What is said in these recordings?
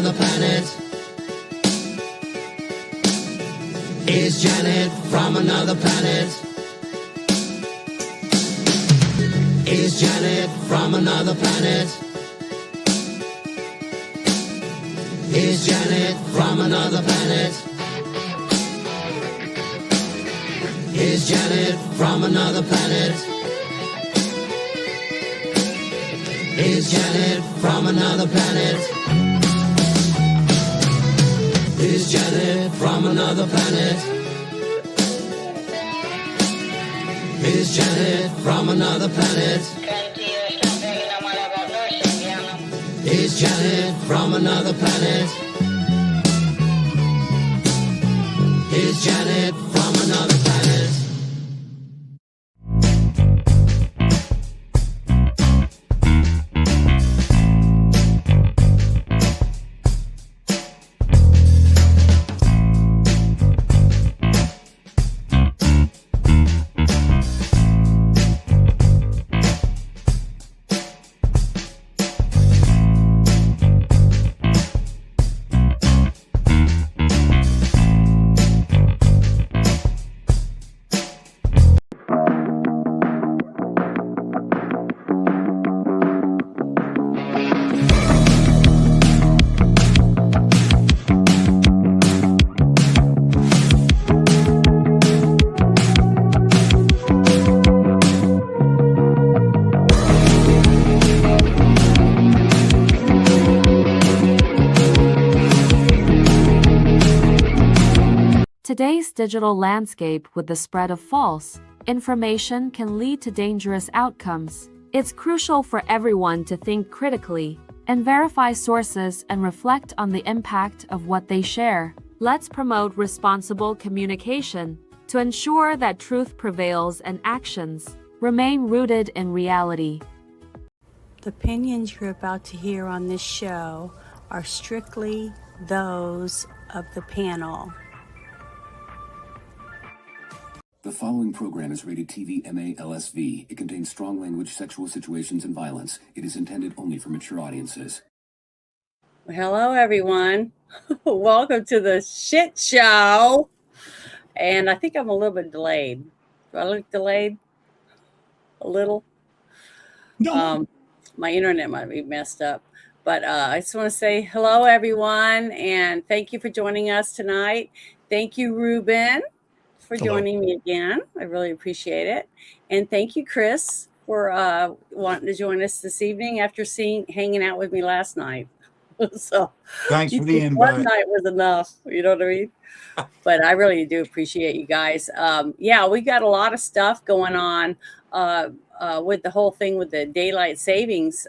another planet? Is Janet from another planet? Is Janet from another planet? Is Janet from another planet? Is Janet from another planet? Is Janet from another planet? Is Janet from another planet? Is Janet from another planet? Is Janet from another planet? Is Janet from another planet? Today's digital landscape with the spread of false information can lead to dangerous outcomes. It's crucial for everyone to think critically and verify sources and reflect on the impact of what they share. Let's promote responsible communication to ensure that truth prevails and actions remain rooted in reality. The opinions you're about to hear on this show are strictly those of the panel. The following program is rated TV MA LSV. It contains strong language, sexual situations, and violence. It is intended only for mature audiences. Hello, everyone. Welcome to the shit show. And I think I'm a little bit delayed. Do I look delayed? A little? No. My internet might be messed up. But I just want to say hello, everyone. And thank you for joining us tonight. Thank you, Ruben, for joining me again. I really appreciate it. And thank you, Chris, for wanting to join us this evening after hanging out with me last night. So thanks for the invite. One night was enough, you know what I mean? But I really do appreciate you guys. Yeah, we got a lot of stuff going on with the whole thing with the daylight savings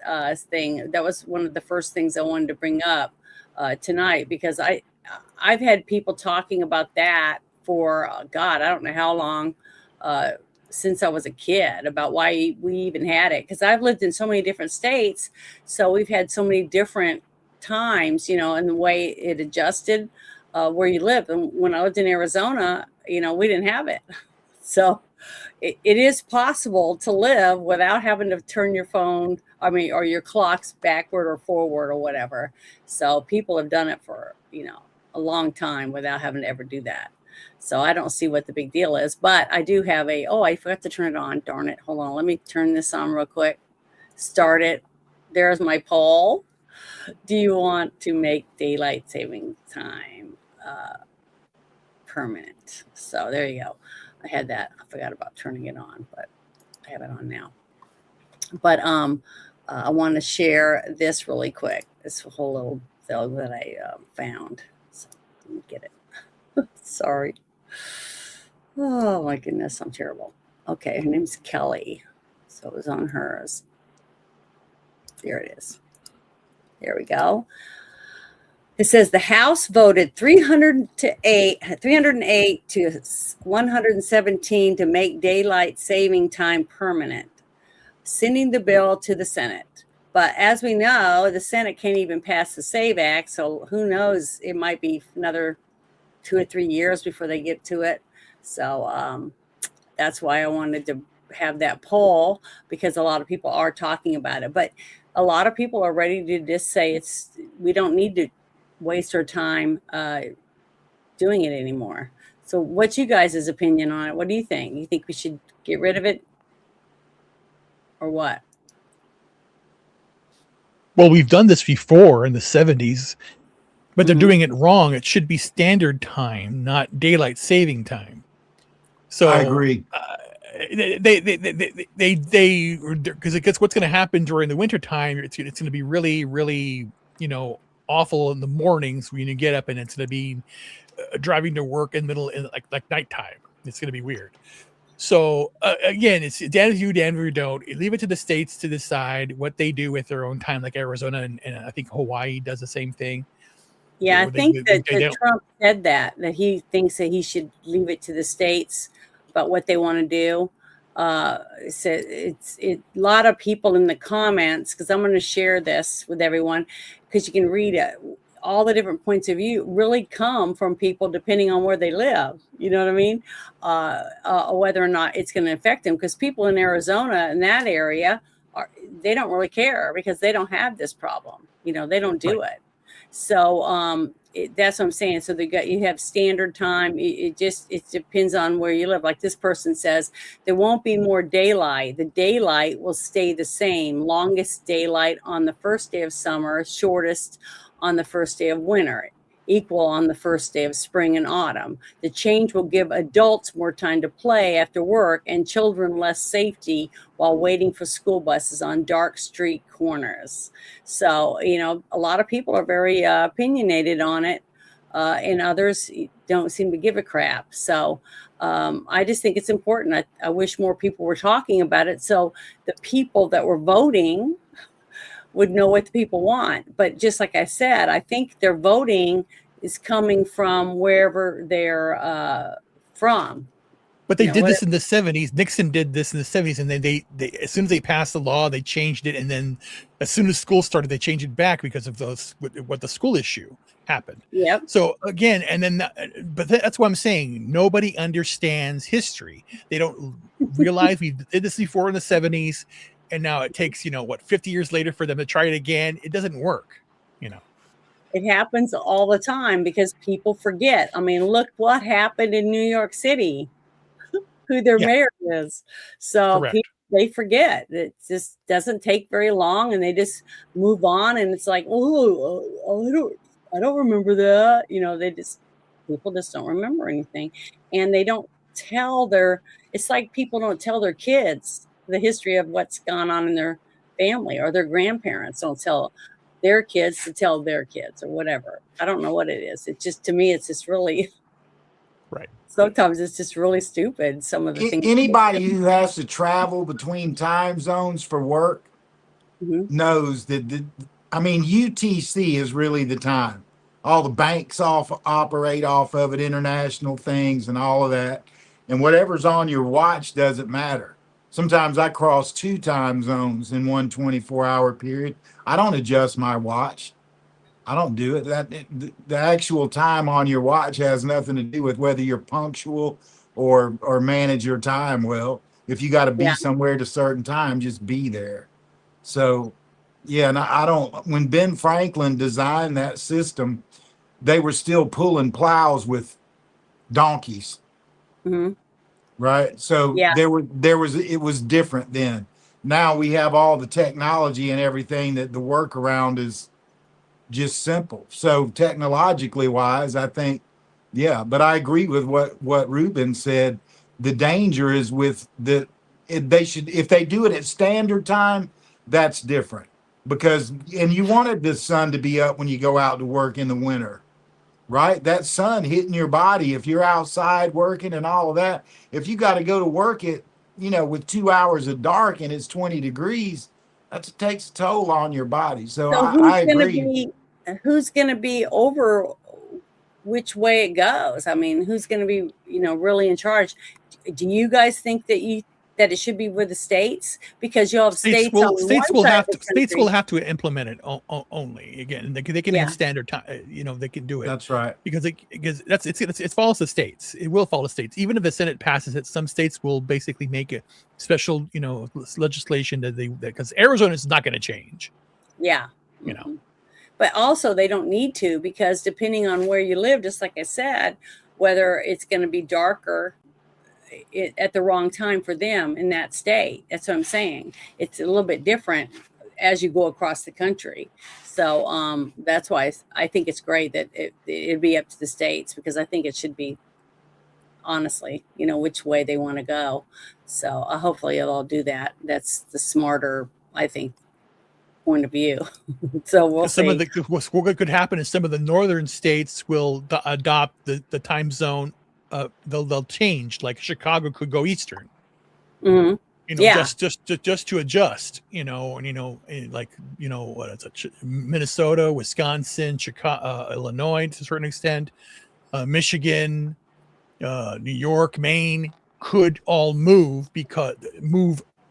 thing. That was one of the first things I wanted to bring up tonight, because I've had people talking about that for God, I don't know how long, since I was a kid, about why we even had it. Because I've lived in so many different states, so we've had so many different times, and the way it adjusted where you live. And when I lived in Arizona, we didn't have it. So it is possible to live without having to turn your phone, or your clocks backward or forward or whatever. So people have done it for, a long time without having to ever do that. So I don't see what the big deal is, but I do have I forgot to turn it on. Darn it. Hold on. Let me turn this on real quick. Start it. There's my poll. Do you want to make daylight saving time permanent? So there you go. I had that. I forgot about turning it on, but I have it on now. But I want to share this really quick. This whole little thing that I found. So let me get it. Sorry. Oh my goodness, I'm terrible. Okay, her name's Kelly. So it was on hers. There it is. There we go. It says the House voted 308 to 117 to make daylight saving time permanent, sending the bill to the Senate. But as we know, the Senate can't even pass the SAVE Act, so who knows? It might be another 2 or 3 years before they get to it. So that's why I wanted to have that poll, because a lot of people are talking about it. But a lot of people are ready to just say we don't need to waste our time doing it anymore. So what's you guys' opinion on it? What do you think? You think we should get rid of it or what? Well, we've done this before in the 70s, but they're Mhm. doing it wrong. It should be standard time, not daylight saving time. So I agree. They because it gets what's going to happen during the winter time. It's going to be really, really, awful in the mornings when you get up, and it's going to be driving to work in like nighttime. It's going to be weird. So again, it's damn if you don't. Leave it to the states to decide what they do with their own time, like Arizona and I think Hawaii does the same thing. Yeah, I They think that don't. Trump said that he thinks that he should leave it to the states about what they want to do. So a lot of people in the comments, because I'm going to share this with everyone, because you can read it. All the different points of view really come from people depending on where they live. You know what I mean? Whether or not it's going to affect them, because people in Arizona in that area they don't really care because they don't have this problem. They don't do it. So that's what I'm saying. So you have standard time. It depends on where you live. Like this person says, there won't be more daylight. The daylight will stay the same. Longest daylight on the first day of summer, shortest on the first day of winter, equal on the first day of spring and autumn. The change will give adults more time to play after work and children less safety while waiting for school buses on dark street corners. So, a lot of people are very opinionated on it, and others don't seem to give a crap. So I just think it's important. I wish more people were talking about it so the people that were voting would know what the people want. But just like I said, I think their voting is coming from wherever they're from. But they did this in the 70s. Nixon did this in the 70s, and then they as soon as they passed the law, they changed it, and then as soon as school started, they changed it back because of what the school issue happened. Yep. So again, and then, but that's what I'm saying. Nobody understands history. They don't realize we did this before in the 70s, and now it takes 50 years later for them to try it again. It doesn't work. It happens all the time because people forget. I mean, look what happened in New York City, who their mayor is. So they forget. It just doesn't take very long, and they just move on. And it's like, I don't remember that. People just don't remember anything, and they don't tell it's like people don't tell their kids the history of what's gone on in their family, or their grandparents don't tell their kids to tell their kids, or whatever. I don't know what it is. It's just, to me, it's just really right. Sometimes it's just really stupid. Some of the things. Anybody who has to travel between time zones for work knows that UTC is really the time. All the banks operate off of it, international things and all of that. And whatever's on your watch doesn't matter. Sometimes I cross 2 time zones in one 24-hour period. I don't adjust my watch. I don't do it. The actual time on your watch has nothing to do with whether you're punctual or manage your time well. If you got to be somewhere at a certain time, just be there. So, and I don't. When Ben Franklin designed that system, they were still pulling plows with donkeys. Mm-hmm. Right. So it was different then. Now we have all the technology and everything that the workaround is just simple. So technologically wise, I think, but I agree with what Ruben said. The danger is with if they do it at standard time, that's different, and you wanted the sun to be up when you go out to work in the winter. Right? That sun hitting your body, if you're outside working and all of that, if you got to go to work with 2 hours of dark and it's 20 degrees, that takes a toll on your body. So I agree. Who's going to be over which way it goes? I mean, who's going to be, really in charge? Do you guys think that it should be with the states? Because you'll have states will have to implement it only. Again, they can have standard time. They can do it. That's right. Because it follows the states. It will follow states. Even if the Senate passes it, some states will basically make a special legislation because Arizona is not going to change. Yeah. but also they don't need to, because depending on where you live, just like I said, whether it's going to be darker at the wrong time for them in that state. That's what I'm saying. It's a little bit different as you go across the country. So that's why I think it's great that it'd be up to the states, because I think it should be, honestly, which way they want to go. So hopefully they'll do that. That's the smarter, I think, point of view. So we'll see. What could happen is some of the northern states will adopt the time zone. They'll change. Like Chicago could go eastern. Mm-hmm. Just to adjust. What is it? Minnesota, Wisconsin, Chicago, Illinois to a certain extent, Michigan, New York, Maine could all move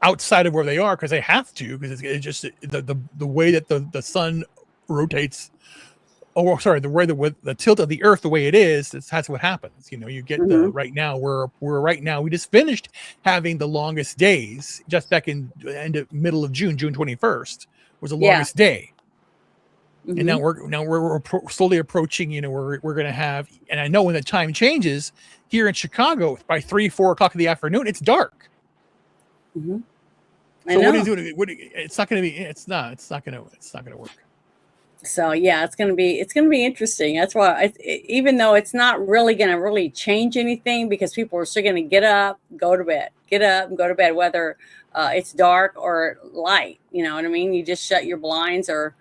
outside of where they are, because they have to, because it's just the way that the sun rotates. Oh, sorry, the way the tilt of the earth, the way it is, that's what happens. You get right now we just finished having the longest days just back in the middle of June 21st was the longest day. And now we're slowly approaching, we're going to have, and I know when the time changes here in Chicago by 3-4 o'clock in the afternoon, it's dark. Mm-hmm. So what are you doing? It's not going to work. So yeah, it's going to be interesting. That's why even though it's not really going to really change anything, because people are still going to get up, go to bed, whether it's dark or light, you know what I mean? You just shut your blinds or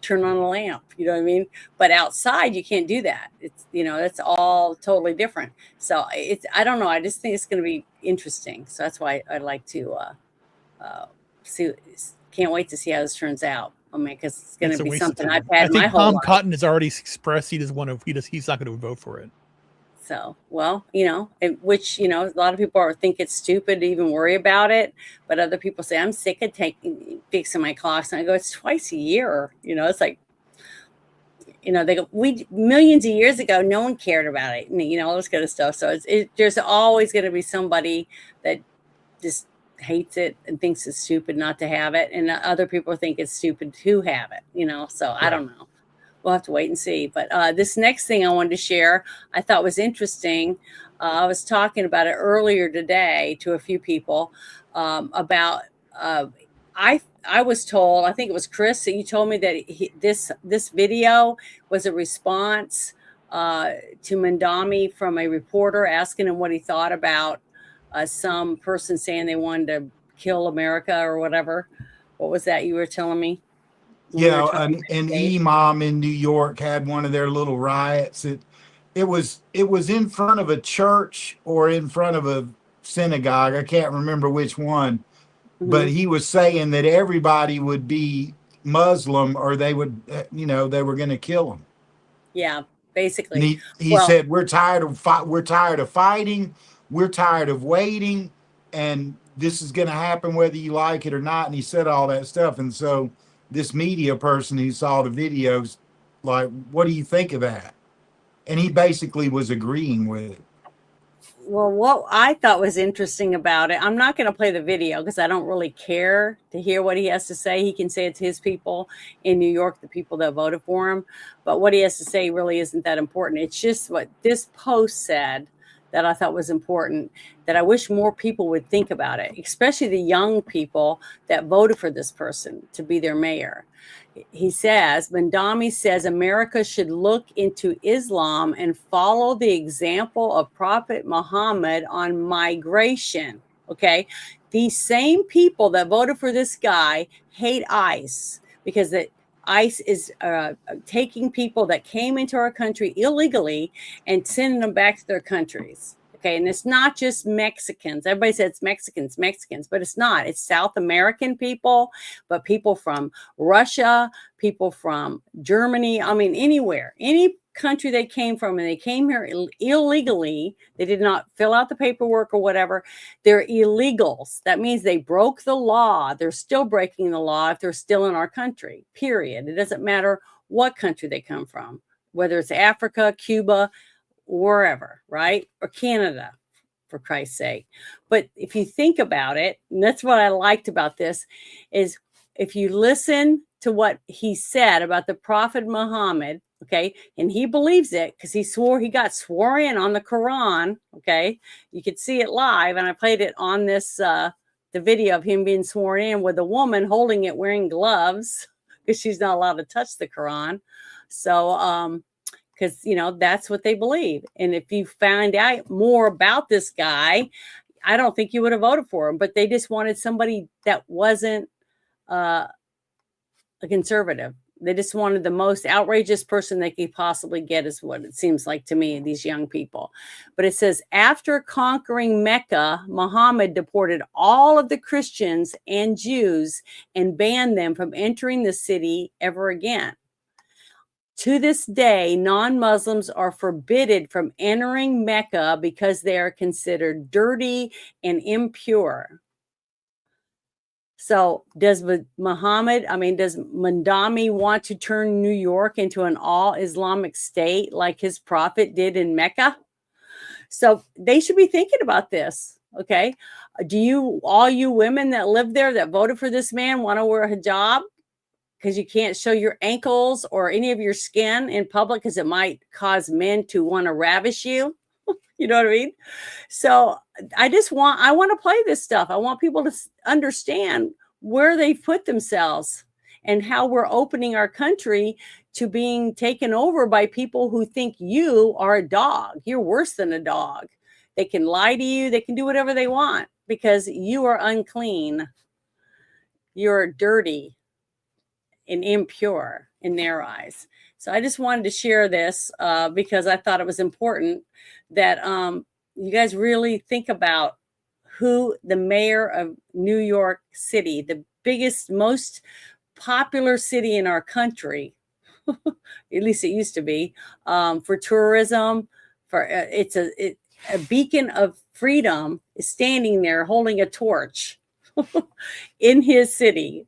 turn on a lamp, you know what I mean? But outside you can't do that. It's, that's all totally different. So I don't know. I just think it's going to be interesting. So that's why I'd like to see. Can't wait to see how this turns out. I mean, because it's going to be something I've had my whole life. Tom Cotton has already expressed he's not going to vote for it. So, well, which, a lot of people think it's stupid to even worry about it. But other people say, I'm sick of fixing my clocks. And I go, it's twice a year. It's like, they go, millions of years ago, no one cared about it. And, all this kind of stuff. So there's always going to be somebody that just hates it and thinks it's stupid not to have it. And other people think it's stupid to have it, so right. I don't know. We'll have to wait and see. But this next thing I wanted to share, I thought was interesting. I was talking about it earlier today to a few people about. I was told, I think it was Chris, that you told me that this video was a response to Mandami from a reporter asking him what he thought about some person saying they wanted to kill America or whatever. What was that you were telling me? Yeah, an imam in New York had one of their little riots. It was in front of a church or in front of a synagogue. I can't remember which one, but he was saying that everybody would be Muslim or they would, they were going to kill them. Yeah, basically. And he said, we're tired of fighting. We're tired of waiting, and this is going to happen whether you like it or not. And he said all that stuff. And so this media person who saw the videos, like, what do you think of that? And he basically was agreeing with it. Well, what I thought was interesting about it, I'm not going to play the video because I don't really care to hear what he has to say. He can say it's his people in New York, the people that voted for him. But what he has to say really isn't that important. It's just what this post said that I thought was important, that I wish more people would think about it, especially the young people that voted for this person to be their mayor. He says, Mandami says America should look into Islam and follow the example of Prophet Muhammad on migration. Okay. These same people that voted for this guy hate ICE because ICE is taking people that came into our country illegally and sending them back to their countries. Okay. And it's not just Mexicans. Everybody says it's Mexicans, but it's not. It's South American people, but people from Russia, people from Germany. I mean, anywhere, any country they came from, and they came here illegally. They did not fill out the paperwork or whatever. They're illegals. That means they broke the law. They're still breaking the law if they're still in our country, period. It doesn't matter what country they come from, whether it's Africa, Cuba, wherever, right? Or Canada, for Christ's sake. But if you think about it, and that's what I liked about this, is if you listen to what he said about the Prophet Muhammad, okay, and he believes it because he got swore in on the Quran, okay, you could see it live, and I played it on this the video of him being sworn in with a woman holding it wearing gloves because she's not allowed to touch the Quran. So because that's what they believe, and if you find out more about this guy, I don't think you would have voted for him, but they just wanted somebody that wasn't a conservative. They just wanted the most outrageous person they could possibly get, is what it seems like to me, these young people. But it says, after conquering Mecca, Muhammad deported all of the Christians and Jews and banned them from entering the city ever again. To this day, non-Muslims are forbidden from entering Mecca because they are considered dirty and impure. So does Mandami want to turn New York into an all-Islamic state like his prophet did in Mecca? So they should be thinking about this, okay? All you women that live there that voted for this man, want to wear a hijab? Because you can't show your ankles or any of your skin in public because it might cause men to want to ravish you. You know what I mean? So I want to play this stuff. I want people to understand where they've put themselves and how we're opening our country to being taken over by people who think you are a dog. You're worse than a dog. They can lie to you. They can do whatever they want because you are unclean. You're dirty and impure in their eyes. So I just wanted to share this because I thought it was important that you guys really think about who the mayor of New York City, the biggest, most popular city in our country, at least it used to be, for tourism, it's a beacon of freedom, is standing there holding a torch in his city.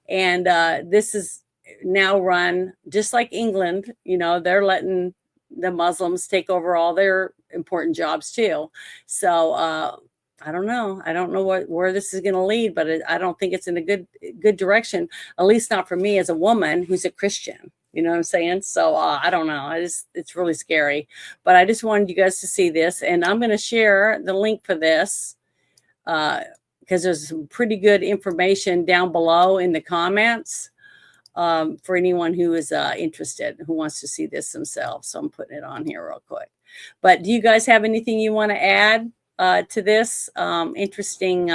And this is now run just like England. They're letting the Muslims take over all their important jobs too. So I don't know. I don't know where this is going to lead, but I don't think it's in a good direction, at least not for me as a woman who's a Christian. You know what I'm saying? So I don't know. It's really scary. But I just wanted you guys to see this, and I'm going to share the link for this. Because there's some pretty good information down below in the comments for anyone who is interested, who wants to see this themselves. So I'm putting it on here real quick. But do you guys have anything you want to add to this interesting,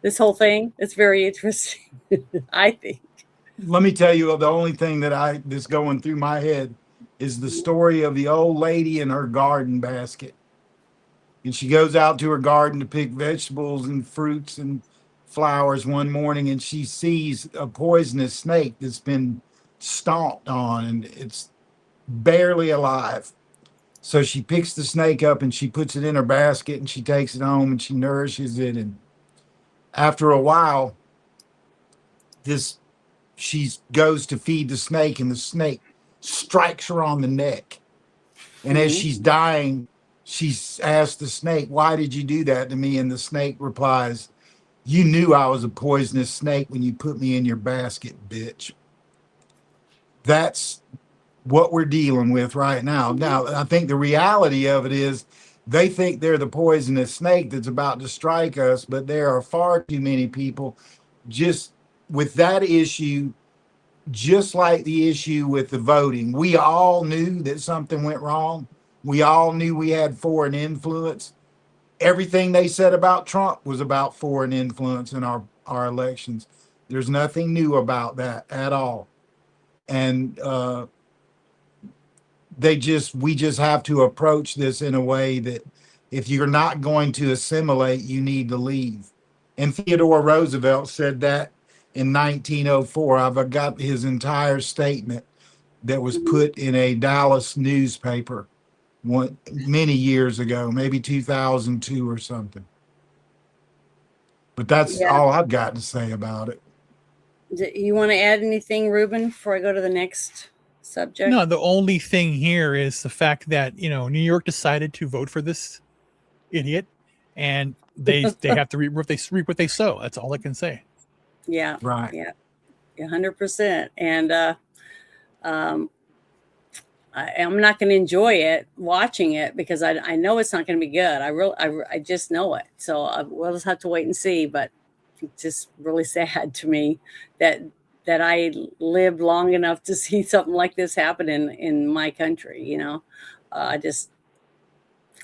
this whole thing? It's very interesting, I think. Let me tell you, the only thing that's going through my head is the story of the old lady in her garden basket. And she goes out to her garden to pick vegetables and fruits and flowers one morning, and she sees a poisonous snake that's been stomped on, and it's barely alive. So she picks the snake up and she puts it in her basket, and she takes it home and she nourishes it. And after a while, she goes to feed the snake, and the snake strikes her on the neck. And as she's dying, she asked the snake, "Why did you do that to me?" And the snake replies, "You knew I was a poisonous snake when you put me in your basket, bitch." That's what we're dealing with right now. Now, I think the reality of it is they think they're the poisonous snake that's about to strike us, but there are far too many people just with that issue, just like the issue with the voting. We all knew that something went wrong. We all knew we had foreign influence. Everything they said about Trump was about foreign influence in our elections. There's nothing new about that at all. And we just have to approach this in a way that if you're not going to assimilate, you need to leave. And Theodore Roosevelt said that in 1904. I've got his entire statement that was put in a Dallas newspaper many years ago, maybe 2002 or something. But that's all I've got to say about it. Do you want to add anything, Ruben, before I go to the next subject? No, the only thing here is the fact that New York decided to vote for this idiot, and they have to reap what they sow. That's all I can say. Yeah. Right. Yeah. 100%. And I'm not going to enjoy it watching it because I know it's not going to be good. I just know it. So we'll just have to wait and see. But it's just really sad to me that I lived long enough to see something like this happen in my country. I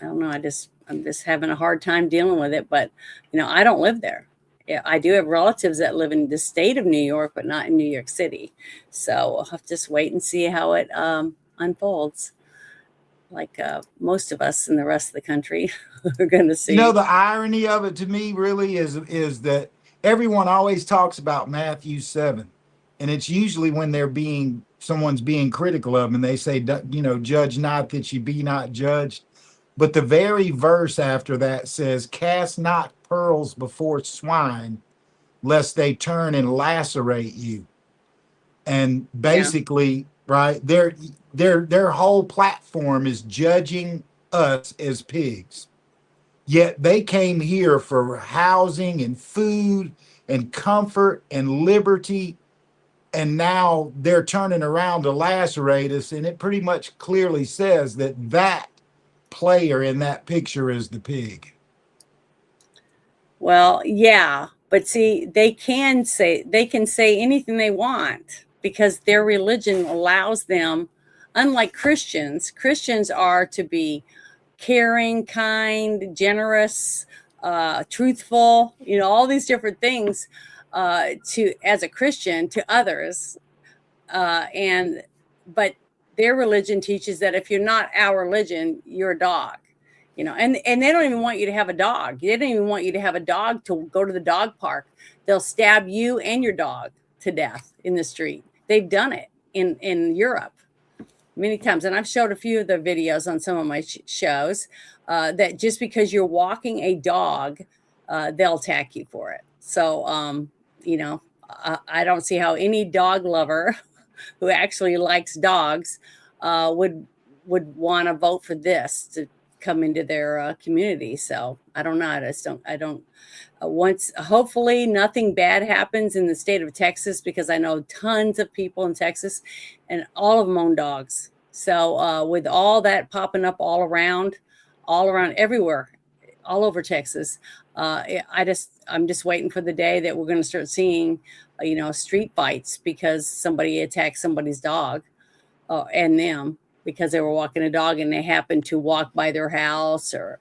don't know. I'm just having a hard time dealing with it. But I don't live there. Yeah, I do have relatives that live in the state of New York, but not in New York City. So I'll have to just wait and see how it unfolds, like most of us in the rest of the country are going to see. The irony of it to me really is that everyone always talks about Matthew 7, and it's usually when someone's being critical of them, and they say, judge not that you be not judged. But the very verse after that says, cast not pearls before swine, lest they turn and lacerate you. And basically, right, their whole platform is judging us as pigs. Yet they came here for housing and food and comfort and liberty. And now they're turning around to lacerate us. And it pretty much clearly says that player in that picture is the pig. Well, yeah, but see, they can say anything they want because their religion allows them. Unlike Christians are to be caring, kind, generous, truthful, all these different things as a Christian to others. But their religion teaches that if you're not our religion, you're a dog, and they don't even want you to have a dog. They don't even want you to have a dog to go to the dog park. They'll stab you and your dog to death in the street. They've done it in Europe many times. And I've showed a few of the videos on some of my shows that just because you're walking a dog, they'll attack you for it. So, I don't see how any dog lover who actually likes dogs would want to vote for this to come into their community. So I don't know. Hopefully nothing bad happens in the state of Texas, because I know tons of people in Texas and all of them own dogs. So with all that popping up all around everywhere, all over Texas, I'm just waiting for the day that we're going to start seeing, street fights because somebody attacked somebody's dog and them because they were walking a dog and they happened to walk by their house or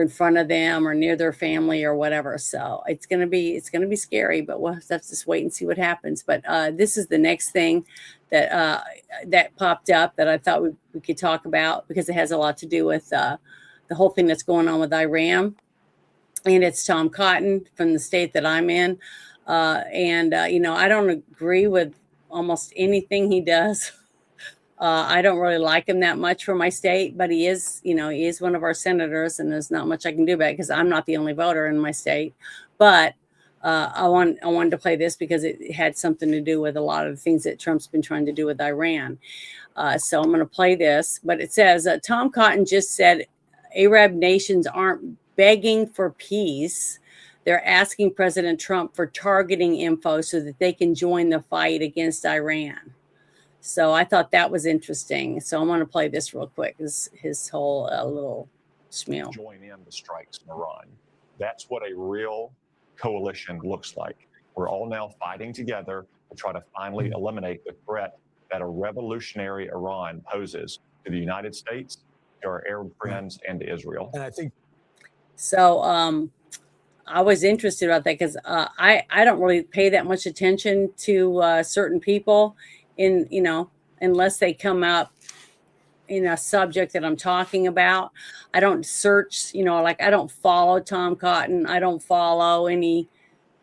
in front of them or near their family or whatever. So it's going to be scary, but we'll have to just wait and see what happens. But this is the next thing that popped up that I thought we could talk about, because it has a lot to do with the whole thing that's going on with Iran. And it's Tom Cotton from the state that I'm in. I don't agree with almost anything he does. I don't really like him that much for my state, but he is one of our senators, and there's not much I can do about it because I'm not the only voter in my state. But I wanted to play this because it had something to do with a lot of the things that Trump's been trying to do with Iran. So I'm going to play this, but it says, Tom Cotton just said Arab nations aren't begging for peace. They're asking President Trump for targeting info so that they can join the fight against Iran. So I thought that was interesting. So I'm going to play this real quick. His whole little spiel. Join in the strikes in Iran. That's what a real coalition looks like. We're all now fighting together to try to finally eliminate the threat that a revolutionary Iran poses to the United States, to our Arab friends, and to Israel. And I think so. I was interested about that because I don't really pay that much attention to certain people unless they come up in a subject that I'm talking about. I don't search, I don't follow Tom Cotton. I don't follow any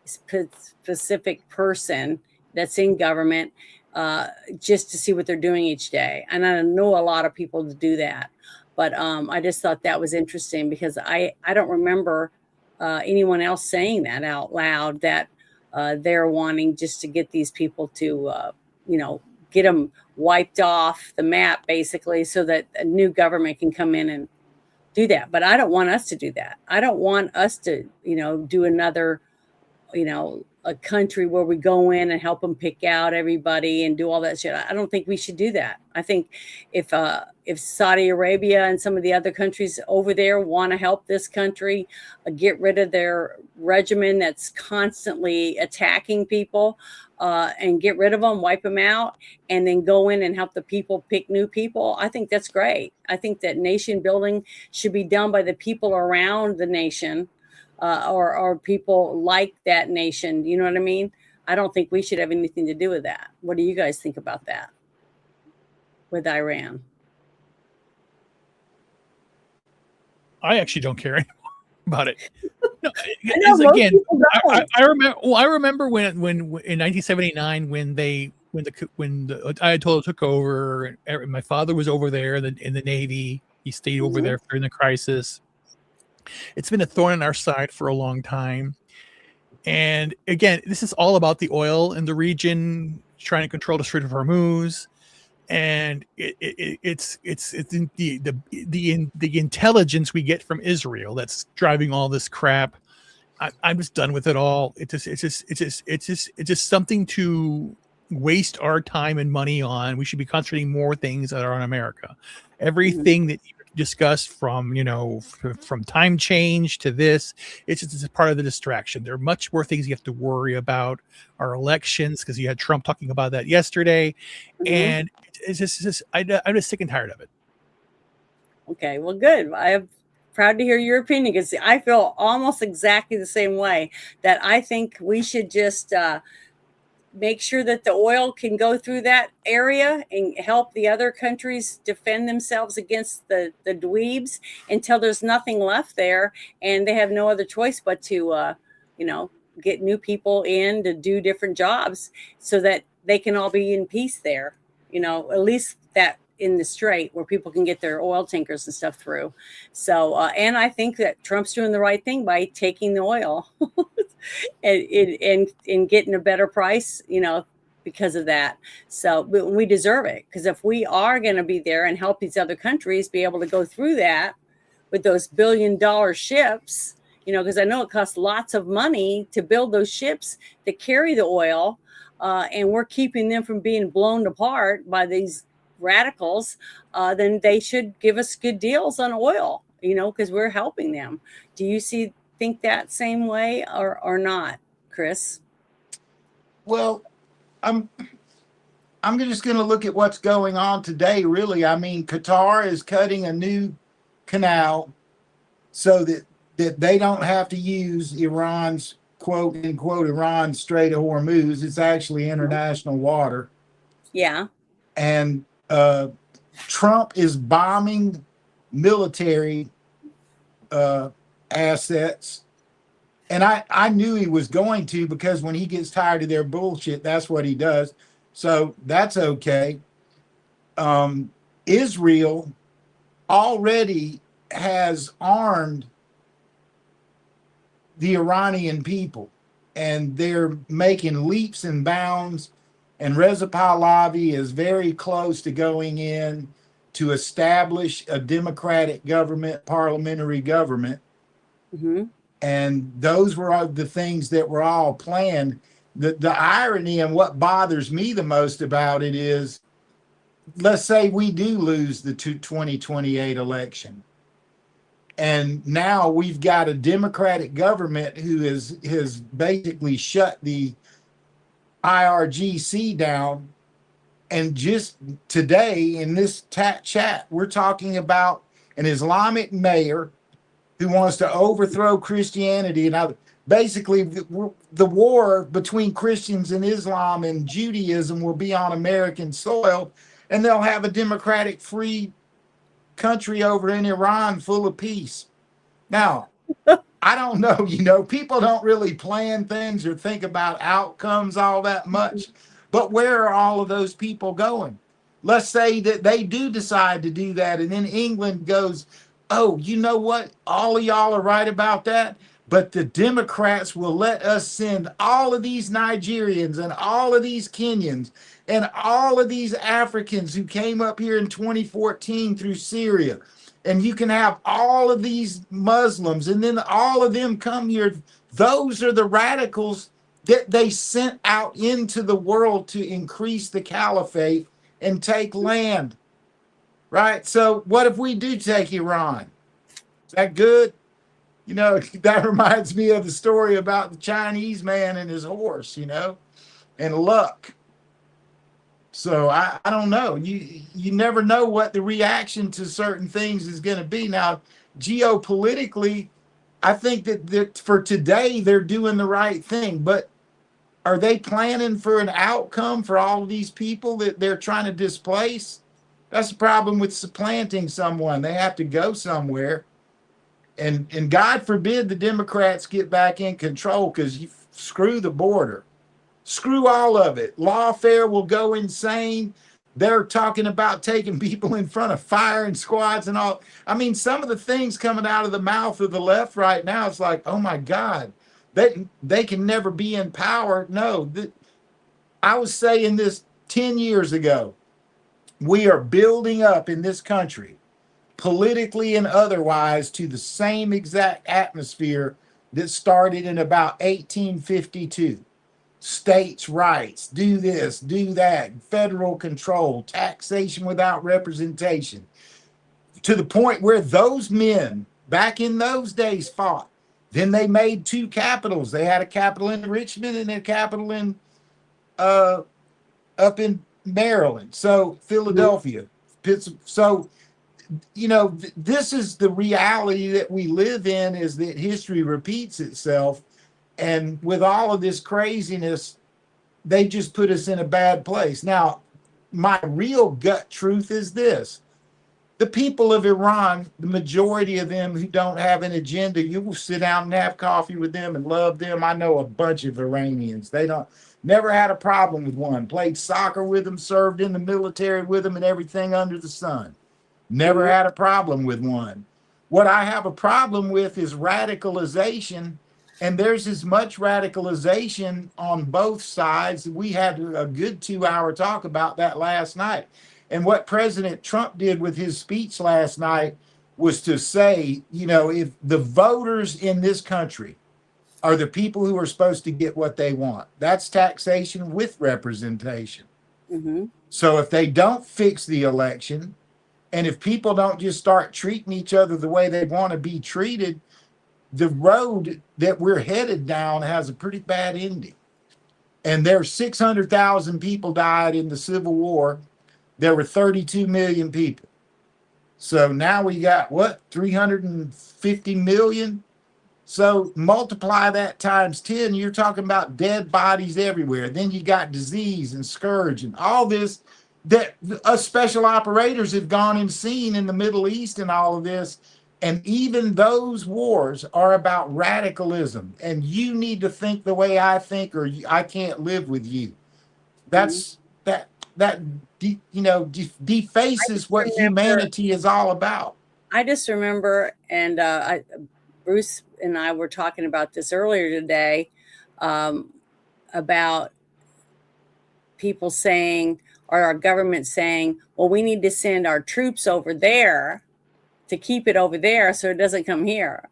specific person that's in government just to see what they're doing each day. And I know a lot of people to do that. But I just thought that was interesting because I don't remember anyone else saying that out loud, that they're wanting just to get these people to, get them wiped off the map, basically, so that a new government can come in and do that. But I don't want us to do that. I don't want us to, do another, a country where we go in and help them pick out everybody and do all that shit. I don't think we should do that. I think if Saudi Arabia and some of the other countries over there want to help this country get rid of their regimen that's constantly attacking people, and get rid of them, wipe them out, and then go in and help the people pick new people, I think that's great. I think that nation building should be done by the people around the nation, or people like that nation. You know what I mean? I don't think we should have anything to do with that. What do you guys think about that with Iran? I actually don't care anymore about it. No, I know, I remember when in 1979 when the Ayatollah took over, and my father was over there in the Navy. He stayed over there during the crisis. It's been a thorn in our side for a long time. And again, this is all about the oil in the region, trying to control the Strait of Hormuz. And it's the intelligence we get from Israel that's driving all this crap. I'm just done with it all. It's just something to waste our time and money on. We should be concentrating more things that are on America. Everything that you discussed, from from time change to this, it's just a part of the distraction. There are much more things you have to worry about. Our elections, because you had Trump talking about that yesterday, and it's just I'm just sick and tired of it. Okay, well, good. I'm proud to hear your opinion, because I feel almost exactly the same way. That I think we should just make sure that the oil can go through that area and help the other countries defend themselves against the dweebs until there's nothing left there, and they have no other choice but to get new people in to do different jobs, so that they can all be in peace there. At least that in the strait where people can get their oil tankers and stuff through. So, and I think that Trump's doing the right thing by taking the oil and getting a better price, because of that. So we deserve it, because if we are going to be there and help these other countries be able to go through that with those billion-dollar ships, because I know it costs lots of money to build those ships that carry the oil, and we're keeping them from being blown apart by these radicals, then they should give us good deals on oil, because we're helping them. Do you think that same way or not, Chris? Well, I'm just going to look at what's going on today, really. I mean, Qatar is cutting a new canal so that they don't have to use Iran's, quote unquote, Iran Strait of Hormuz. It's actually international water. Yeah. And Trump is bombing military assets. And I knew he was going to, because when he gets tired of their bullshit, that's what he does. So that's okay. Israel already has armed the Iranian people, and they're making leaps and bounds. And Reza Pahlavi is very close to going in to establish a democratic government, parliamentary government. And those were the things that were all planned. The irony and what bothers me the most about it is, let's say we do lose the 2028 election. And now we've got a democratic government who has basically shut the IRGC down. And just today in this chat, we're talking about an Islamic mayor who wants to overthrow Christianity. And basically, the war between Christians and Islam and Judaism will be on American soil, and they'll have a democratic, free country over in Iran full of peace. Now, I don't know, people don't really plan things or think about outcomes all that much, but where are all of those people going? Let's say that they do decide to do that, and then England goes, oh, you know what? All of y'all are right about that, but the Democrats will let us send all of these Nigerians and all of these Kenyans and all of these Africans who came up here in 2014 through Syria. And you can have all of these Muslims, and then all of them come here. Those are the radicals that they sent out into the world to increase the caliphate and take land, right? So what if we do take Iran? Is that good? You know, that reminds me of the story about the Chinese man and his horse, you know, and luck. So I don't know. You never know what the reaction to certain things is going to be. Now, geopolitically, I think that for today they're doing the right thing, but are they planning for an outcome for all of these people that they're trying to displace? That's the problem with supplanting someone. They have to go somewhere. And God forbid the Democrats get back in control, because you screw the border. Screw all of it. Lawfare will go insane. They're talking about taking people in front of firing squads and all. I mean, some of the things coming out of the mouth of the left right now, it's like, oh my God, they can never be in power. No, I was saying this 10 years ago. We are building up in this country, politically and otherwise, to the same exact atmosphere that started in about 1852. States' rights, do this, do that, federal control, taxation without representation, to the point where those men back in those days fought. Then they made two capitals. They had a capital in Richmond and a capital in up in Maryland. So Philadelphia. So, you know, this is the reality that we live in, is that history repeats itself. And with all of this craziness, they just put us in a bad place. Now, my real gut truth is this. The people of Iran, the majority of them who don't have an agenda, you will sit down and have coffee with them and love them. I know a bunch of Iranians. They don't, never had a problem with one. Played soccer with them, served in the military with them, and everything under the sun. Never had a problem with one. What I have a problem with is radicalization. And there's as much radicalization on both sides. We had a good 2-hour talk about that last night. And what President Trump did with his speech last night was to say, you know, if the voters in this country are the people who are supposed to get what they want, that's taxation with representation. Mm-hmm. So if they don't fix the election, and if people don't just start treating each other the way they want to be treated, the road that we're headed down has a pretty bad ending. And there's 600,000 people died in the Civil War. There were 32 million people. So now we got, what, 350 million? So multiply that times 10, you're talking about dead bodies everywhere. Then you got disease and scourge and all this that us special operators have gone and seen in the Middle East and all of this. And even those wars are about radicalism. And you need to think the way I think, or I can't live with you. That's defaces what humanity is all about. I just remember, and Bruce and I were talking about this earlier today, about people saying, or our government saying, well, we need to send our troops over there to keep it over there so it doesn't come here.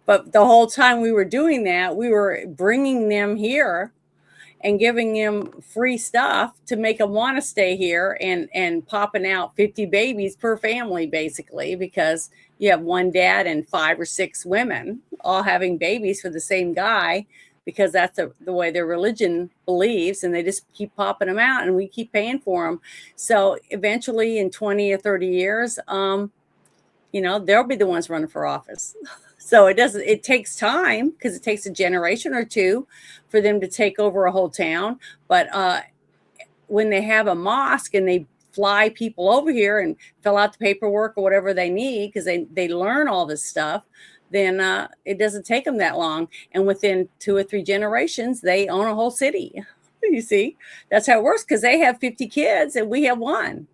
But the whole time we were doing that, we were bringing them here and giving them free stuff to make them want to stay here, and popping out 50 babies per family, basically, because you have one dad and 5 or 6 women all having babies for the same guy, because that's the way their religion believes, and they just keep popping them out, and we keep paying for them. So eventually in 20 or 30 years, they'll be the ones running for office. So it takes time, because it takes a generation or two for them to take over a whole town. But when they have a mosque and they fly people over here and fill out the paperwork or whatever they need, because they learn all this stuff, then it doesn't take them that long. And within 2 or 3 generations, they own a whole city. You see, that's how it works, because they have 50 kids and we have 1.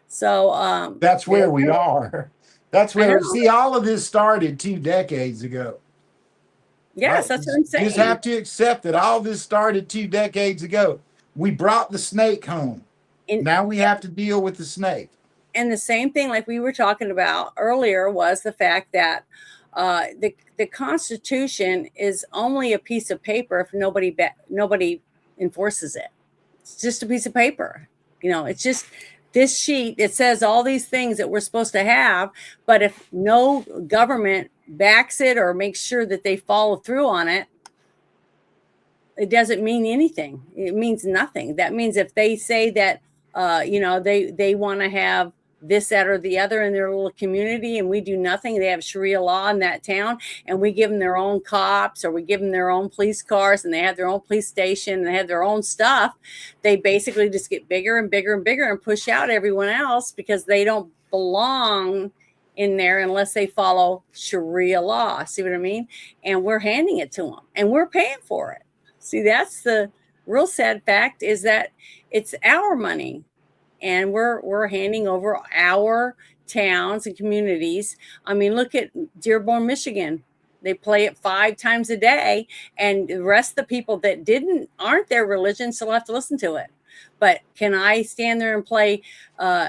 So that's where we are. That's where, see, all of this started 2 decades ago. Yes, right? That's what I'm saying. You just have to accept that all this started 2 decades ago. We brought the snake home. Now we have to deal with the snake. And the same thing, like we were talking about earlier, was the fact that The Constitution is only a piece of paper if nobody enforces it. It's just a piece of paper. It's just this sheet. It says all these things that we're supposed to have, but if no government backs it or makes sure that they follow through on it, it doesn't mean anything. It means nothing. That means if they say that, they want to have this, that, or the other in their little community, and we do nothing. They have Sharia law in that town, and we give them their own cops, or we give them their own police cars, and they have their own police station, and they have their own stuff. They basically just get bigger and bigger and bigger and push out everyone else because they don't belong in there unless they follow Sharia law. See what I mean? And we're handing it to them, and we're paying for it. See, that's the real sad fact, is that it's our money. And we're handing over our towns and communities. I mean, look at Dearborn, Michigan. They play it 5 times a day, and the rest of the people that aren't their religion still have to listen to it. But can I stand there and play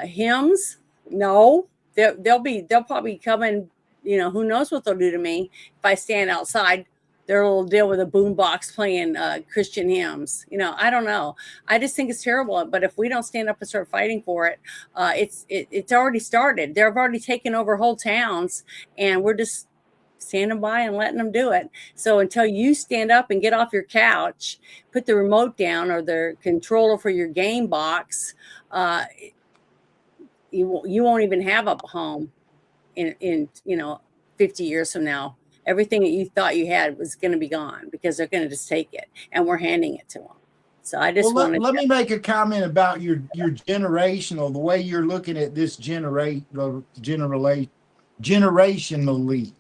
hymns? No. They'll probably come and, who knows what they'll do to me if I stand outside their little deal with a boombox playing Christian hymns. I don't know. I just think it's terrible. But if we don't stand up and start fighting for it, it's already started. They've already taken over whole towns, and we're just standing by and letting them do it. So until you stand up and get off your couch, put the remote down or the controller for your game box, you won't even have a home in 50 years from now. Everything that you thought you had was going to be gone because they're going to just take it, and we're handing it to them. So I just let me make a comment about your generational, the way you're looking at this generationally.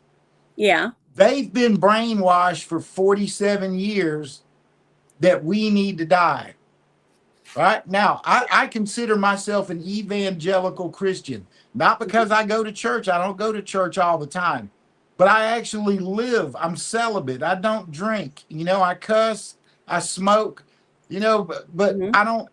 Yeah. They've been brainwashed for 47 years that we need to die. Right now, I consider myself an evangelical Christian, not because I go to church. I don't go to church all the time. But I actually live. I'm celibate. I don't drink. I cuss. I smoke. But I don't.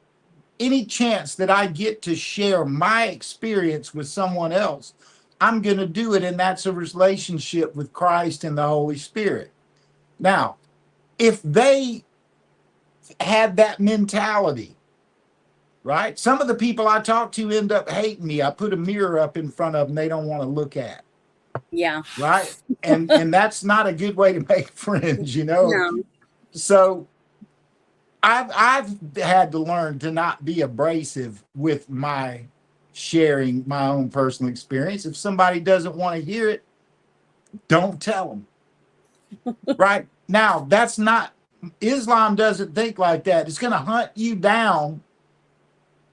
Any chance that I get to share my experience with someone else, I'm going to do it. And that's a relationship with Christ and the Holy Spirit. Now, if they had that mentality, right? Some of the people I talk to end up hating me. I put a mirror up in front of them they don't want to look at. Yeah. Right. And that's not a good way to make friends, No. So I've had to learn to not be abrasive with my sharing my own personal experience. If somebody doesn't want to hear it, don't tell them. Right now, that's not Islam. Doesn't think like that. It's going to hunt you down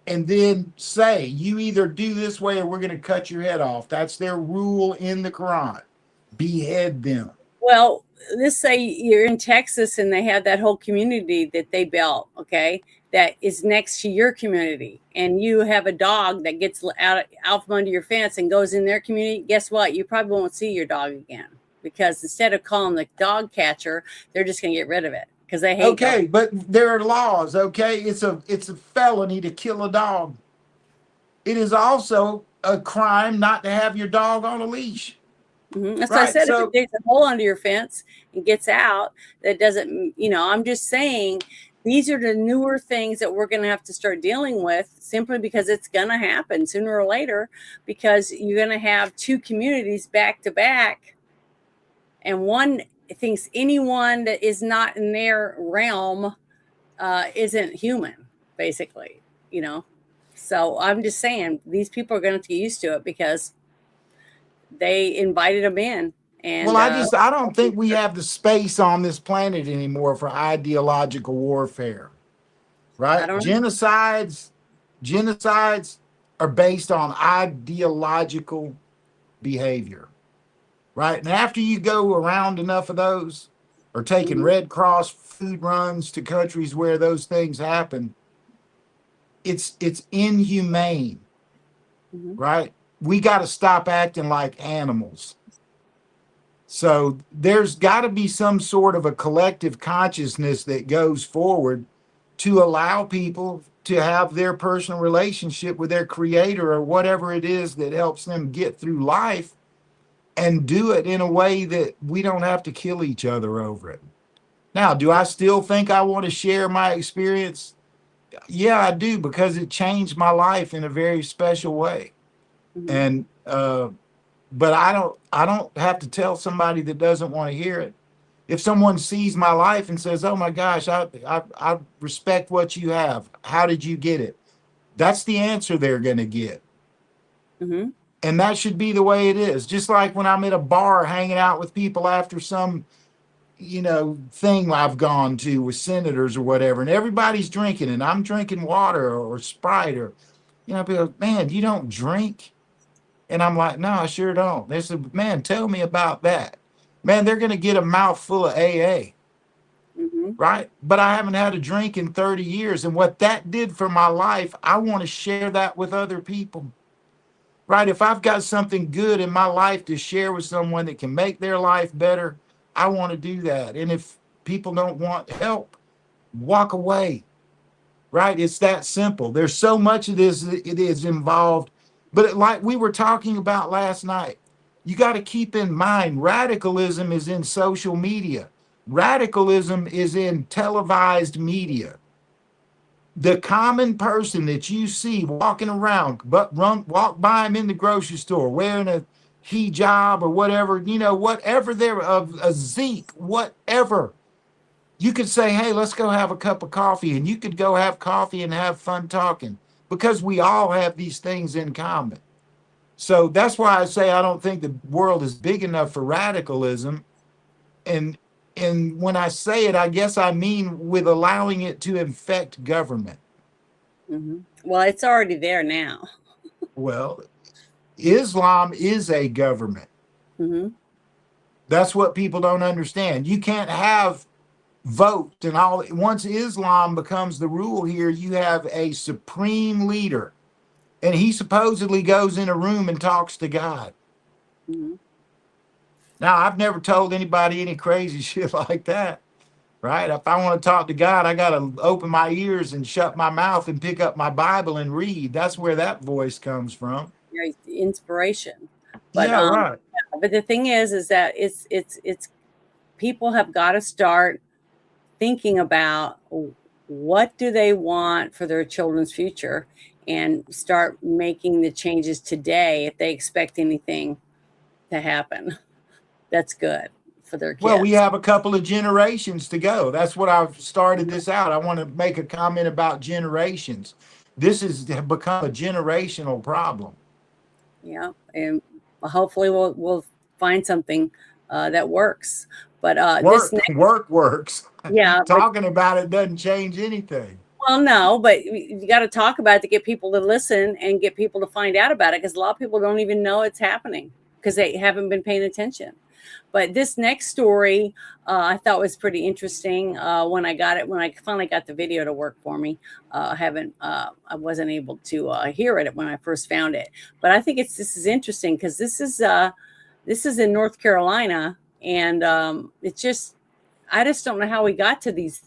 and then say, you either do this way or we're going to cut your head off. That's their rule in the Quran. Behead them. Well, let's say you're in Texas and they have that whole community that they built, okay, that is next to your community. And you have a dog that gets out from under your fence and goes in their community. Guess what? You probably won't see your dog again, because instead of calling the dog catcher, they're just going to get rid of it. Because they hate okay, dogs. But there are laws. Okay, it's a felony to kill a dog. It is also a crime not to have your dog on a leash. That's what I said. If it digs a hole under your fence and gets out, that doesn't. I'm just saying these are the newer things that we're going to have to start dealing with, simply because it's going to happen sooner or later. Because you're going to have 2 communities back to back, and one thinks anyone that is not in their realm isn't human, basically, So I'm just saying these people are going to have to get used to it because they invited them in. And I don't think we have the space on this planet anymore for ideological warfare, right? Genocides are based on ideological behavior. Right. And after you go around enough of those, or taking Red Cross food runs to countries where those things happen, it's inhumane. Right. We got to stop acting like animals. So there's got to be some sort of a collective consciousness that goes forward to allow people to have their personal relationship with their creator or whatever it is that helps them get through life. and do it in a way that we don't have to kill each other over it. Now, do I still think I want to share my experience? Yeah, I do, because it changed my life in a very special way. And but I don't have to tell somebody that doesn't want to hear it. If someone sees my life and says, "Oh my gosh, I respect what you have. How did you get it?" That's the answer they're going to get. And that should be the way it is. Just like when I'm at a bar hanging out with people after some, thing I've gone to with senators or whatever, and everybody's drinking and I'm drinking water or Sprite, or, people, "Man, you don't drink?" And I'm like, "No, I sure don't." They said, "Man, tell me about that." Man, they're going to get a mouthful of AA. Right? But I haven't had a drink in 30 years. And what that did for my life, I want to share that with other people. Right? If I've got something good in my life to share with someone that can make their life better, I want to do that. And if people don't want help, walk away. Right? It's that simple. There's so much of this, it is involved. But like we were talking about last night, you got to keep in mind, radicalism is in social media. Radicalism is in televised media. The common person that you see walking around, walk by him in the grocery store wearing a hijab or whatever, whatever they're of a Zeke, whatever. You could say, "Hey, let's go have a cup of coffee," and you could go have coffee and have fun talking, because we all have these things in common. So that's why I say I don't think the world is big enough for radicalism. And when I say it, I guess I mean with allowing it to infect government. Well, it's already there now. Well, Islam is a government. That's what people don't understand. You can't have vote and all. Once Islam becomes the rule here, you have a supreme leader, and he supposedly goes in a room and talks to God. Now, I've never told anybody any crazy shit like that, right? If I want to talk to God, I got to open my ears and shut my mouth and pick up my Bible and read. That's where that voice comes from. Right, inspiration. But yeah, right. But the thing is that it's people have got to start thinking about what do they want for their children's future, and start making the changes today if they expect anything to happen that's good for their kids. Well, we have a couple of generations to go. That's what I've started this out. I want to make a comment about generations. This has become a generational problem. Yeah, and hopefully we'll find something that works. But work works. Yeah, talking about it doesn't change anything. Well, no, but you got to talk about it to get people to listen and get people to find out about it, because a lot of people don't even know it's happening because they haven't been paying attention. But this next story I thought was pretty interesting when I finally got the video to work for me. I wasn't able to hear it when I first found it, but I think this is interesting because this is in North Carolina, and I just don't know how we got to these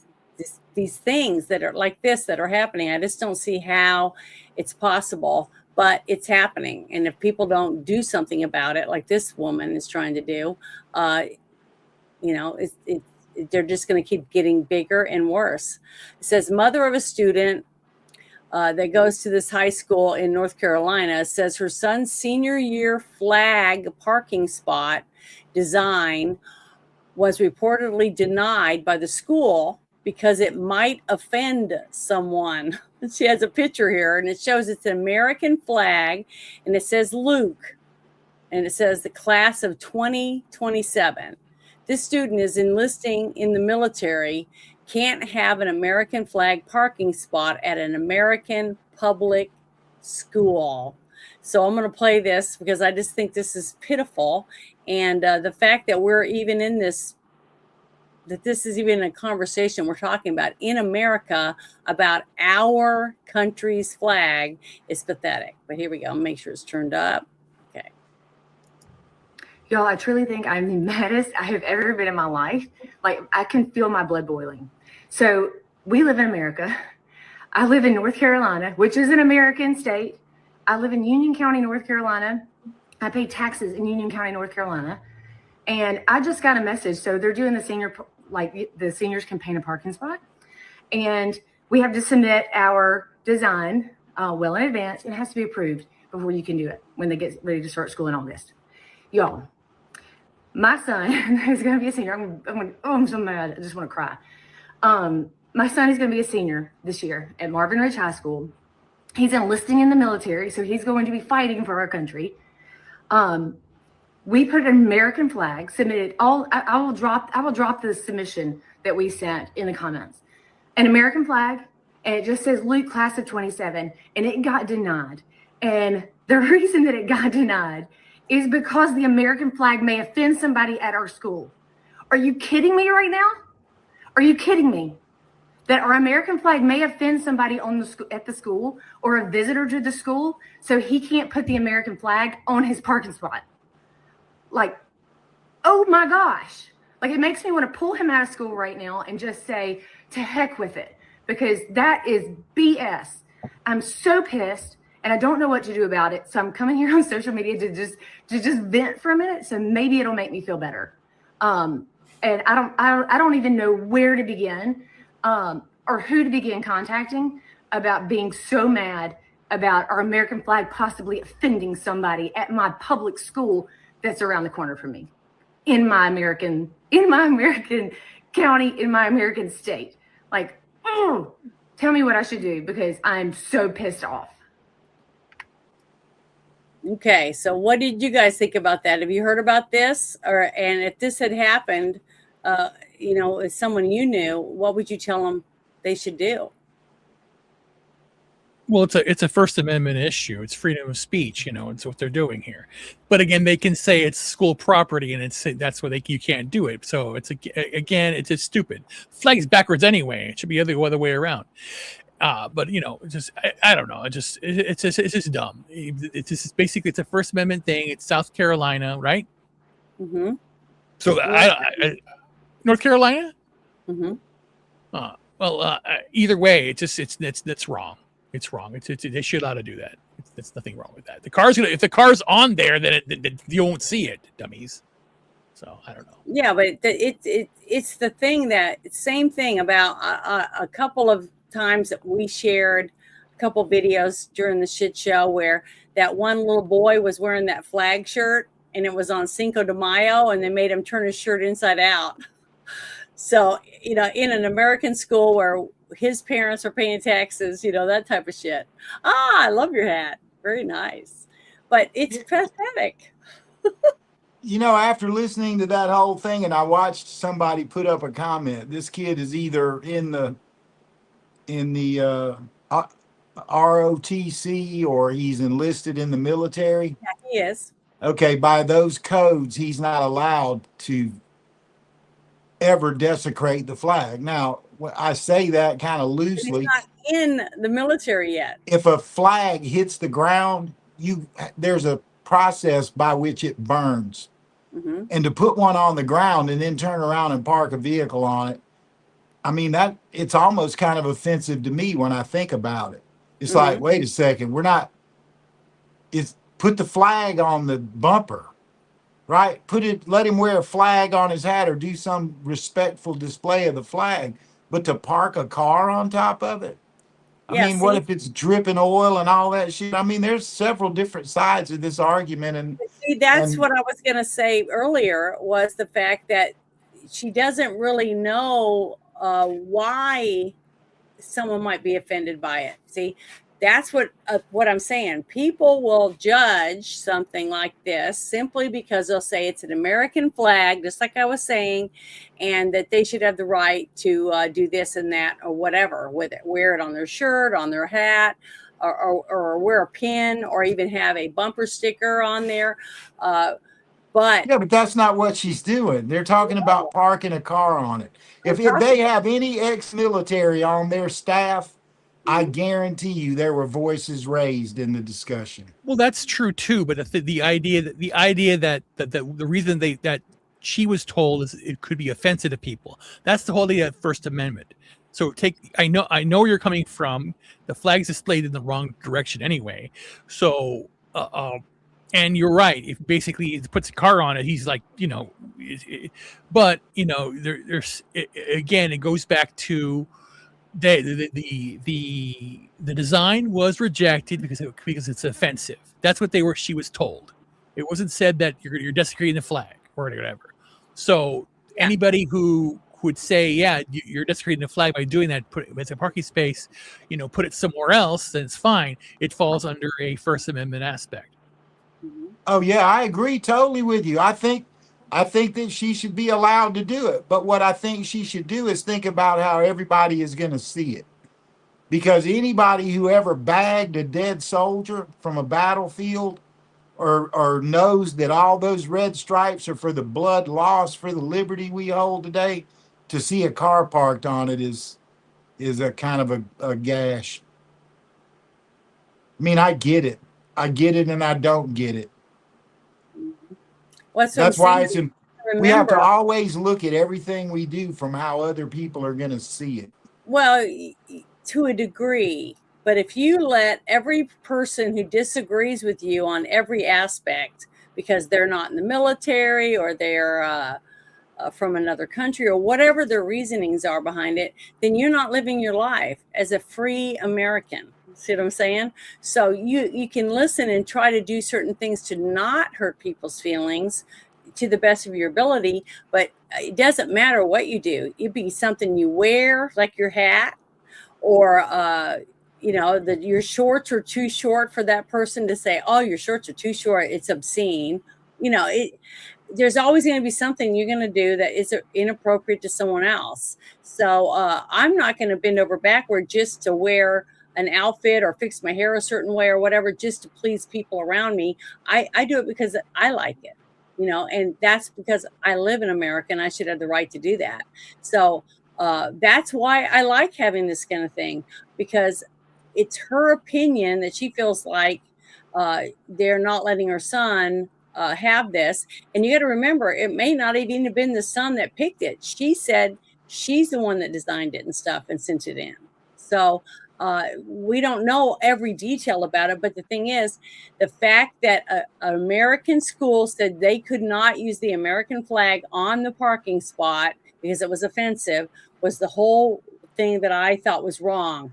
things that are like this that are happening. I just don't see how it's possible. But it's happening. And if people don't do something about it, like this woman is trying to do, they're just going to keep getting bigger and worse. It says, mother of a student that goes to this high school in North Carolina says her son's senior year flag parking spot design was reportedly denied by the school because it might offend someone. She has a picture here, and it shows it's an American flag, and it says Luke, and it says the class of 2027. This student is enlisting in the military, can't have an American flag parking spot at an American public school. So I'm going to play this because I just think this is pitiful. And the fact that we're even in this, that this is even a conversation we're talking about in America about our country's flag is pathetic. But here we go. Make sure it's turned up. Okay. Y'all, I truly think I'm the maddest I have ever been in my life. Like, I can feel my blood boiling. So we live in America. I live in North Carolina, which is an American state. I live in Union County, North Carolina. I pay taxes in Union County, North Carolina. And I just got a message. So they're doing the seniors can paint a parking spot. And we have to submit our design well in advance. It has to be approved before you can do it when they get ready to start school in August. Y'all, my son is going to be a senior. I'm so mad. I just want to cry. My son is going to be a senior this year at Marvin Ridge High School. He's enlisting in the military, so he's going to be fighting for our country. We put an American flag, submitted all. I will drop the submission that we sent in the comments. An American flag, and it just says Luke class of 27, and it got denied. And the reason that it got denied is because the American flag may offend somebody at our school. Are you kidding me right now? Are you kidding me? That our American flag may offend somebody at the school or a visitor to the school, so he can't put the American flag on his parking spot. Like, oh my gosh. Like, it makes me want to pull him out of school right now and just say, to heck with it, because that is BS. I'm so pissed and I don't know what to do about it. So I'm coming here on social media to just vent for a minute. So maybe it'll make me feel better. And I don't even know where to begin or who to begin contacting about being so mad about our American flag possibly offending somebody at my public school that's around the corner from me in my American county, in my American state. Like, oh, tell me what I should do because I'm so pissed off. Okay, so what did you guys think about that? Have you heard about this? And if this had happened, as someone you knew, what would you tell them they should do? Well, it's a First Amendment issue. It's freedom of speech, it's what they're doing here. But again, they can say it's school property, and that's why you can't do it. So it's just stupid. Flag's backwards anyway. It should be the other way around. But I don't know. It's just dumb. It's just basically it's a First Amendment thing. It's South Carolina, right? Mm-hmm. So North Carolina. Mm-hmm. Either way, that's wrong. It's wrong. They should ought to do that. There's nothing wrong with that. If the car's on there, then you won't see it, dummies. So I don't know. Yeah, but it's the thing same thing about a couple of times that we shared a couple videos during the shit show where that one little boy was wearing that flag shirt and it was on Cinco de Mayo and they made him turn his shirt inside out. So, in an American school where his parents are paying taxes, that type of shit. I love your hat. Very nice. But it's pathetic. After listening to that whole thing, and I watched somebody put up a comment, this kid is either in the ROTC or he's enlisted in the military. Yeah, he is. Okay, by those codes, he's not allowed to ever desecrate the flag. Now, I say that kind of loosely. He's not in the military yet. If a flag hits the ground, there's a process by which it burns. Mm-hmm. And to put one on the ground and then turn around and park a vehicle on it, I mean, it's almost kind of offensive to me when I think about it. It's like, wait a second, put the flag on the bumper, right? Let him wear a flag on his hat or do some respectful display of the flag, but to park a car on top of it? What if it's dripping oil and all that shit? I mean, there's several different sides of this argument. And that's what I was going to say earlier was the fact that she doesn't really know why someone might be offended by it. See, that's what I'm saying. People will judge something like this simply because they'll say it's an American flag, just like I was saying, and that they should have the right to do this and that or whatever with it. Wear it on their shirt, on their hat, or wear a pin, or even have a bumper sticker on there. But that's not what she's doing. They're talking about parking a car on it. If they have any ex-military on their staff, I guarantee you there were voices raised in the discussion. Well, that's true too. But the idea that the reason that she was told is it could be offensive to people. That's the whole idea of First Amendment. So I know where you're coming from. The flag's displayed in the wrong direction anyway. So And you're right. If basically it puts a car on it, he's like, but there's again, it goes back to the design was rejected because it's offensive. That's what she was told. It wasn't said that you're desecrating the flag or whatever. So anybody who would say, yeah, you're desecrating the flag by doing that, put it as a parking space, put it somewhere else, then it's fine. It falls under a First Amendment aspect. Oh yeah, I agree totally with you. I think that she should be allowed to do it. But what I think she should do is think about how everybody is going to see it. Because anybody who ever bagged a dead soldier from a battlefield or knows that all those red stripes are for the blood lost for the liberty we hold today, to see a car parked on it is a kind of a gash. I mean, I get it and I don't get it. That's why we have to always look at everything we do from how other people are going to see it. Well, to a degree, but if you let every person who disagrees with you on every aspect, because they're not in the military or they're from another country or whatever their reasonings are behind it, then you're not living your life as a free American. See what I'm saying? So you can listen and try to do certain things to not hurt people's feelings to the best of your ability, but it doesn't matter what you do. It'd be something you wear, like your hat, or that your shorts are too short for that person to say, oh, your shorts are too short, it's obscene. There's always going to be something you're going to do that is inappropriate to someone else. So I'm not going to bend over backward just to wear an outfit or fix my hair a certain way or whatever, just to please people around me. I do it because I like it, and that's because I live in America and I should have the right to do that. So that's why I like having this kind of thing, because it's her opinion that she feels like they're not letting her son have this. And you got to remember, it may not even have been the son that picked it. She said she's the one that designed it and stuff and sent it in. So we don't know every detail about it. But the thing is, the fact that an American school said they could not use the American flag on the parking spot because it was offensive was the whole thing that I thought was wrong.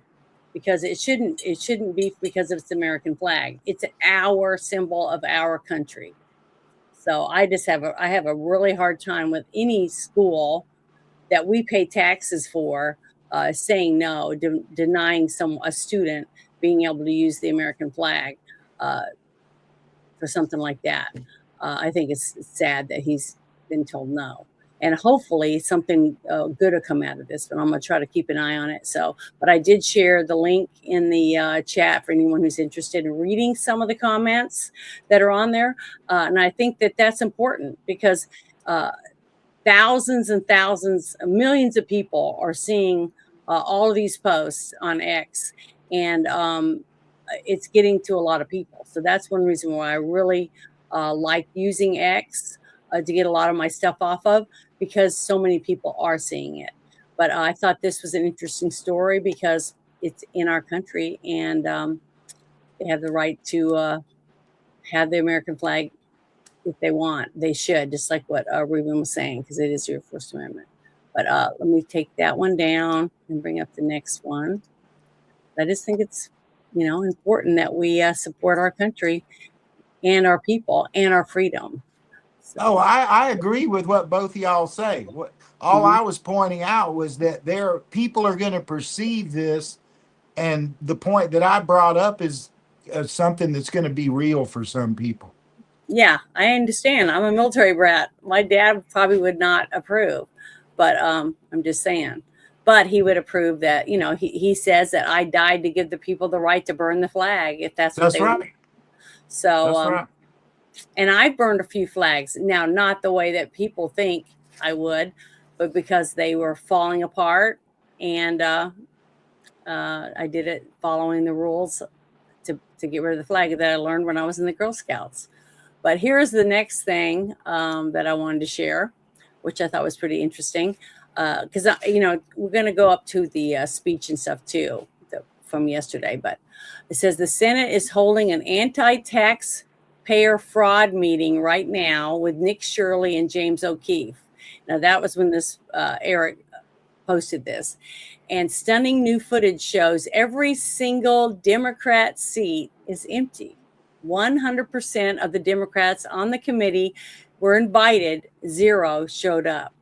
Because it shouldn't be because of its American flag. It's our symbol of our country. So I have a really hard time with any school that we pay taxes for saying no, denying a student being able to use the American flag for something like that. I think it's sad that he's been told no. And hopefully something good will come out of this, but I'm going to try to keep an eye on it. But I did share the link in the chat for anyone who's interested in reading some of the comments that are on there. And I think that that's important because thousands and thousands, millions of people are seeing all of these posts on X, and it's getting to a lot of people. So that's one reason why I really like using X to get a lot of my stuff off of, because so many people are seeing it. But I thought this was an interesting story because it's in our country, and they have the right to have the American flag if they want. They should, just like what Ruben was saying, because it is your First Amendment. But let me take that one down and bring up the next one. I just think it's, important that we support our country and our people and our freedom. So. Oh, I agree with what both of y'all say. All I was pointing out was that people are going to perceive this, and the point that I brought up is something that's going to be real for some people. Yeah, I understand. I'm a military brat. My dad probably would not approve, but I'm just saying. But he would approve that, he says that I died to give the people the right to burn the flag if that's what they want. So, that's right. And I burned a few flags. Now, not the way that people think I would, but because they were falling apart, and I did it following the rules to get rid of the flag that I learned when I was in the Girl Scouts. But here's the next thing that I wanted to share, which I thought was pretty interesting. Because, we're going to go up to the speech and stuff, too, from yesterday. But it says the Senate is holding an anti-tax taxpayer fraud meeting right now with Nick Shirley and James O'Keefe. Now, that was when this Eric posted this. And stunning new footage shows every single Democrat seat is empty. 100% of the Democrats on the committee were invited, 0 showed up.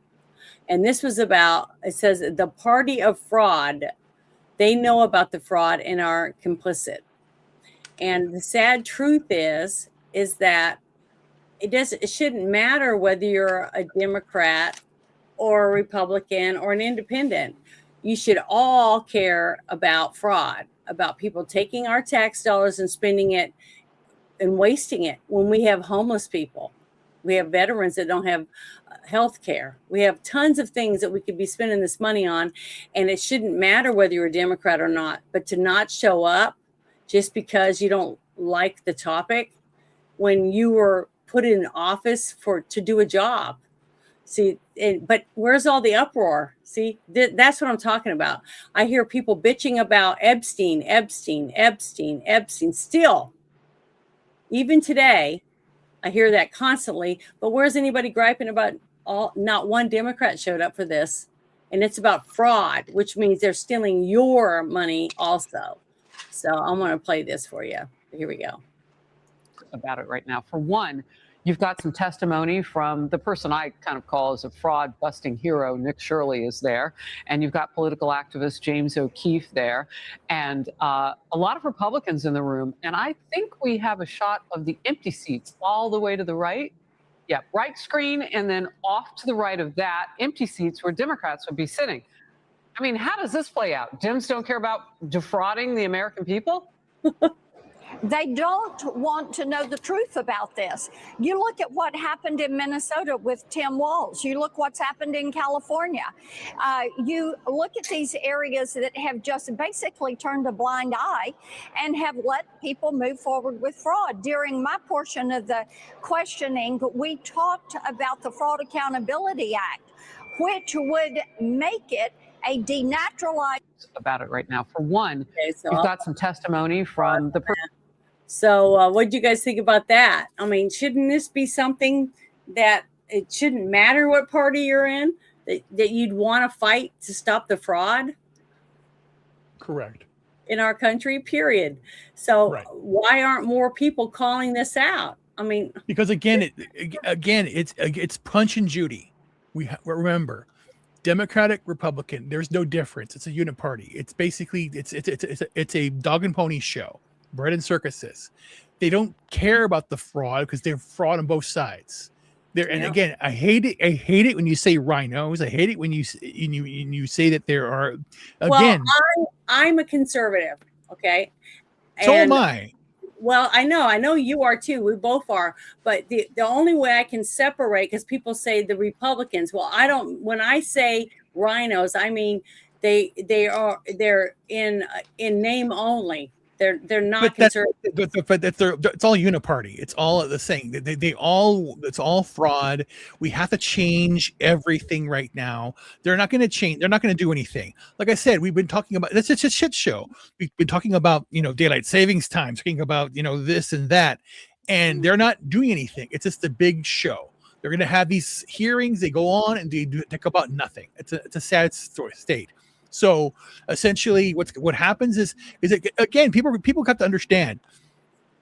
And this was about, it says, the party of fraud. They know about the fraud and are complicit. And the sad truth is that it shouldn't matter whether you're a Democrat or a Republican or an independent. You should all care about fraud, about people taking our tax dollars and spending it and wasting it when we have homeless people. We have veterans that don't have health care. We have tons of things that we could be spending this money on, and it shouldn't matter whether you're a Democrat or not. But to not show up just because you don't like the topic when you were put in office to do a job. See, but where's all the uproar? See, that's what I'm talking about. I hear people bitching about Epstein. Still, even today, I hear that constantly. But where's anybody griping about not one Democrat showed up for this? And it's about fraud, which means they're stealing your money also. So I'm going to play this for you. Here we go. About it right now. For one, you've got some testimony from the person I kind of call as a fraud busting hero. Nick Shirley is there. And you've got political activist James O'Keefe there. And a lot of Republicans in the room. And I think we have a shot of the empty seats all the way to the right. Yeah, right screen. And then off to the right of that, empty seats where Democrats would be sitting. I mean, how does this play out? Dems don't care about defrauding the American people? They don't want to know the truth about this. You look at what happened in Minnesota with Tim Walz. You look what's happened in California. You look at these areas that have just basically turned a blind eye and have let people move forward with fraud. During my portion of the questioning, we talked about the Fraud Accountability Act, which would make it a denaturalized. About it right now. For one, you've got some testimony from the person. So what do you guys think about that? I mean, shouldn't this be something that it shouldn't matter what party you're in, that you'd want to fight to stop the fraud? Correct. In our country, period. So why aren't more people calling this out? I mean, because again, it's Punch and Judy. We remember, Democratic, Republican. There's no difference. It's a uniparty. It's basically it's a dog and pony show. Bread and circuses. They don't care about the fraud because they're fraud on both sides. And again, I hate it. I hate it when you say rhinos. I hate it when you say that there are. Again, well, I'm a conservative. Okay, so am I. Well, I know you are too. We both are. But the only way I can separate, because people say the Republicans. Well, I don't. When I say rhinos, I mean they're in name only. They're not conservative. But it's all uniparty. It's all the same. It's all fraud. We have to change everything right now. They're not going to change. They're not going to do anything. Like I said, we've been talking about this. It's a shit show. We've been talking about daylight savings time, talking about this and that, and they're not doing anything. It's just a big show. They're going to have these hearings. They go on and they talk about nothing. It's a sad state. So essentially, what happens is that, again, people have to understand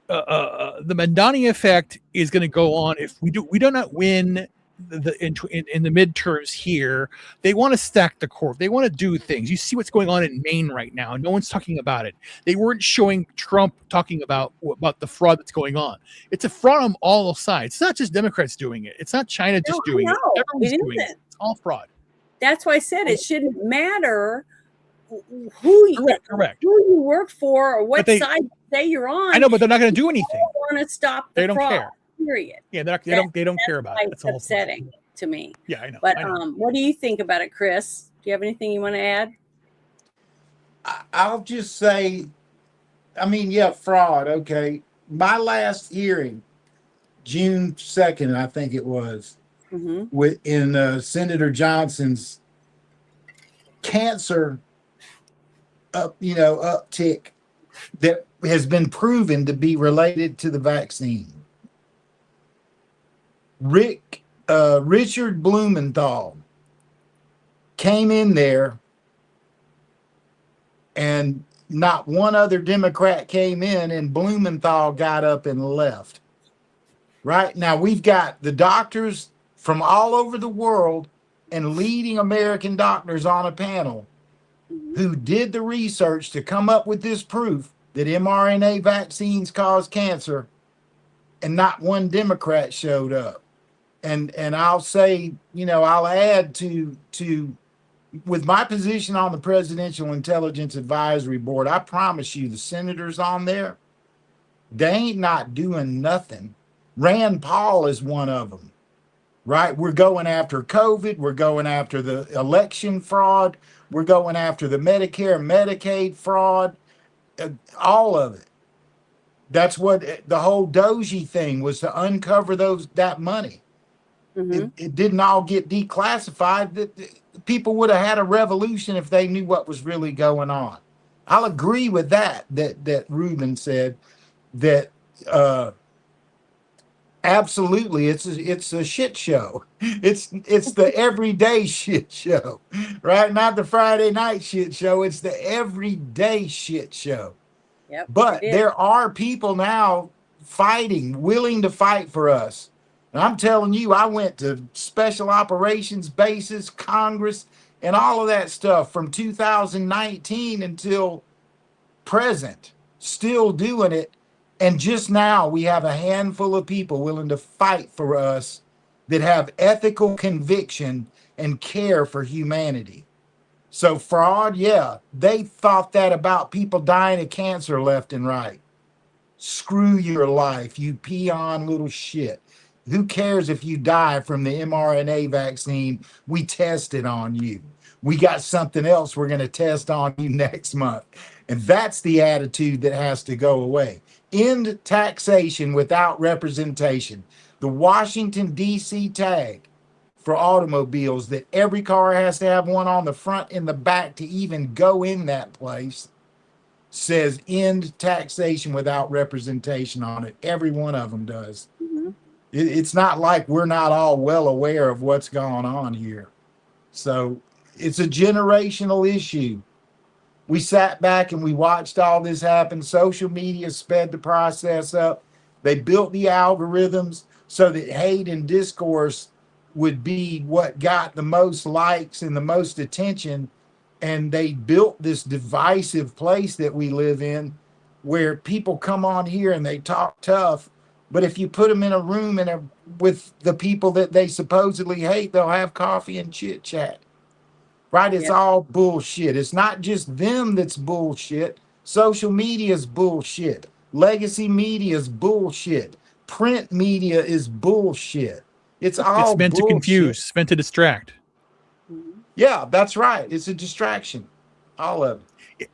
the Mandani effect is going to go on if we do not win in the midterms here. They want to stack the court. They want to do things. You see what's going on in Maine right now. No one's talking about it. They weren't showing Trump talking about the fraud that's going on. It's a fraud on all sides. It's not just Democrats doing it. It's not China just doing it. Everyone's doing it. It's all fraud. That's why I said it shouldn't matter who you work for or what side you say you're on. I know, but they're not going to do anything. They don't want to stop the fraud. Care. Period. Yeah, they don't care about it. That's upsetting to me. Yeah, I know. But what do you think about it, Chris? Do you have anything you want to add? I'll just say, I mean, yeah, fraud. Okay, my last hearing, June 2nd, I think it was. In Senator Johnson's cancer uptick that has been proven to be related to the vaccine. Richard Blumenthal came in there, and not one other Democrat came in, and Blumenthal got up and left. Right now, we've got the doctors from all over the world and leading American doctors on a panel who did the research to come up with this proof that mRNA vaccines cause cancer, and not one Democrat showed up. And I'll say, I'll add to with my position on the Presidential Intelligence Advisory Board, I promise you the senators on there, they ain't not doing nothing. Rand Paul is one of them, right? We're going after COVID. We're going after the election fraud. We're going after the Medicare and Medicaid fraud, all of it. That's what the whole Doji thing was, to uncover that money. It didn't all get declassified. That people would have had a revolution if they knew what was really going on. I'll agree with that Ruben said, that absolutely it's a shit show. It's the everyday shit show, right? Not the Friday night shit show. It's the everyday shit show. Yep, but there are people now fighting, willing to fight for us. And I'm telling you, I went to special operations bases, Congress, and all of that stuff from 2019 until present, still doing it. And just now we have a handful of people willing to fight for us that have ethical conviction and care for humanity. So fraud, yeah, they thought that about people dying of cancer left and right. Screw your life, you peon little shit. Who cares if you die from the mRNA vaccine? We tested on you. We got something else we're going to test on you next month. And that's the attitude that has to go away. End taxation without representation. The Washington, D.C. tag for automobiles, that every car has to have one on the front and the back to even go in that place, says end taxation without representation on it. Every one of them does. It's not like we're not all well aware of what's going on here. So it's a generational issue. We sat back and we watched all this happen. Social media sped the process up. They built the algorithms so that hate and discourse would be what got the most likes and the most attention. And they built this divisive place that we live in, where people come on here and they talk tough. But if you put them in a room with the people that they supposedly hate, they'll have coffee and chit chat. Right? It's all bullshit. It's not just them that's bullshit. Social media is bullshit. Legacy media is bullshit. Print media is bullshit. It's all meant bullshit. to confuse. It's meant to distract. Yeah, that's right. It's a distraction. All of it.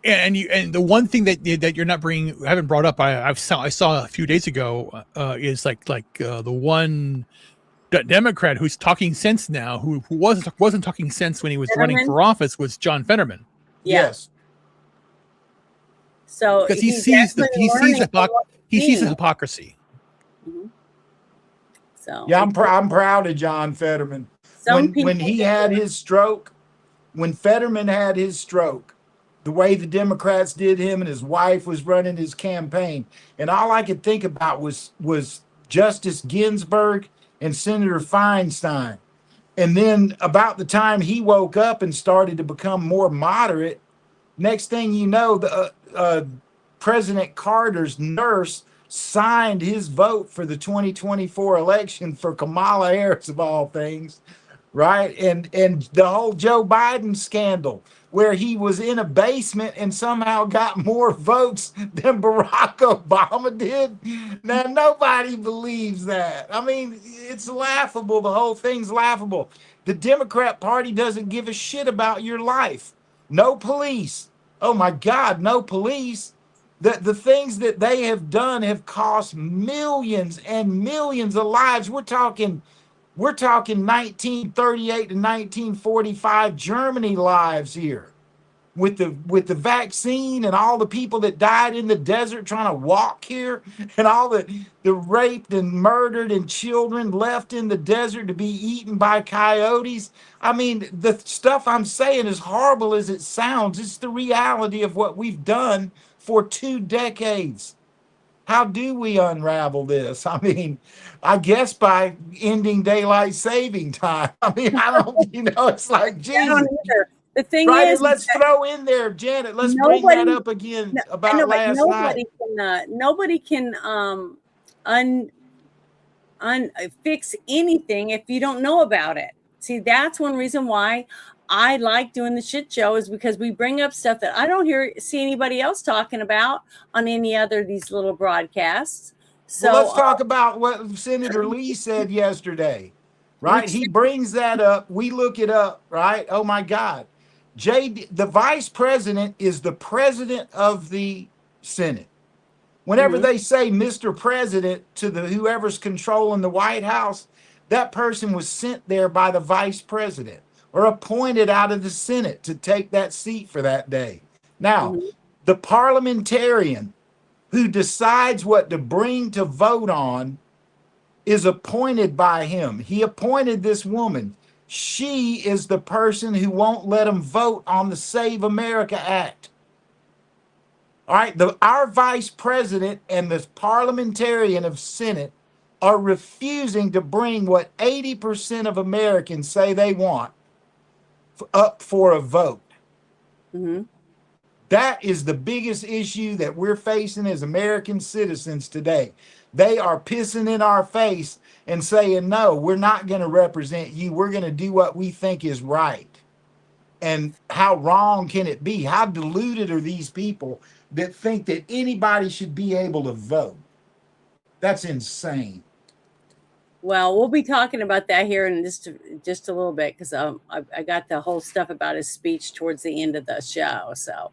And the one thing that you're not haven't brought up, I saw a few days ago, is like the one Democrat who's talking sense now, who wasn't talking sense when he was running for office, was John Fetterman. Yes. So because he sees the hypocrisy. So yeah, I'm proud of John Fetterman. When he had his stroke, when Fetterman had his stroke, the way the Democrats did him, and his wife was running his campaign, and all I could think about was Justice Ginsburg and Senator Feinstein. And then about the time he woke up and started to become more moderate, next thing you know, the President Carter's nurse signed his vote for the 2024 election for Kamala Harris, of all things, right? And the whole Joe Biden scandal, where he was in a basement and somehow got more votes than Barack Obama did. Now, nobody believes that. I mean, it's laughable. The whole thing's laughable. The Democrat Party doesn't give a shit about your life. No police. Oh my God, no police. The things that they have done have cost millions and millions of lives. We're talking 1938 to 1945 Germany lives here. with the vaccine and all the people that died in the desert trying to walk here, and all the raped and murdered and children left in the desert to be eaten by coyotes. I mean, the stuff I'm saying, as horrible as it sounds, it's the reality of what we've done for 2 decades. How do we unravel this? I mean, I guess by ending daylight saving time. I mean, I don't, it's like, I Jesus. don't either. The thing Right, is, and let's throw in there, Janet. Let's bring nobody, that up again no, I about know, but last night. nobody can fix anything if you don't know about it. See, that's one reason why I like doing the shit show, is because we bring up stuff that I don't see anybody else talking about on any other of these little broadcasts. So Well, let's talk about what Senator Lee said yesterday, right? He brings that up. We look it up, right? Oh my God. The vice president is the president of the Senate. Whenever they say Mr. President to whoever's controlling the White House, that person was sent there by the vice president or appointed out of the Senate to take that seat for that day. Now, the parliamentarian who decides what to bring to vote on is appointed by him. He appointed this woman. She is the person who won't let him vote on the Save America Act. All right, our vice president and the parliamentarian of Senate are refusing to bring what 80% of Americans say they want up for a vote. That is the biggest issue that we're facing as American citizens today. They are pissing in our face and saying, no, we're not going to represent you. We're going to do what we think is right. And how wrong can it be? How deluded are these people that think that anybody should be able to vote? That's insane. Well, we'll be talking about that here in just a little bit, because I got the whole stuff about his speech towards the end of the show. So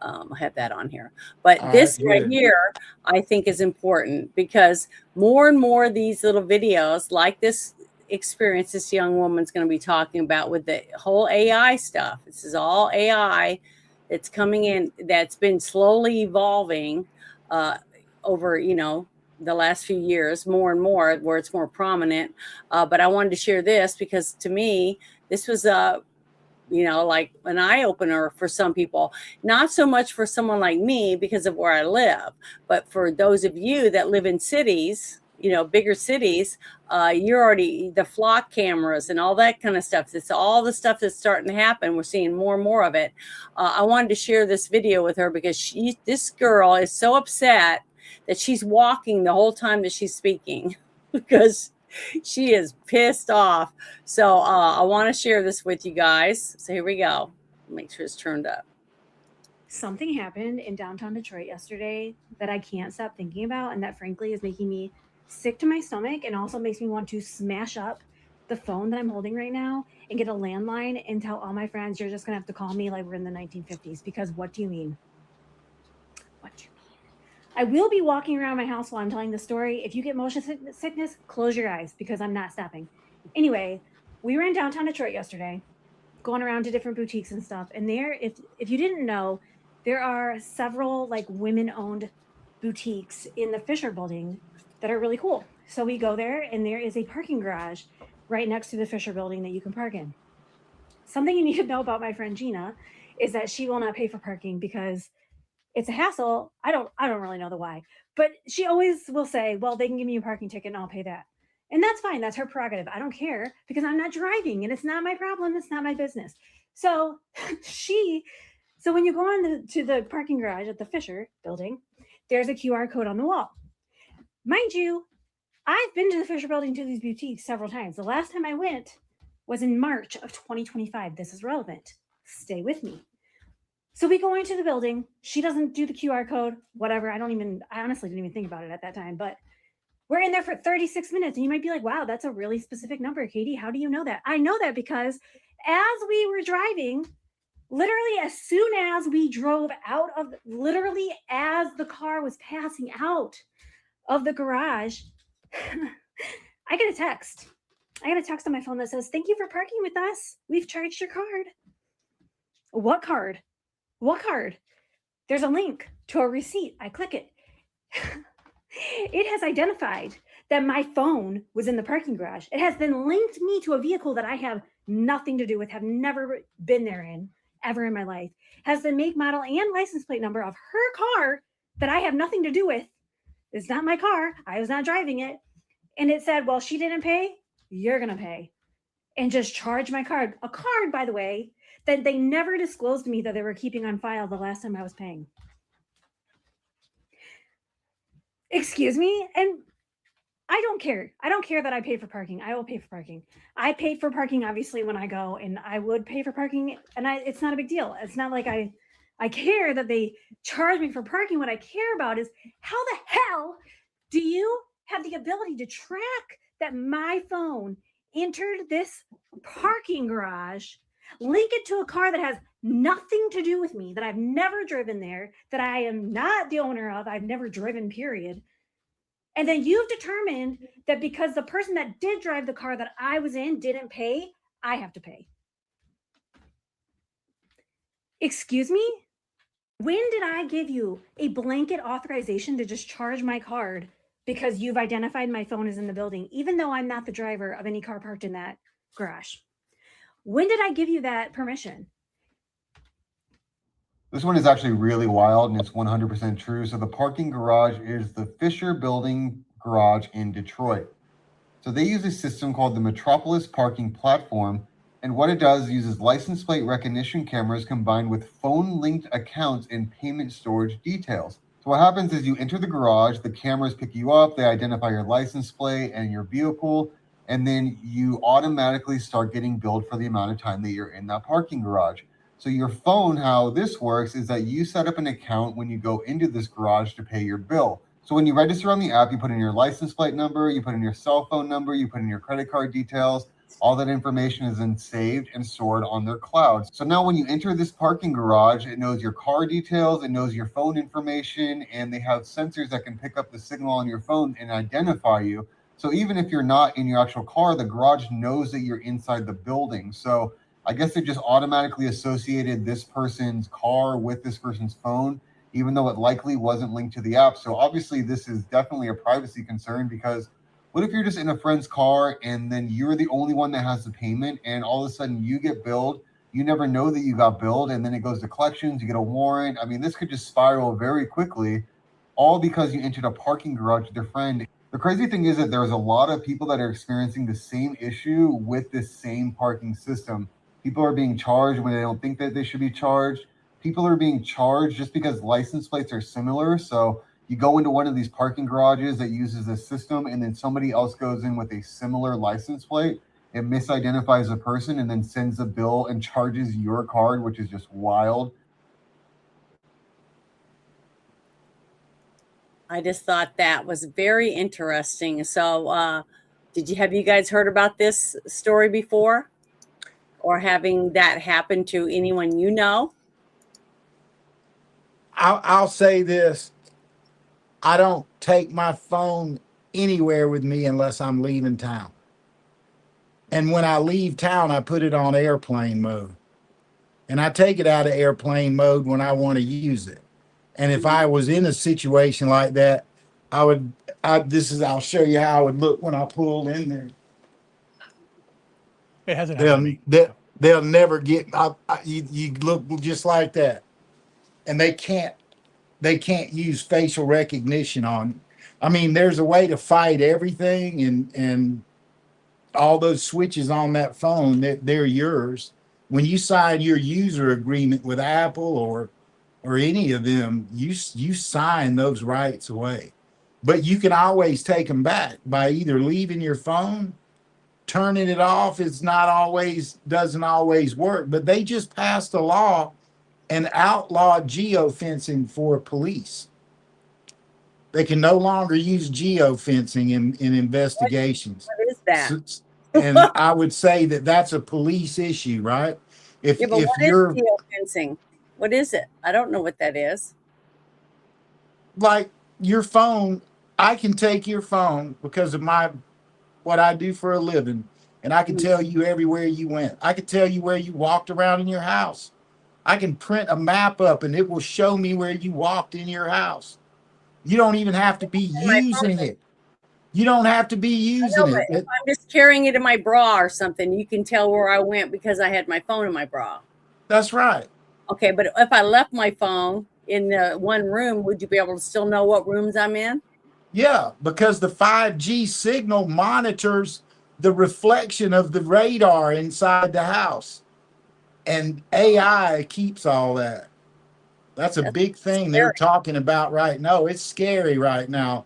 I'll have that on here. But this right here, I think, is important, because more and more of these little videos like this experience this young woman's going to be talking about with the whole AI stuff. This is all AI that's coming in, that's been slowly evolving over, the last few years, more and more, where it's more prominent. But I wanted to share this because, to me, this was like an eye opener for some people. Not so much for someone like me because of where I live, but for those of you that live in cities, bigger cities, you're already, the flock cameras and all that kind of stuff. It's all the stuff that's starting to happen. We're seeing more and more of it. I wanted to share this video with her because this girl is so upset that she's walking the whole time that she's speaking because she is pissed off. So I want to share this with you guys. So here we go. Make sure it's turned up. Something happened in downtown Detroit yesterday that I can't stop thinking about, and that frankly is making me sick to my stomach, and also makes me want to smash up the phone that I'm holding right now and get a landline and tell all my friends, you're just gonna have to call me like we're in the 1950s, because what do you mean? What do you mean? I will be walking around my house while I'm telling the story. If you get motion sickness, close your eyes, because I'm not stopping. Anyway, we were in downtown Detroit yesterday, going around to different boutiques and stuff. And there, if you didn't know, there are several like women-owned boutiques in the Fisher building that are really cool. So we go there, and there is a parking garage right next to the Fisher building that you can park in. Something you need to know about my friend Gina is that she will not pay for parking because it's a hassle. I don't really know the why, but she always will say, well, they can give me a parking ticket and I'll pay that. And that's fine. That's her prerogative. I don't care, because I'm not driving and it's not my problem. It's not my business. So so when you go on to the parking garage at the Fisher building, there's a QR code on the wall. Mind you, I've been to the Fisher building, to these boutiques, several times. The last time I went was in March of 2025. This is relevant. Stay with me. So we go into the building. She doesn't do the QR code, whatever. I honestly didn't even think about it at that time, but we're in there for 36 minutes. And you might be like, wow, that's a really specific number, Katie. How do you know that? I know that because as we were driving, literally as soon as we drove out of, literally as the car was passing out of the garage, I get a text. I got a text on my phone that says, thank you for parking with us. We've charged your card. What card? What card? There's a link to a receipt. I click it. It has identified that my phone was in the parking garage. It has then linked me to a vehicle that I have nothing to do with, have never been there in ever in my life. Has the make, model, and license plate number of her car that I have nothing to do with. It's not my car. I was not driving it. And it said, well, she didn't pay. You're going to pay. And just charge my card. A card, by the way, that they never disclosed to me that they were keeping on file the last time I was paying. Excuse me? And I don't care. I don't care that I paid for parking. I will pay for parking. I paid for parking, obviously, when I go, and I would pay for parking, and it's not a big deal. It's not like I care that they charge me for parking. What I care about is how the hell do you have the ability to track that my phone entered this parking garage, link it to a car that has nothing to do with me, that I've never driven there, that I am not the owner of, I've never driven, period. And then you've determined that because the person that did drive the car that I was in didn't pay, I have to pay. Excuse me? When did I give you a blanket authorization to just charge my card because you've identified my phone is in the building, even though I'm not the driver of any car parked in that garage? When did I give you that permission? This one is actually really wild, and it's 100% true. So the parking garage is the Fisher Building Garage in Detroit. So they use a system called the Metropolis Parking Platform, and what it does is uses license plate recognition cameras combined with phone-linked accounts and payment storage details. So what happens is you enter the garage, the cameras pick you up, they identify your license plate and your vehicle, and then you automatically start getting billed for the amount of time that you're in that parking garage. So your phone, how this works is that you set up an account when you go into this garage to pay your bill. So when you register on the app, you put in your license plate number, you put in your cell phone number, you put in your credit card details. All that information is then saved and stored on their cloud. So now when you enter this parking garage, it knows your car details, it knows your phone information, and they have sensors that can pick up the signal on your phone and identify you. So even if you're not in your actual car, the garage knows that you're inside the building. So I guess they just automatically associated this person's car with this person's phone, even though it likely wasn't linked to the app. So obviously this is definitely a privacy concern, because what if you're just in a friend's car and then you're the only one that has the payment, and all of a sudden you get billed, you never know that you got billed, and then it goes to collections, you get a warrant. I mean, this could just spiral very quickly, all because you entered a parking garage with your friend. The crazy thing is that there's a lot of people that are experiencing the same issue with this same parking system. People are being charged when they don't think that they should be charged. People are being charged just because license plates are similar. So you go into one of these parking garages that uses this system, and then somebody else goes in with a similar license plate. It misidentifies a person and then sends a bill and charges your card, which is just wild. I just thought that was very interesting. So have you guys heard about this story before? Or having that happen to anyone you know? I'll say this. I don't take my phone anywhere with me unless I'm leaving town. And when I leave town, I put it on airplane mode. And I take it out of airplane mode when I want to use it. And if I was in a situation like that, I'll show you how I would look when I pulled in there. It hasn't happened to me. They'll never get, you look just like that. And they can't use facial recognition on you. I mean, there's a way to fight everything, and all those switches on that phone, they're yours. When you sign your user agreement with Apple or any of them, you sign those rights away. But you can always take them back by either leaving your phone, turning it off. Doesn't always work. But they just passed a law and outlawed geofencing for police. They can no longer use geofencing in investigations. What is that? And I would say that that's a police issue, right? What is geofencing? What is it? I don't know what that is. Like your phone, I can take your phone because of what I do for a living, and I can tell you everywhere you went. I could tell you where you walked around in your house. I can print a map up and it will show me where you walked in your house. You don't even have to be using it. You don't have to be using it. If I'm just carrying it in my bra or something, you can tell where I went because I had my phone in my bra. That's right. Okay, but if I left my phone in the one room, would you be able to still know what rooms I'm in? Yeah, because the 5G signal monitors the reflection of the radar inside the house. And AI keeps all that. That's a big thing they're talking about right now. It's scary right now,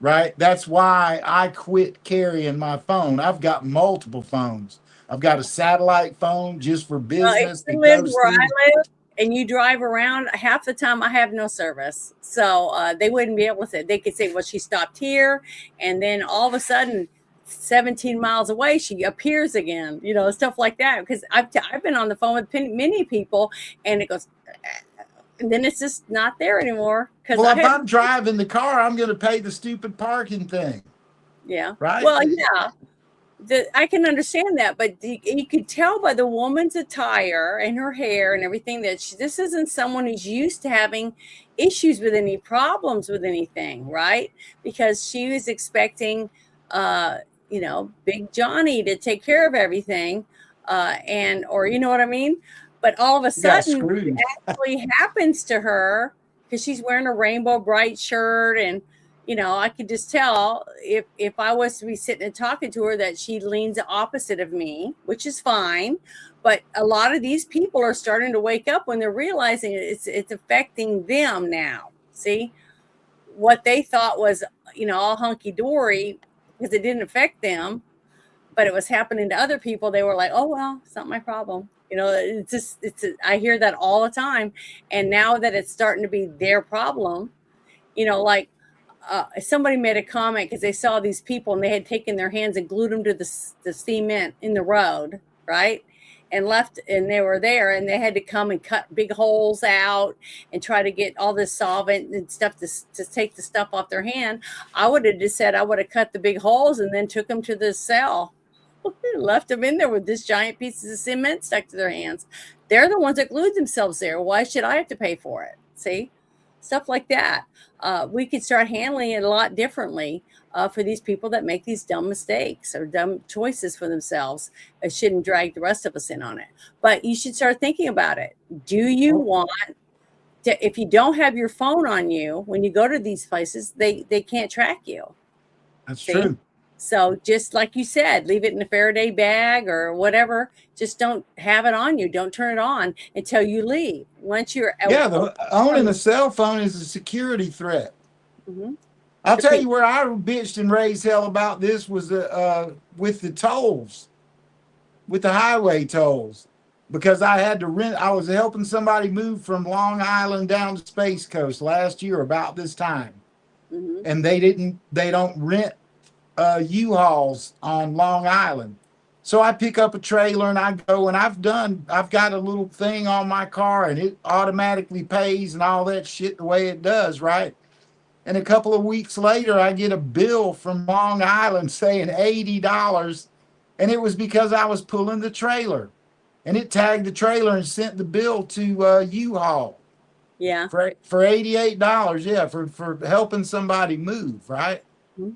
right? That's why I quit carrying my phone. I've got multiple phones. I've got a satellite phone just for business. If you live where I live and you drive around, half the time I have no service. So they wouldn't be able to say, they could say, well, she stopped here. And then all of a sudden, 17 miles away, she appears again, stuff like that. Because I've been on the phone with many people and it goes, and then it's just not there anymore. Well, if I'm driving the car, I'm going to pay the stupid parking thing. Yeah. Right. Well, yeah. I can understand that, but you could tell by the woman's attire and her hair and everything that this isn't someone who's used to having issues with any problems with anything, right? Because she was expecting, Big Johnny to take care of everything, or you know what I mean? But all of a sudden, it actually happens to her because she's wearing a rainbow bright shirt and. I could just tell if I was to be sitting and talking to her that she leans the opposite of me, which is fine. But a lot of these people are starting to wake up when they're realizing it's affecting them now. See, what they thought was, all hunky dory because it didn't affect them, but it was happening to other people. They were like, oh, well, it's not my problem. I hear that all the time. And now that it's starting to be their problem, somebody made a comment because they saw these people and they had taken their hands and glued them to the cement in the road, right? And they were there and they had to come and cut big holes out and try to get all this solvent and stuff to take the stuff off their hand. I would have just said I would have cut the big holes and then took them to the cell. Left them in there with this giant pieces of cement stuck to their hands. They're the ones that glued themselves there. Why should I have to pay for it? See? Stuff like that. We could start handling it a lot differently for these people that make these dumb mistakes or dumb choices for themselves. It shouldn't drag the rest of us in on it. But you should start thinking about it. Do you want to, if you don't have your phone on you, when you go to these places, they can't track you. That's true. So just like you said, leave it in a Faraday bag or whatever. Just don't have it on you. Don't turn it on until you leave. Once you're owning a cell phone is a security threat. Mm-hmm. I'll tell you where I bitched and raised hell about this was with the tolls, with the highway tolls, because I had to rent. I was helping somebody move from Long Island down to Space Coast last year about this time, and they don't rent U-Hauls on Long Island. So I pick up a trailer and I go, and I've got a little thing on my car and it automatically pays and all that shit the way it does, right? And a couple of weeks later, I get a bill from Long Island saying $80. And it was because I was pulling the trailer, and it tagged the trailer and sent the bill to U-Haul. Yeah. For $88. Yeah. For helping somebody move. Right. Mm-hmm.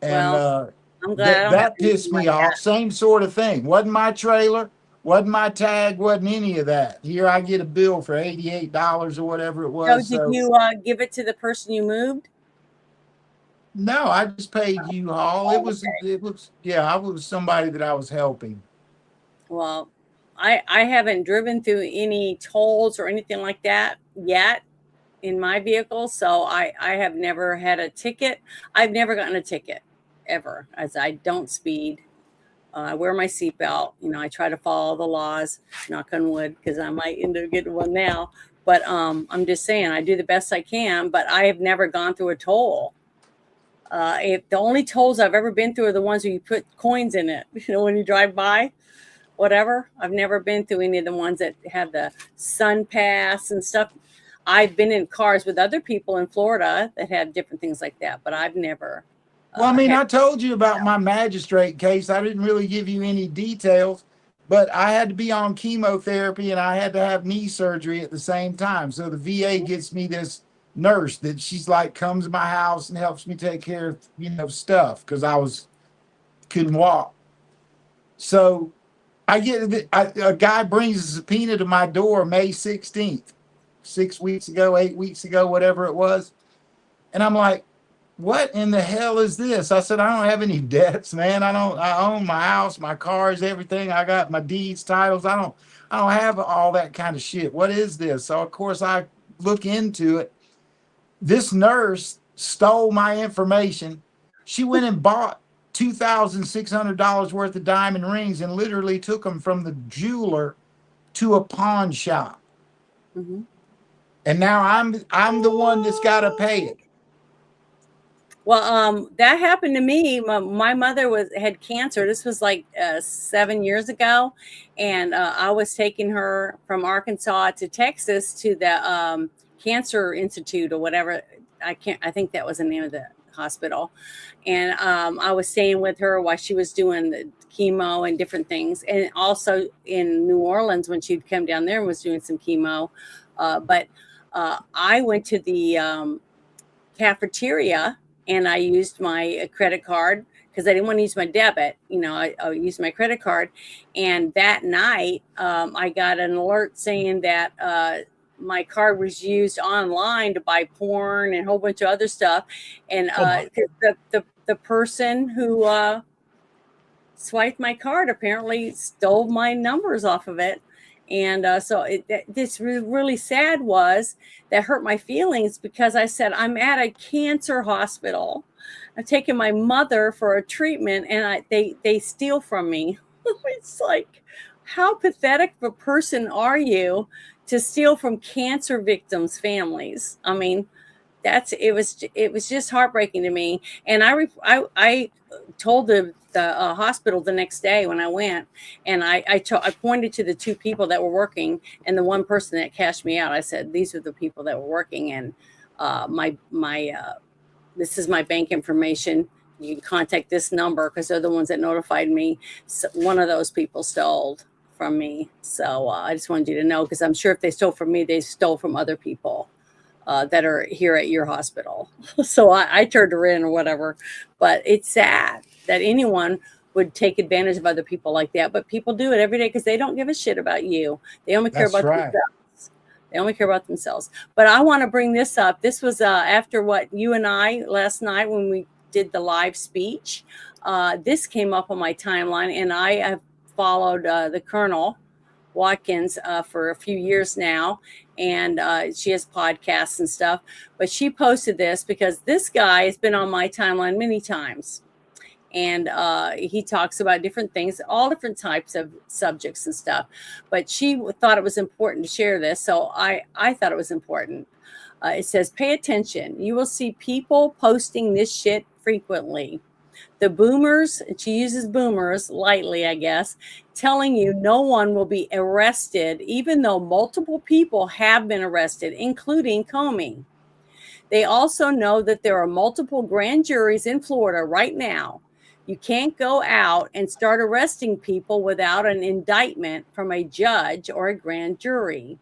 And, I'm glad that pissed me off. Same sort of thing. Wasn't my trailer, wasn't my tag, wasn't any of that. Here I get a bill for $88 or whatever it was. So did you give it to the person you moved? No, I just paid U-Haul. It was I was somebody that I was helping. Well, I haven't driven through any tolls or anything like that yet in my vehicle, so I have never had a ticket. I've never gotten a ticket ever, as I don't speed. I wear my seatbelt. I try to follow the laws, knock on wood, because I might end up getting one now. But I'm just saying, I do the best I can, but I have never gone through a toll. The only tolls I've ever been through are the ones where you put coins in it, when you drive by, whatever. I've never been through any of the ones that have the sun pass and stuff. I've been in cars with other people in Florida that have different things like that, but I've never. Well, I told you about my magistrate case. I didn't really give you any details. but I had to be on chemotherapy and I had to have knee surgery at the same time. So the VA gets me this nurse that she's like comes to my house and helps me take care of, stuff because couldn't walk. So I get a guy brings a subpoena to my door May 16th, 6 weeks ago, 8 weeks ago, whatever it was. And I'm like, what in the hell is this? I said, I don't have any debts, man. I own my house, my cars, everything. I got my deeds, titles. I don't have all that kind of shit. What is this? So of course I look into it. This nurse stole my information. She went and bought $2,600 worth of diamond rings and literally took them from the jeweler to a pawn shop. Mm-hmm. And now I'm the one that's got to pay it. Well, that happened to me. My mother had cancer. This was like 7 years ago, and I was taking her from Arkansas to Texas to the Cancer Institute or whatever. I think that was the name of the hospital, and I was staying with her while she was doing the chemo and different things, and also in New Orleans when she'd come down there and was doing some chemo. But I went to the cafeteria. And I used my credit card because I didn't want to use my debit. I used my credit card. And that night, I got an alert saying that my card was used online to buy porn and a whole bunch of other stuff. And the person who swiped my card apparently stole my numbers off of it. And so this really sad was that hurt my feelings because I said, I'm at a cancer hospital. I'm taking my mother for a treatment and they steal from me. It's like, how pathetic of a person are you to steal from cancer victims' families? I mean, it was just heartbreaking to me. And I told the hospital the next day when I went, and I pointed to the two people that were working and the one person that cashed me out. I said, these are the people that were working, and this is my bank information. You can contact this number because they're the ones that notified me. So one of those people stole from me. So I just wanted you to know, because I'm sure if they stole from me, they stole from other people that are here at your hospital. So I turned her in or whatever. But it's sad that anyone would take advantage of other people like that. But people do it every day because they don't give a shit about you. They only care about themselves. They only care about themselves. But I want to bring this up. This was after what you and I last night when we did the live speech. This came up on my timeline, and I have followed the Colonel Watkins for a few years now, and she has podcasts and stuff. But she posted this because this guy has been on my timeline many times. And he talks about different things, all different types of subjects and stuff. But she thought it was important to share this. So I thought it was important. It says, pay attention. You will see people posting this shit frequently. The boomers, and she uses boomers lightly, I guess, telling you no one will be arrested, even though multiple people have been arrested, including Comey. They also know that there are multiple grand juries in Florida right now. You can't go out and start arresting people without an indictment from a judge or a grand jury.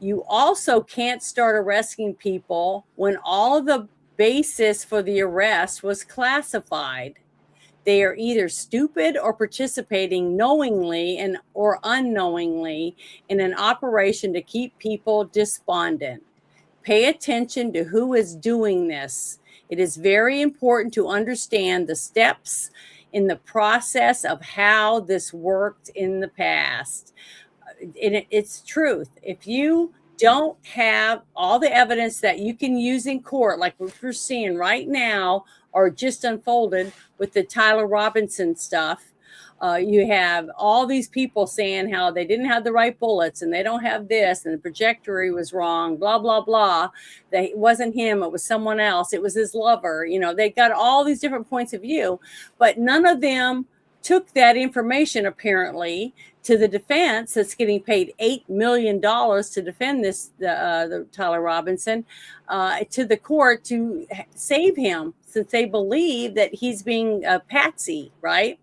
You also can't start arresting people when all of the basis for the arrest was classified. They are either stupid or participating knowingly or unknowingly in an operation to keep people despondent. Pay attention to who is doing this. It is very important to understand the steps in the process of how this worked in the past. It's truth. If you don't have all the evidence that you can use in court, like what we're seeing right now, or just unfolded with the Tyler Robinson stuff, you have all these people saying how they didn't have the right bullets and they don't have this and the trajectory was wrong, blah, blah, blah. That it wasn't him, it was someone else. It was his lover. They got all these different points of view, but none of them took that information apparently to the defense that's getting paid $8 million to defend the Tyler Robinson, to the court to save him, since they believe that he's being a patsy, right?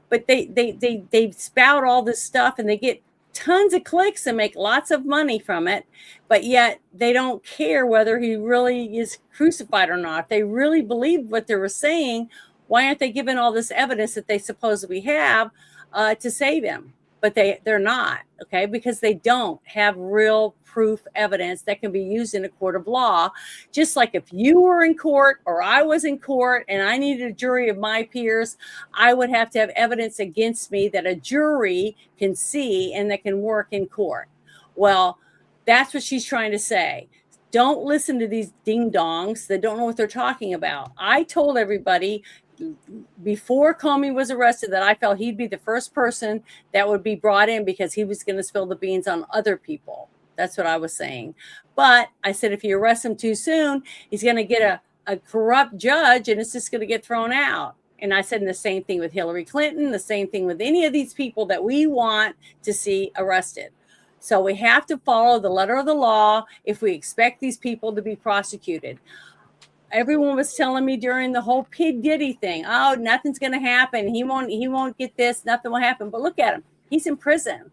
but they spout all this stuff and they get tons of clicks and make lots of money from it, but yet they don't care whether he really is crucified or not. If they really believe what they were saying, why aren't they given all this evidence that they supposedly have to save him? But they're not, okay, because they don't have real proof evidence that can be used in a court of law. Just like if you were in court or I was in court and I needed a jury of my peers, I would have to have evidence against me that a jury can see and that can work in court. Well, that's what she's trying to say. Don't listen to these ding-dongs that don't know what they're talking about. I told everybody before Comey was arrested that I felt he'd be the first person that would be brought in because he was going to spill the beans on other people. That's what I was saying. But I said, if you arrest him too soon, he's going to get a corrupt judge and it's just going to get thrown out. And I said the same thing with Hillary Clinton, the same thing with any of these people that we want to see arrested. So we have to follow the letter of the law if we expect these people to be prosecuted. Everyone was telling me during the whole P. Diddy thing, oh, nothing's going to happen. He won't get this. Nothing will happen. But look at him. He's in prison.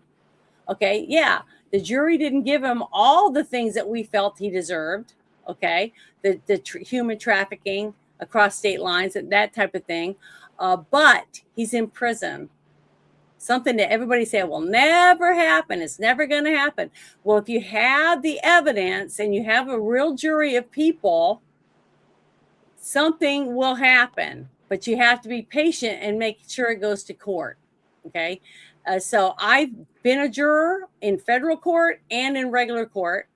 Okay. Yeah. The jury didn't give him all the things that we felt he deserved. Okay. The human trafficking across state lines, that type of thing. But he's in prison. Something that everybody said will never happen. It's never going to happen. Well, if you have the evidence and you have a real jury of people, something will happen, but you have to be patient and make sure it goes to court. Okay. So I've been a juror in federal court and in regular court.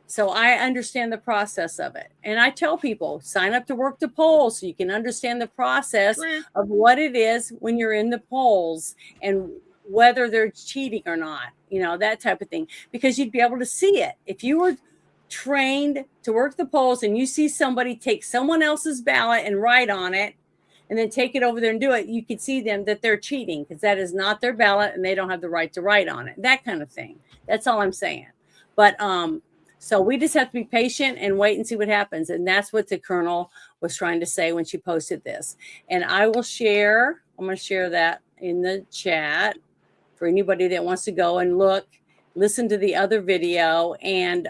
So I understand the process of it. And I tell people, sign up to work the polls so you can understand the process of what it is when you're in the polls and whether they're cheating or not, that type of thing, because you'd be able to see it. If you were trained to work the polls and you see somebody take someone else's ballot and write on it and then take it over there and do it, you could see them that they're cheating because that is not their ballot and they don't have the right to write on it. That kind of thing. That's all I'm saying. But so we just have to be patient and wait and see what happens. And that's what the Colonel was trying to say when she posted this. And I'm going to share that in the chat for anybody that wants to go and listen to the other video and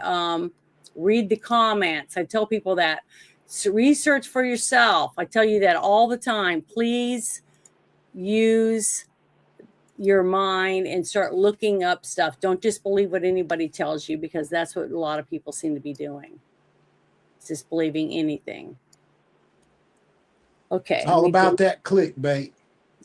read the comments. I tell people that. So research for yourself. I tell you that all the time. Please use your mind and start looking up stuff. Don't just believe what anybody tells you, because that's what a lot of people seem to be doing. It's just believing anything. Okay. It's all about that clickbait.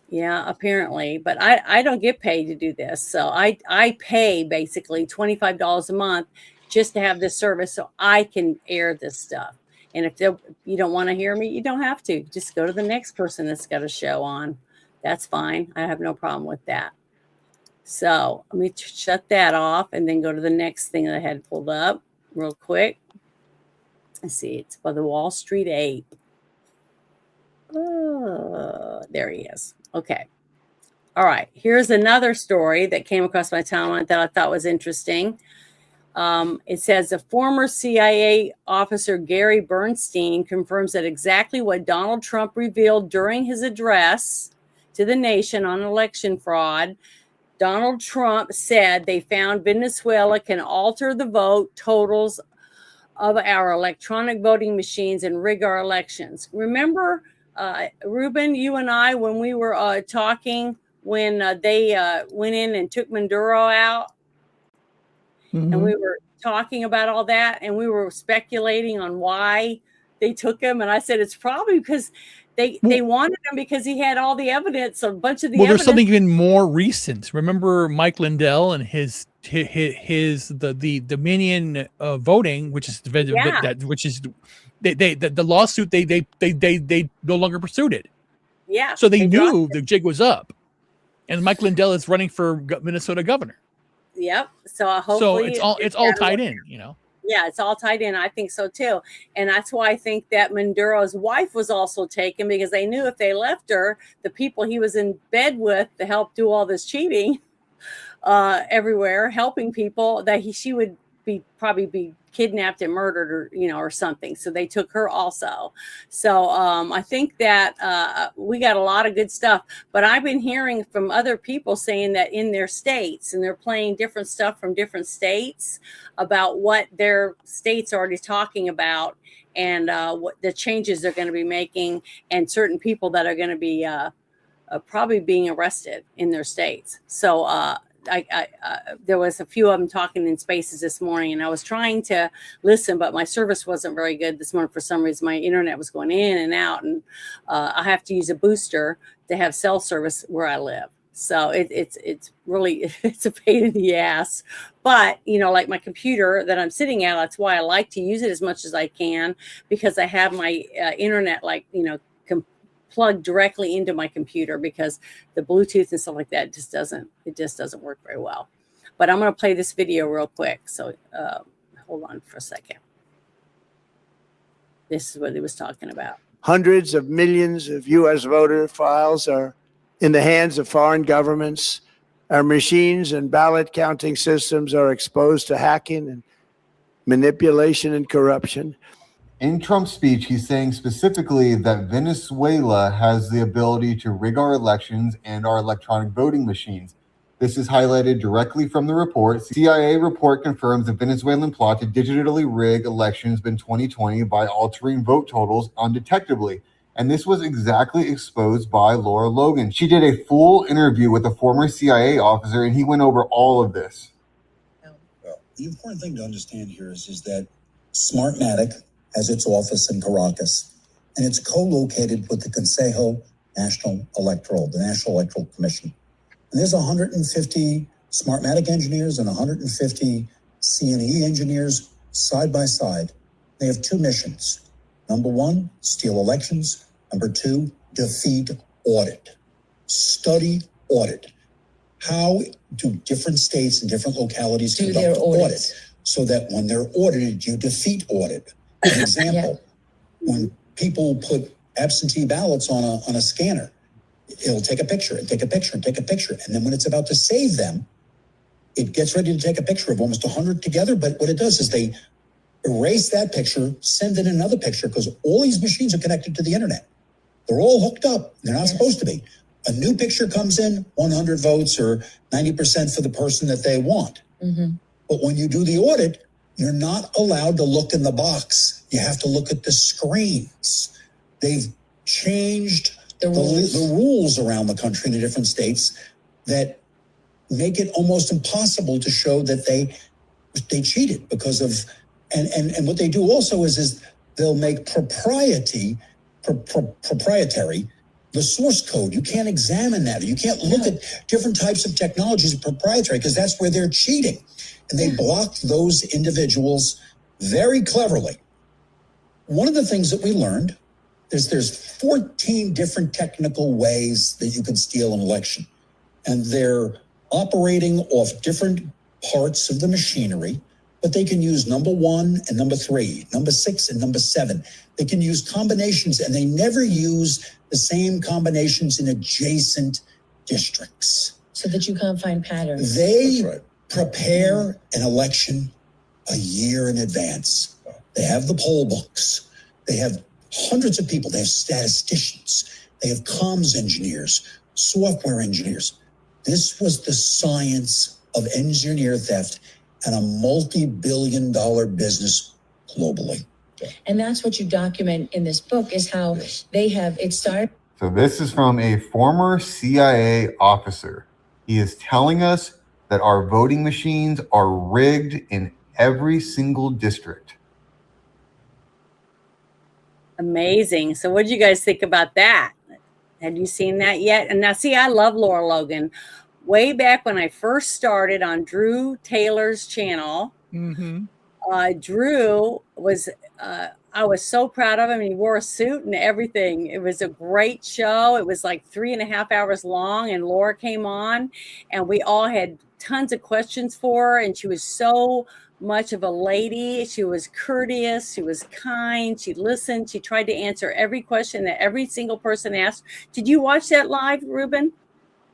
Yeah, apparently, but I don't get paid to do this. So I pay basically $25 a month just to have this service so I can air this stuff. And if you don't want to hear me, you don't have to. Just go to the next person that's got a show on. That's fine. I have no problem with that. So let me shut that off and then go to the next thing that I had pulled up real quick. Let's see. It's by the Wall Street Ape. Oh, there he is. Okay. All right. Here's another story that came across my timeline that I thought was interesting. It says the former CIA officer Gary Bernstein confirms that exactly what Donald Trump revealed during his address to the nation on election fraud. Donald Trump said they found Venezuela can alter the vote totals of our electronic voting machines and rig our elections. Remember, Ruben, you and I, when we were talking when they went in and took Maduro out, and we were talking about all that, and we were speculating on why they took him. And I said, it's probably because they wanted him because he had all the evidence, a bunch of the evidence. There's something even more recent. Remember Mike Lindell and the Dominion voting, which is the lawsuit they no longer pursued it. Yeah. So they knew the jig was up, and Mike Lindell is running for Minnesota governor. Yep. So hopefully it's all tied in, Yeah, it's all tied in. I think so too. And that's why I think that Maduro's wife was also taken, because they knew if they left her, the people he was in bed with to help do all this cheating everywhere, helping people, that she would probably be kidnapped and murdered, or or something. So they took her also. So I think that we got a lot of good stuff. But I've been hearing from other people saying that in their states, and they're playing different stuff from different states about what their states are already talking about, and what the changes they're going to be making, and certain people that are going to be probably being arrested in their states. So there was a few of them talking in Spaces this morning, and I was trying to listen, but my service wasn't very good this morning for some reason. My internet was going in and out, and I have to use a booster to have cell service where I live. So it's really it's a pain in the ass. But like my computer that I'm sitting at, that's why I like to use it as much as I can, because I have my internet plugged directly into my computer, because the Bluetooth and stuff like that just doesn't work very well. But I'm going to play this video real quick. So hold on for a second. This is what he was talking about. Hundreds of millions of U.S. voter files are in the hands of foreign governments. Our machines and ballot counting systems are exposed to hacking and manipulation and corruption. In Trump's speech, he's saying specifically that Venezuela has the ability to rig our elections and our electronic voting machines. This is highlighted directly from the report. CIA report confirms the Venezuelan plot to digitally rig elections in 2020 by altering vote totals undetectably. And this was exactly exposed by Laura Logan. She did a full interview with a former CIA officer, and he went over all of this. Well, the important thing to understand here is that Smartmatic has its office in Caracas, and it's co-located with the Consejo National Electoral, the National Electoral Commission. And there's 150 Smartmatic engineers and 150 CNE engineers side by side. They have two missions. Number one, steal elections. Number two, defeat audit. Study audit. How do different states and different localities conduct audit so that when they're audited, you defeat audit? An example, when people put absentee ballots on a scanner, it'll take a picture and take a picture and take a picture. And then when it's about to save them, it gets ready to take a picture of almost 100 together. But what it does is they erase that picture, send in another picture, because all these machines are connected to the internet. They're all hooked up. They're not supposed to be. A new picture comes in, 100 votes or 90% for the person that they want. Mm-hmm. But when you do the audit, you're not allowed to look in the box. You have to look at the screens. They've changed the rules around the country in the different states that make it almost impossible to show that they cheated because of, and what they do also is they'll make proprietary the source code. You can't examine that. You can't look at different types of technologies proprietary, because that's where they're cheating. And they blocked those individuals very cleverly. One of the things that we learned is there's 14 different technical ways that you can steal an election. And they're operating off different parts of the machinery, but they can use number 1 and number 3, number 6 and number 7. They can use combinations, and they never use the same combinations in adjacent districts. So that you can't find patterns. They prepare an election a year in advance. They have the poll books. They have hundreds of people. They have statisticians. They have comms engineers, software engineers. This was the science of engineer theft and a multi-billion-dollar business globally. And that's what you document in this book, is how they have, it started. So this is from a former CIA officer. He is telling us that our voting machines are rigged in every single district. Amazing. So what did you guys think about that? Had you seen that yet? And now, see, I love Laura Logan. Way back when I first started on Drew Taylor's channel, Drew was, I was so proud of him. He wore a suit and everything. It was a great show. It was like 3.5 hours long, and Laura came on, and we all had tons of questions for her, and she was so much of a lady. She was courteous. She was kind. She listened. She tried to answer every question that every single person asked. Did you watch that live, Ruben?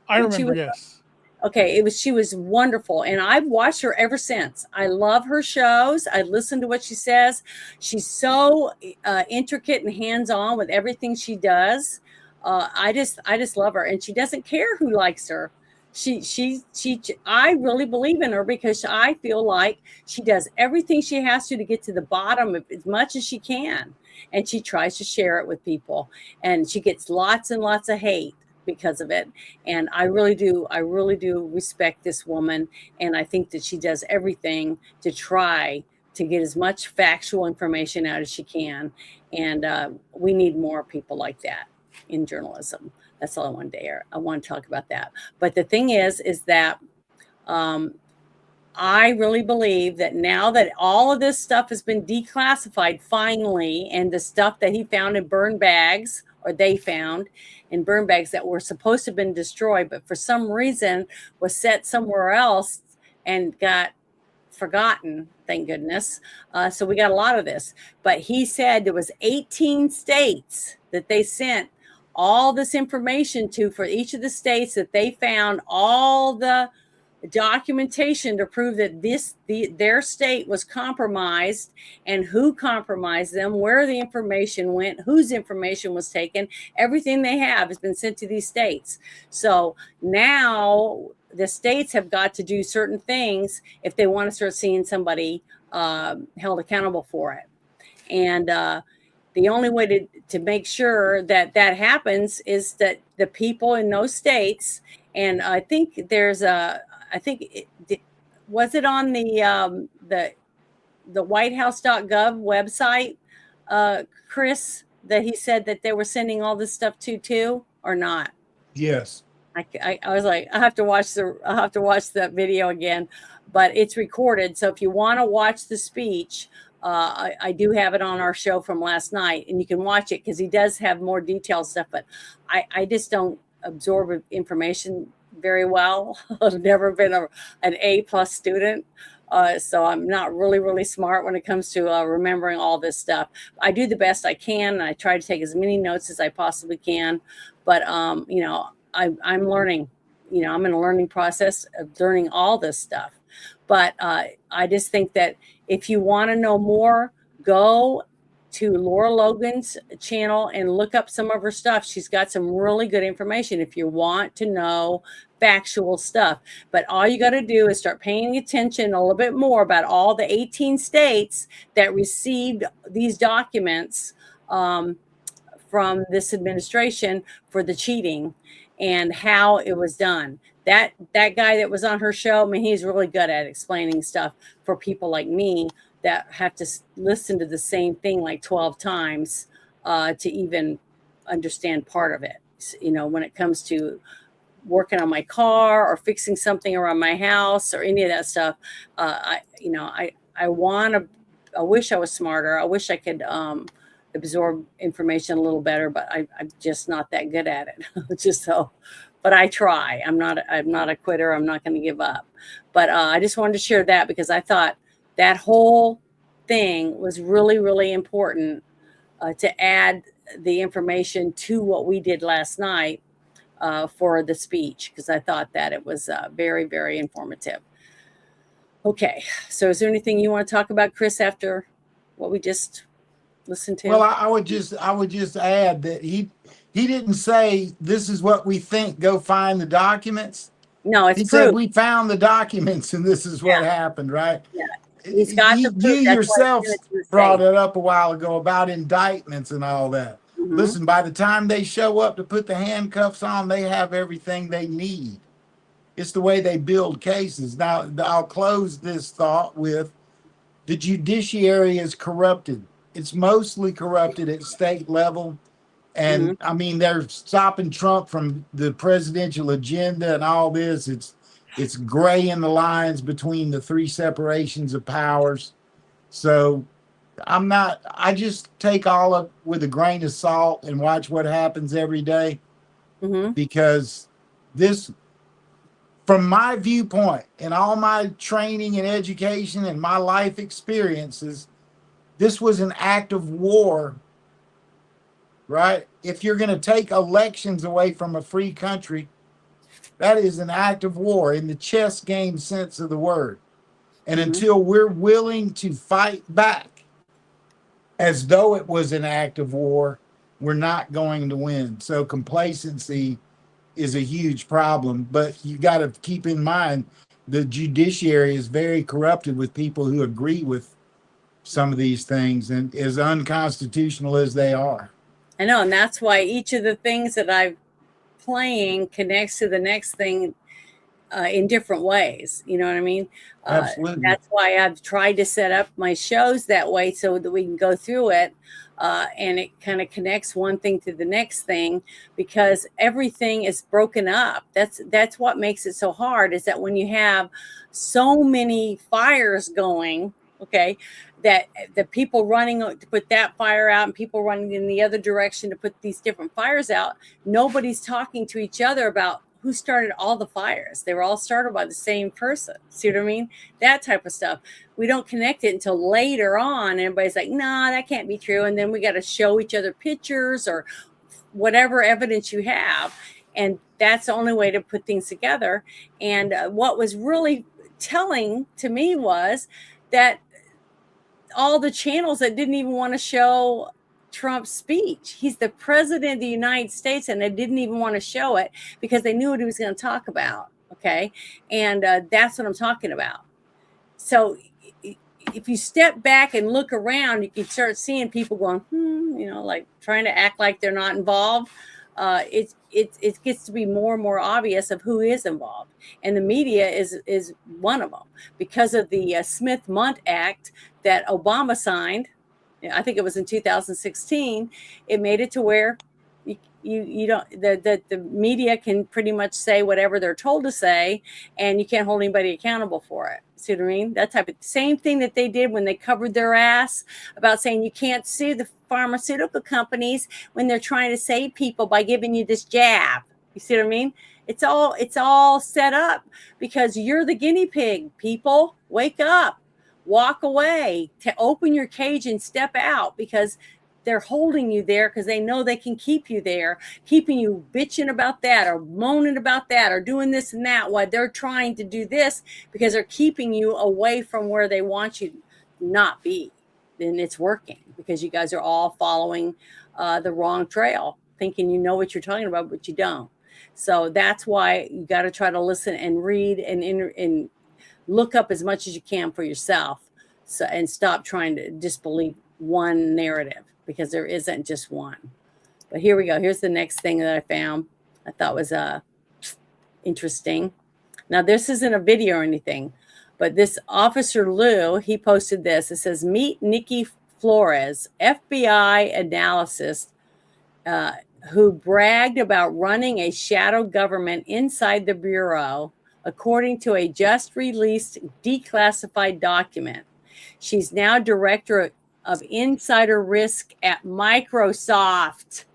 I remember, yes. Okay, she was wonderful, and I've watched her ever since. I love her shows. I listen to what she says. She's so intricate and hands-on with everything she does. I just love her, and she doesn't care who likes her. I really believe in her because I feel like she does everything she has to get to the bottom of as much as she can, and she tries to share it with people, and she gets lots and lots of hate because of it. And I really do respect this woman, and I think that she does everything to try to get as much factual information out as she can. And we need more people like that in journalism. That's all I wanted to air. I want to talk about that. But the thing is that I really believe that now that all of this stuff has been declassified finally, and the stuff that he found in burn bags, or they found in burn bags that were supposed to have been destroyed, but for some reason was set somewhere else and got forgotten, thank goodness. So we got a lot of this. But he said there was 18 states that they sent all this information to, for each of the states that they found all the documentation to prove that their state was compromised, and who compromised them, where the information went, whose information was taken. Everything they have has been sent to these states. So now the states have got to do certain things if they want to start seeing somebody held accountable for it. And the only way to make sure that that happens is that the people in those states, and I think there's was it on the whitehouse.gov website, Chris, that he said that they were sending all this stuff to too, or not? Yes. I was like, I have to watch that video again, but it's recorded. So if you want to watch the speech, I do have it on our show from last night, and you can watch it because he does have more detailed stuff. But I just don't absorb information very well. I've never been an A+ student. So I'm not really smart when it comes to remembering all this stuff. I do the best I can, and I try to take as many notes as I possibly can. But I'm learning. I'm in a learning process of learning all this stuff. But I just think that if you want to know more, go to Laura Logan's channel and look up some of her stuff. She's got some really good information if you want to know factual stuff. But all you got to do is start paying attention a little bit more about all the 18 states that received these documents from this administration for the cheating and how it was done. That guy that was on her show, I mean, he's really good at explaining stuff for people like me that have to listen to the same thing like 12 times to even understand part of it. When it comes to working on my car or fixing something around my house or any of that stuff, I wish I was smarter. I wish I could absorb information a little better, but I'm just not that good at it. But I try. I'm not a quitter. I'm not going to give up. But I just wanted to share that because I thought that whole thing was really important to add the information to what we did last night for the speech, because I thought that it was very informative. Okay, so is there anything you want to talk about, Chris, after what we just listened to? Well, I would just add that he didn't say this is what we think, go find the documents. No, it's he proof. said we found the documents and this is what happened, right? Yeah, he's got the proof. You yourself brought it up a while ago about indictments and all that. Mm-hmm. Listen, by the time they show up to put the handcuffs on, they have everything they need. It's the way they build cases. Now, I'll close this thought with the judiciary is corrupted. It's mostly corrupted at state level. And I mean, they're stopping Trump from the presidential agenda and all this. It's gray in the lines between the three separations of powers. So I just take all of with a grain of salt and watch what happens every day. Because this, from my viewpoint and all my training and education and my life experiences, this was an act of war, right? If you're going to take elections away from a free country, That is an act of war in the chess game sense of the word. And until we're willing to fight back as though it was an act of war, we're not going to win. So complacency is a huge problem, but you got to keep in mind the judiciary is very corrupted with people who agree with some of these things, and as unconstitutional as they are. I know, and that's why each of the things that I'm playing connects to the next thing in different ways. You know what I mean? Absolutely. That's why I've tried to set up my shows that way so that we can go through it. And it kind of connects one thing to the next thing, because everything is broken up. That's what makes it so hard, is that when you have so many fires going, okay, that the people running to put that fire out and people running in the other direction to put these different fires out, nobody's talking to each other about who started all the fires. They were all started by the same person. See what I mean? That type of stuff. We don't connect it until later on. And everybody's like, nah, that can't be true. And then we got to show each other pictures or whatever evidence you have. And that's the only way to put things together. And what was really telling to me was that all the channels that didn't even want to show Trump's speech. He's the president of the United States, and they didn't even want to show it because they knew what he was going to talk about. Okay. And that's what I'm talking about. So if you step back and look around, you can start seeing people going, like trying to act like they're not involved. It gets to be more and more obvious of who is involved. And the media is one of them, because of the Smith-Mundt Act that Obama signed. I think it was in 2016. It made it to where you don't, the media can pretty much say whatever they're told to say, and you can't hold anybody accountable for it. See what I mean? That type of same thing that they did when they covered their ass about saying you can't sue the pharmaceutical companies when they're trying to save people by giving you this jab. You see what I mean? It's all set up because you're the guinea pig. People, wake up. Walk away, to open your cage and step out, because they're holding you there because they know they can keep you there, keeping you bitching about that or moaning about that or doing this and that while they're trying to do this, because they're keeping you away from where they want you to not be. And it's working because you guys are all following the wrong trail, thinking you know what you're talking about, but you don't. So that's why you got to try to listen and read and look up as much as you can for yourself, and stop trying to disbelieve one narrative, because there isn't just one. But here we go. Here's the next thing that I found I thought was interesting. Now, this isn't a video or anything, but this Officer Lou, he posted this. It says, meet Nikki Flores, FBI analyst, who bragged about running a shadow government inside the Bureau, according to a just released declassified document. She's now director of insider risk at Microsoft.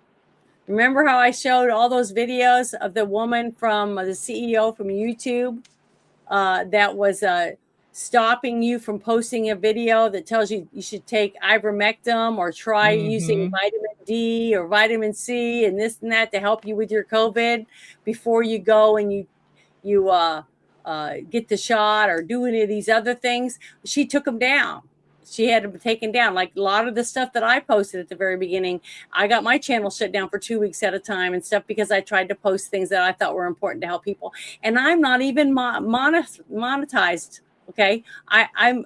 Remember how I showed all those videos of the woman from the CEO from YouTube that was stopping you from posting a video that tells you you should take ivermectin or try using vitamin D or vitamin C and this and that to help you with your COVID before you go and you get the shot or do any of these other things. She took them down. She had them taken down. Like a lot of the stuff that I posted at the very beginning, I got my channel shut down for 2 weeks at a time and stuff because I tried to post things that I thought were important to help people. And I'm not even monetized. Okay. I'm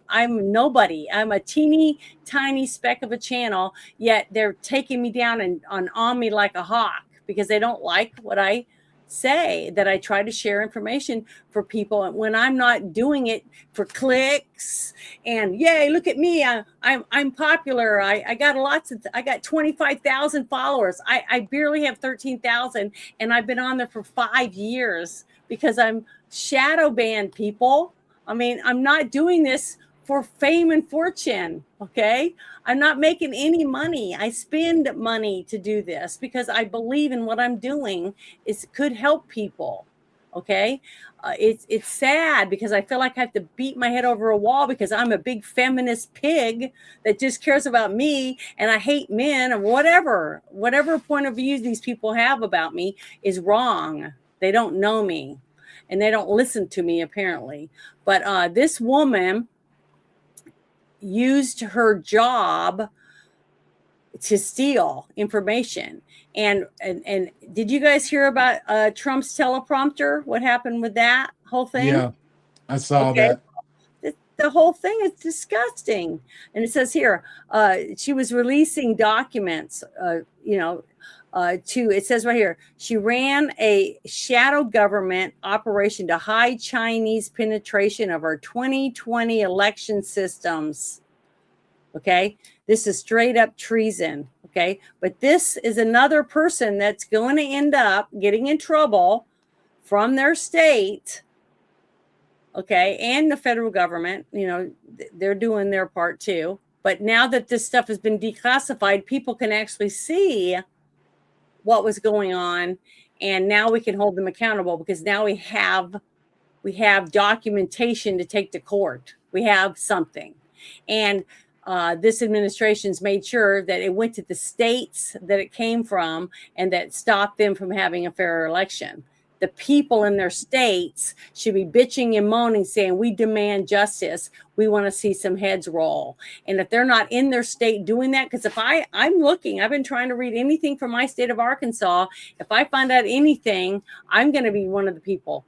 nobody. I'm a teeny tiny speck of a channel, yet they're taking me down and on me like a hawk because they don't like what I say, that I try to share information for people. And when I'm not doing it for clicks and yay, look at me, I'm popular. I got I got 25,000 followers. I barely have 13,000, and I've been on there for 5 years because I'm shadow banned, people. I mean, I'm not doing this for fame and fortune. Okay. I'm not making any money. I spend money to do this because I believe in what I'm doing could help people. Okay. It's sad because I feel like I have to beat my head over a wall because I'm a big feminist pig that just cares about me and I hate men, and whatever point of view these people have about me is wrong. They don't know me, and they don't listen to me apparently. But this woman used her job to steal information. And did you guys hear about Trump's teleprompter? What happened with that whole thing? Yeah, I saw that. The whole thing is disgusting. And it says here, she was releasing documents, it says right here, she ran a shadow government operation to hide Chinese penetration of our 2020 election systems. Okay. This is straight up treason. Okay. But this is another person that's going to end up getting in trouble from their state. Okay. And the federal government, they're doing their part too. But now that this stuff has been declassified, people can actually see what was going on. And now we can hold them accountable because now we have documentation to take to court. We have something. And this administration's made sure that it went to the states that it came from and that stopped them from having a fair election. The people in their states should be bitching and moaning, saying, we demand justice. We want to see some heads roll. And if they're not in their state doing that, because I'm looking, I've been trying to read anything from my state of Arkansas. If I find out anything, I'm going to be one of the people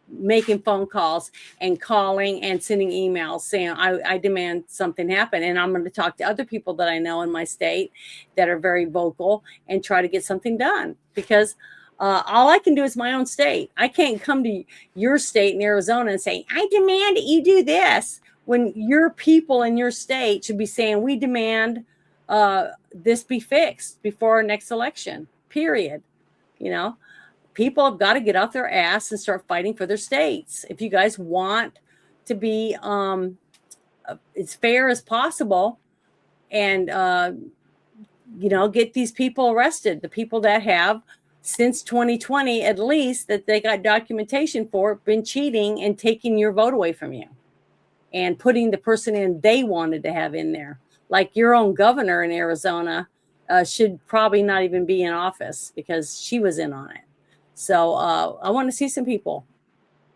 making phone calls and calling and sending emails saying, I demand something happen. And I'm going to talk to other people that I know in my state that are very vocal and try to get something done, because all I can do is my own state. I can't come to your state in Arizona and say, I demand that you do this, when your people in your state should be saying, we demand this be fixed before our next election, period. People have got to get off their ass and start fighting for their states. If you guys want to be as fair as possible and, get these people arrested, the people that have since 2020, at least, that they got documentation for, been cheating and taking your vote away from you and putting the person in they wanted to have in there. Like your own governor in Arizona should probably not even be in office because she was in on it. So I want to see some people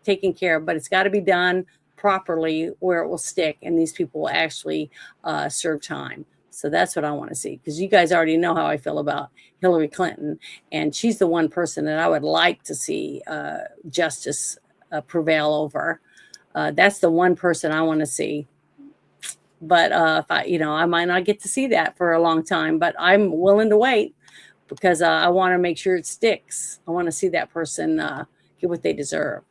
taken care of, but it's got to be done properly where it will stick and these people will actually serve time. So that's what I want to see, because you guys already know how I feel about Hillary Clinton, and she's the one person that I would like to see justice prevail over. That's the one person I want to see. But if I might not get to see that for a long time, but I'm willing to wait because I want to make sure it sticks. I want to see that person get what they deserve.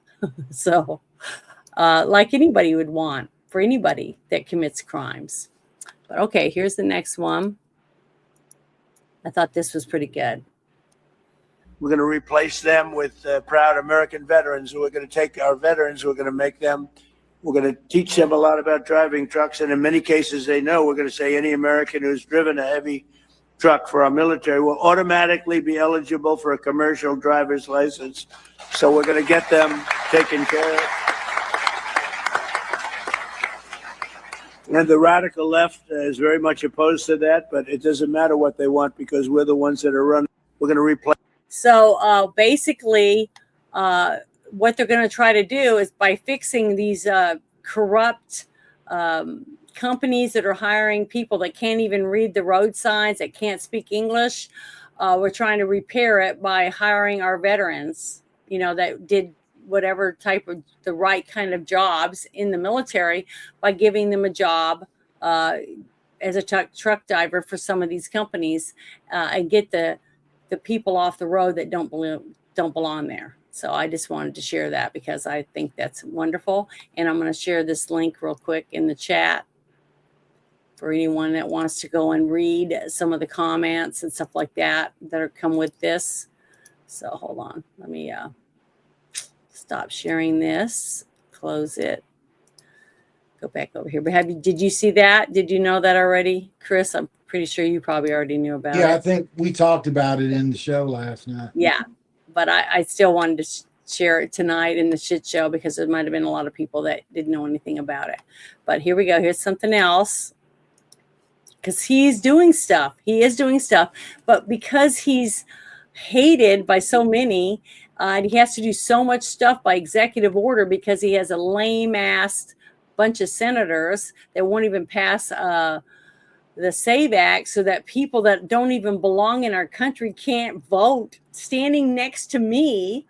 So like anybody would want for anybody that commits crimes. But okay, here's the next one. I thought this was pretty good. We're going to replace them with proud American veterans. We're going to take our veterans, we're going to teach them a lot about driving trucks. And in many cases, they know. We're going to say any American who's driven a heavy truck for our military will automatically be eligible for a commercial driver's license. So we're going to get them taken care of. And the radical left is very much opposed to that, but it doesn't matter what they want because we're the ones that are running. We're going to replace. So basically, what they're going to try to do is by fixing these corrupt companies that are hiring people that can't even read the road signs, that can't speak English. We're trying to repair it by hiring our veterans, that did whatever type of the right kind of jobs in the military, by giving them a job as a truck driver for some of these companies and get the people off the road that don't belong there. So I just wanted to share that because I think that's wonderful. And I'm going to share this link real quick in the chat for anyone that wants to go and read some of the comments and stuff like that are come with this. So hold on, let me stop sharing this, close it, go back over here. But did you see that? Did you know that already, Chris? I'm pretty sure you probably already knew about it. Yeah, I think we talked about it in the show last night. Yeah, but I still wanted to share it tonight in the shit show because there might have been a lot of people that didn't know anything about it. But here we go. Here's something else. Because he's doing stuff. He is doing stuff. But because he's hated by so many, And he has to do so much stuff by executive order because he has a lame ass bunch of senators that won't even pass the SAVE Act, so that people that don't even belong in our country can't vote. Standing next to me,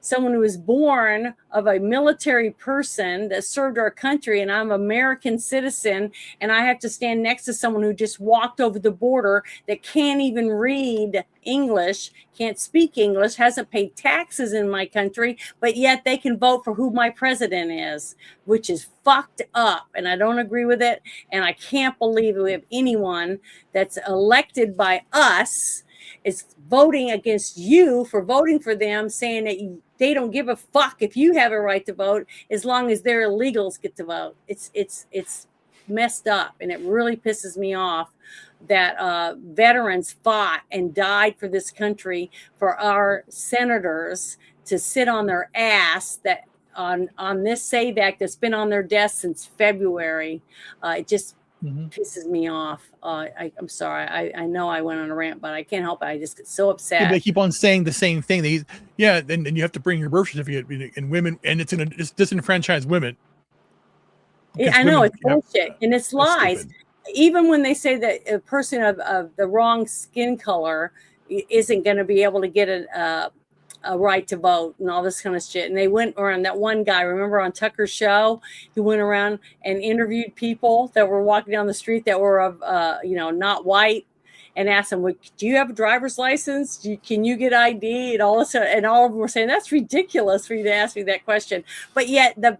someone who was born of a military person that served our country, and I'm an American citizen, and I have to stand next to someone who just walked over the border that can't even read English, can't speak English, hasn't paid taxes in my country, but yet they can vote for who my president is, which is fucked up. And I don't agree with it. And I can't believe we have anyone that's elected by us is voting against you for voting for them, saying that they don't give a fuck if you have a right to vote as long as their illegals get to vote. It's messed up, and it really pisses me off that veterans fought and died for this country, for our senators to sit on their ass that on this SAVE Act that's been on their desk since February. It just pisses me off. I'm sorry. I know I went on a rant, but I can't help it. I just get so upset. Yeah, they keep on saying the same thing. Then you have to bring your birth certificate, and women, and it's disenfranchise women. Yeah, I know, it's bullshit, and it's lies. Stupid. Even when they say that a person of the wrong skin color isn't going to be able to get a right to vote and all this kind of shit. And they went around, that one guy, remember on Tucker's show, he went around and interviewed people that were walking down the street that were of, not white, and asked them, do you have a driver's license? Can you get ID? And all of them were saying, that's ridiculous for you to ask me that question. But yet the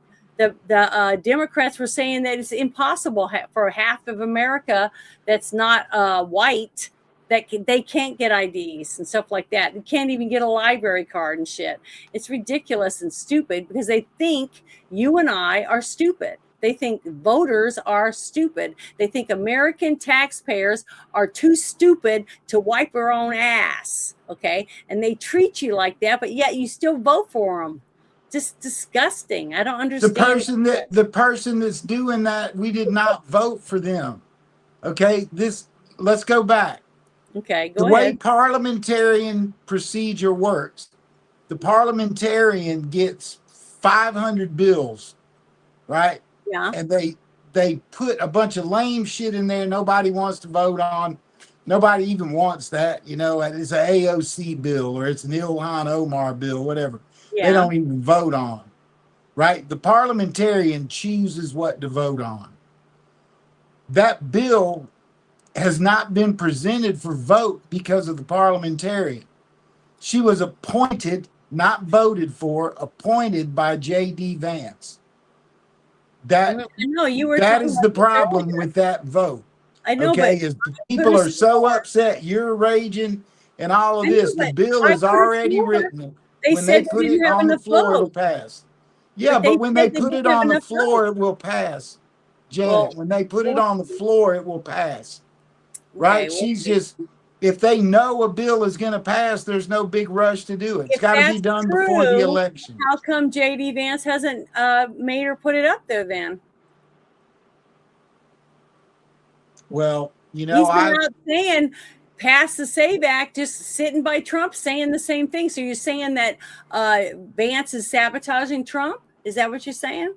Democrats were saying that it's impossible for half of America that's not white, that they can't get IDs and stuff like that. They can't even get a library card and shit. It's ridiculous and stupid because they think you and I are stupid. They think voters are stupid. They think American taxpayers are too stupid to wipe their own ass, okay? And they treat you like that, but yet you still vote for them. Just disgusting. I don't understand. The person that's doing that, we did not vote for them. Okay, let's go back. Okay, go ahead. The way parliamentarian procedure works, the parliamentarian gets 500 bills, right? Yeah. And they put a bunch of lame shit in there nobody wants to vote on. Nobody even wants that, it's an AOC bill or it's an Ilhan Omar bill, whatever. Yeah. They don't even vote on, right? The parliamentarian chooses what to vote on. That bill has not been presented for vote because of the parliamentarian. She was appointed, not voted for, appointed by J.D. Vance. That is the problem with that vote. I know, okay, is people are so upset, you're raging, and all of this. The bill is already written. When they put it on the floor, it'll pass. Yeah, but when they put it on the floor, it will pass. Janet, when they put it on the floor, it will pass. Right? She's just, if they know a bill is going to pass, there's no big rush to do it. It's got to be done before the election. How come J.D. Vance hasn't made her put it up there then? Well, he's been out saying pass the SAVE Act, just sitting by Trump saying the same thing. So you're saying that Vance is sabotaging Trump? Is that what you're saying?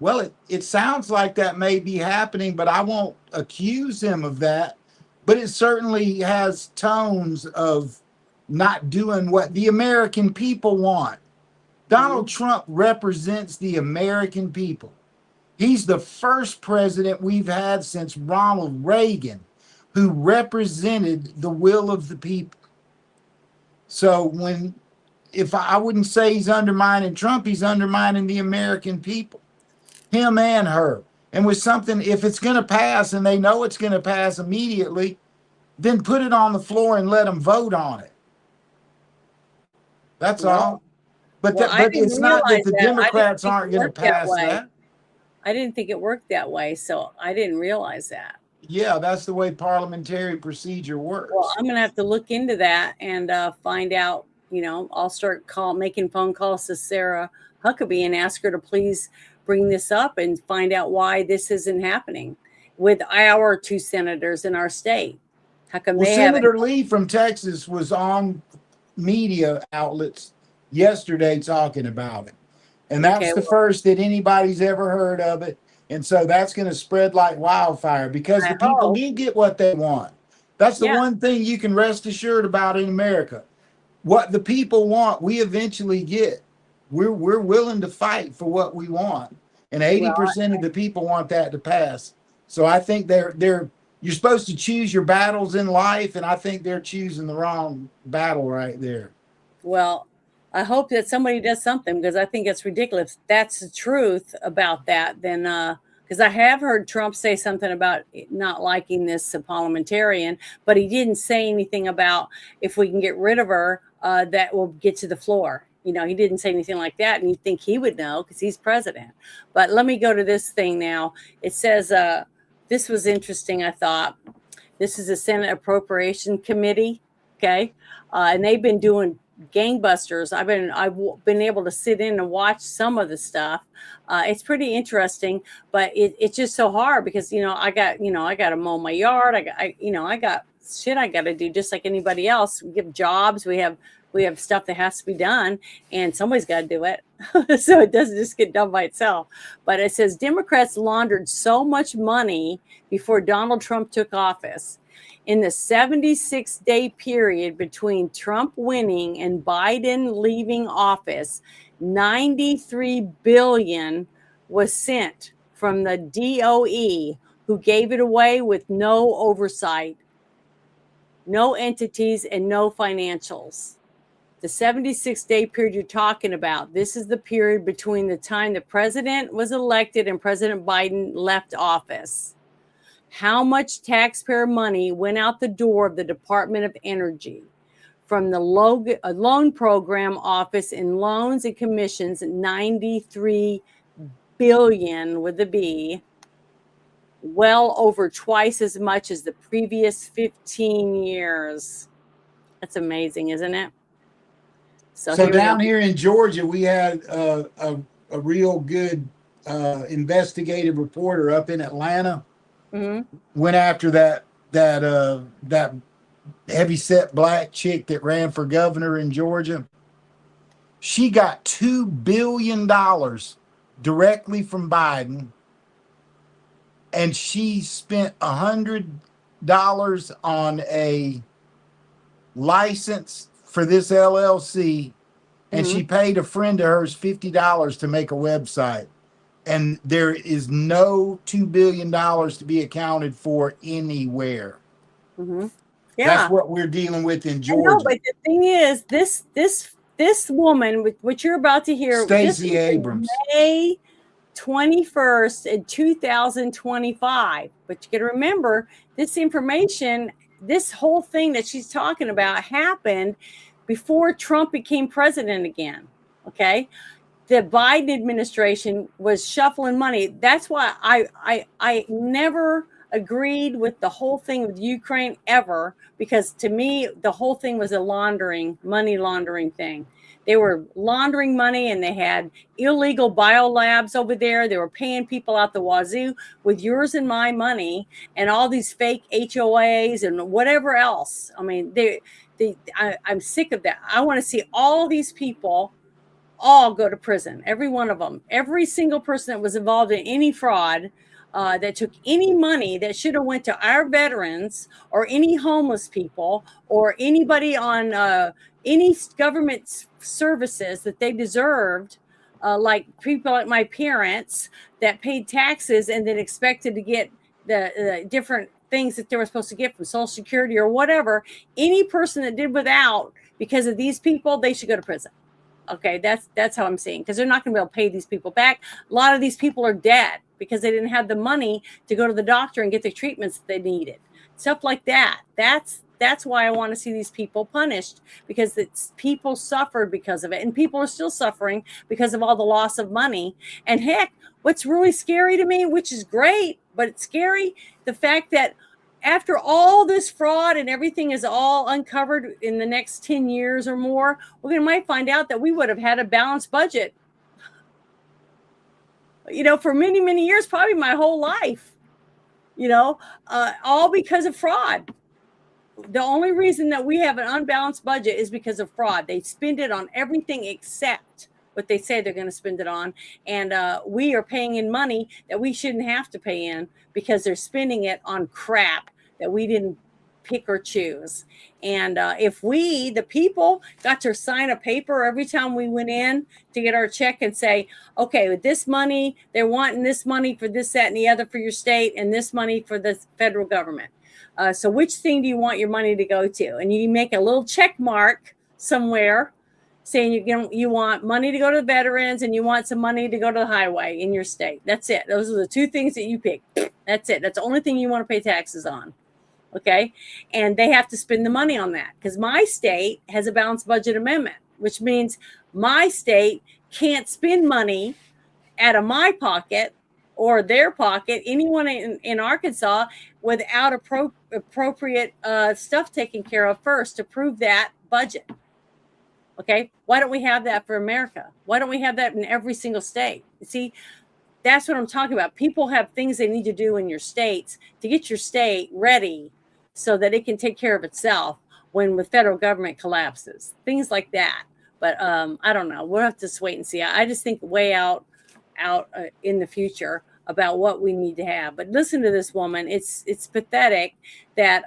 Well, it sounds like that may be happening, but I won't accuse him of that. But it certainly has tones of not doing what the American people want. Donald Trump represents the American people. He's the first president we've had since Ronald Reagan who represented the will of the people. So if I wouldn't say he's undermining Trump, he's undermining the American people. Him and her. And with something, if it's going to pass and they know it's going to pass immediately, then put it on the floor and let them vote on it. That's all. But it's not that the Democrats aren't going to pass that. I didn't think it worked that way, so I didn't realize that. Yeah, that's the way parliamentary procedure works. Well, I'm going to have to look into that and find out, I'll start making phone calls to Sarah Huckabee and ask her to please bring this up and find out why this isn't happening with our two senators in our state. How come Senator Lee from Texas was on media outlets yesterday talking about it. And that's Okay, the first that anybody's ever heard of it. And so that's going to spread like wildfire because I the people hope. do get what they want. That's the Yeah. one thing you can rest assured about in America. What the people want, we eventually get. We're willing to fight for what we want. And 80% of the people want that to pass. So I think you're supposed to choose your battles in life, and I think they're choosing the wrong battle right there. Well, I hope that somebody does something because I think it's ridiculous. If that's the truth about that, then because I have heard Trump say something about not liking this parliamentarian, but he didn't say anything about if we can get rid of her, that will get to the floor. You know, he didn't say anything like that, and you'd think he would know because he's president. But let me go to this thing now. It says this was interesting. I thought this is a Senate Appropriation Committee, okay, and they've been doing gangbusters. I've been able to sit in and watch some of the stuff. It's pretty interesting, but it's just so hard because I got to mow my yard. I got shit I got to do just like anybody else. We give jobs. We have stuff that has to be done, and somebody's got to do it. So it doesn't just get done by itself. But it says Democrats laundered so much money before Donald Trump took office. In the 76-day period between Trump winning and Biden leaving office, $93 billion was sent from the DOE, who gave it away with no oversight, no entities, and no financials. The 76-day period you're talking about, this is the period between the time the president was elected and President Biden left office. How much taxpayer money went out the door of the Department of Energy from the loan program office in loans and commissions, $93 billion with a B, well over twice as much as the previous 15 years. That's amazing, isn't it? So down here in Georgia, we had a real good investigative reporter up in Atlanta. Mm-hmm. Went after that heavyset black chick that ran for governor in Georgia. She got $2 billion directly from Biden, and she spent $100 on a license for this LLC, and she paid a friend of hers $50 to make a website. And there is no $2 billion to be accounted for anywhere. Mm-hmm. Yeah, that's what we're dealing with in Georgia. I know, but the thing is, this woman, with what you're about to hear, Stacey Abrams, May 21st in 2025. But you got to remember, this information, this whole thing that she's talking about, happened before Trump became president again. Okay. The Biden administration was shuffling money. That's why I never agreed with the whole thing with Ukraine ever, because to me, the whole thing was a money laundering thing. They were laundering money, and they had illegal biolabs over there. They were paying people out the wazoo with yours and my money and all these fake HOAs and whatever else. I mean, I'm sick of that. I want to see all these people all go to prison, every one of them, every single person that was involved in any fraud, that took any money that should have went to our veterans or any homeless people or anybody on any government services that they deserved, like people like my parents that paid taxes and then expected to get the different things that they were supposed to get from Social Security or whatever. Any person that did without because of these people, they should go to prison. Okay, that's how I'm seeing, because they're not going to be able to pay these people back. A lot of these people are dead because they didn't have the money to go to the doctor and get the treatments that they needed. Stuff like that. That's why I want to see these people punished, because people suffered because of it, and people are still suffering because of all the loss of money. And heck, what's really scary to me, which is great, but it's scary, the fact that after all this fraud and everything is all uncovered in the next 10 years or more, we might find out that we would have had a balanced budget, for many, many years, probably my whole life, all because of fraud. the only reason that we have an unbalanced budget is because of fraud. They spend it on everything except what they say they're going to spend it on. And we are paying in money that we shouldn't have to pay in because they're spending it on crap that we didn't pick or choose. And if we, the people, got to sign a paper every time we went in to get our check and say, okay, with this money, they're wanting this money for this, that, and the other for your state, and this money for the federal government. So which thing do you want your money to go to? And you make a little check mark somewhere saying you want money to go to the veterans and you want some money to go to the highway in your state. That's it. Those are the two things that you pick. That's it. That's the only thing you want to pay taxes on. Okay. And they have to spend the money on that because my state has a balanced budget amendment, which means my state can't spend money out of my pocket or their pocket, anyone in Arkansas, without appropriate stuff taken care of first to prove that budget. Okay. Why don't we have that for America? Why don't we have that in every single state? See, that's what I'm talking about. People have things they need to do in your states to get your state ready so that it can take care of itself when the federal government collapses, things like that. But I don't know. We'll have to just wait and see. I just think way out in the future about what we need to have. But listen to this woman. It's pathetic that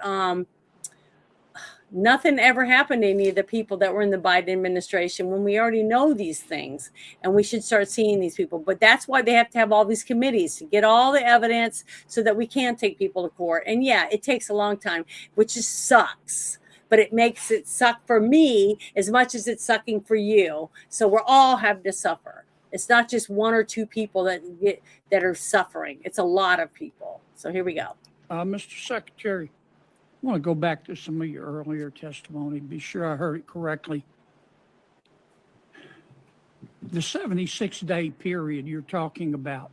nothing ever happened to any of the people that were in the Biden administration when we already know these things, and we should start seeing these people. But that's why they have to have all these committees to get all the evidence so that we can take people to court. And yeah, it takes a long time, which just sucks, but it makes it suck for me as much as it's sucking for you. So we're all having to suffer. It's not just one or two people that are suffering. It's a lot of people. So here we go. Mr. Secretary, I want to go back to some of your earlier testimony, be sure I heard it correctly. The 76-day period you're talking about,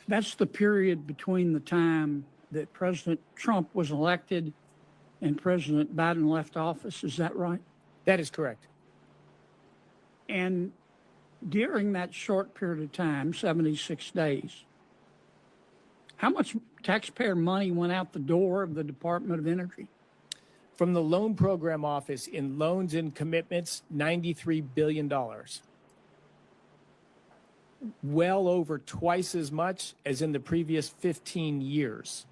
that's the period between the time that President Trump was elected and President Biden left office. Is that right? That is correct. And during that short period of time, 76 days, how much taxpayer money went out the door of the Department of Energy? From the loan program office in loans and commitments, $93 billion. Well over twice as much as in the previous 15 years.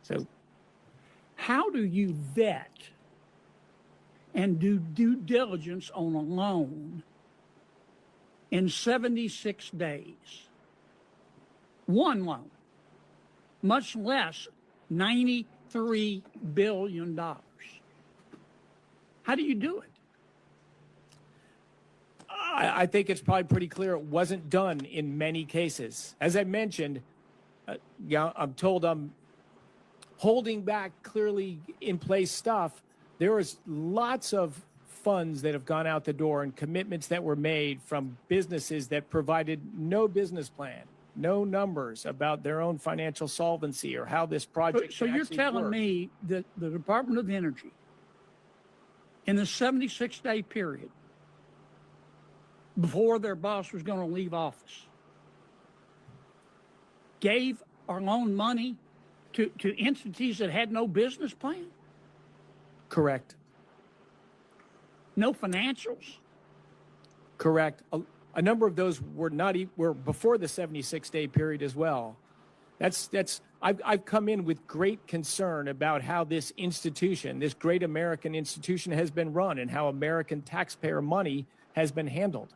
So how do you vet and do due diligence on a loan in 76 days? One loan, much less $93 billion. How do you do it? I think it's probably pretty clear it wasn't done in many cases. As I mentioned, I'm told I'm holding back clearly in place stuff. There was lots of funds that have gone out the door and commitments that were made from businesses that provided no business plan, no numbers about their own financial solvency or how this project. So you're telling me that the Department of Energy, in the 76-day period before their boss was going to leave office, gave or loaned money to entities that had no business plan? Correct. No financials? Correct. A number of those were before the 76-day period as well. I've come in with great concern about how this institution, this great American institution, has been run and how American taxpayer money has been handled.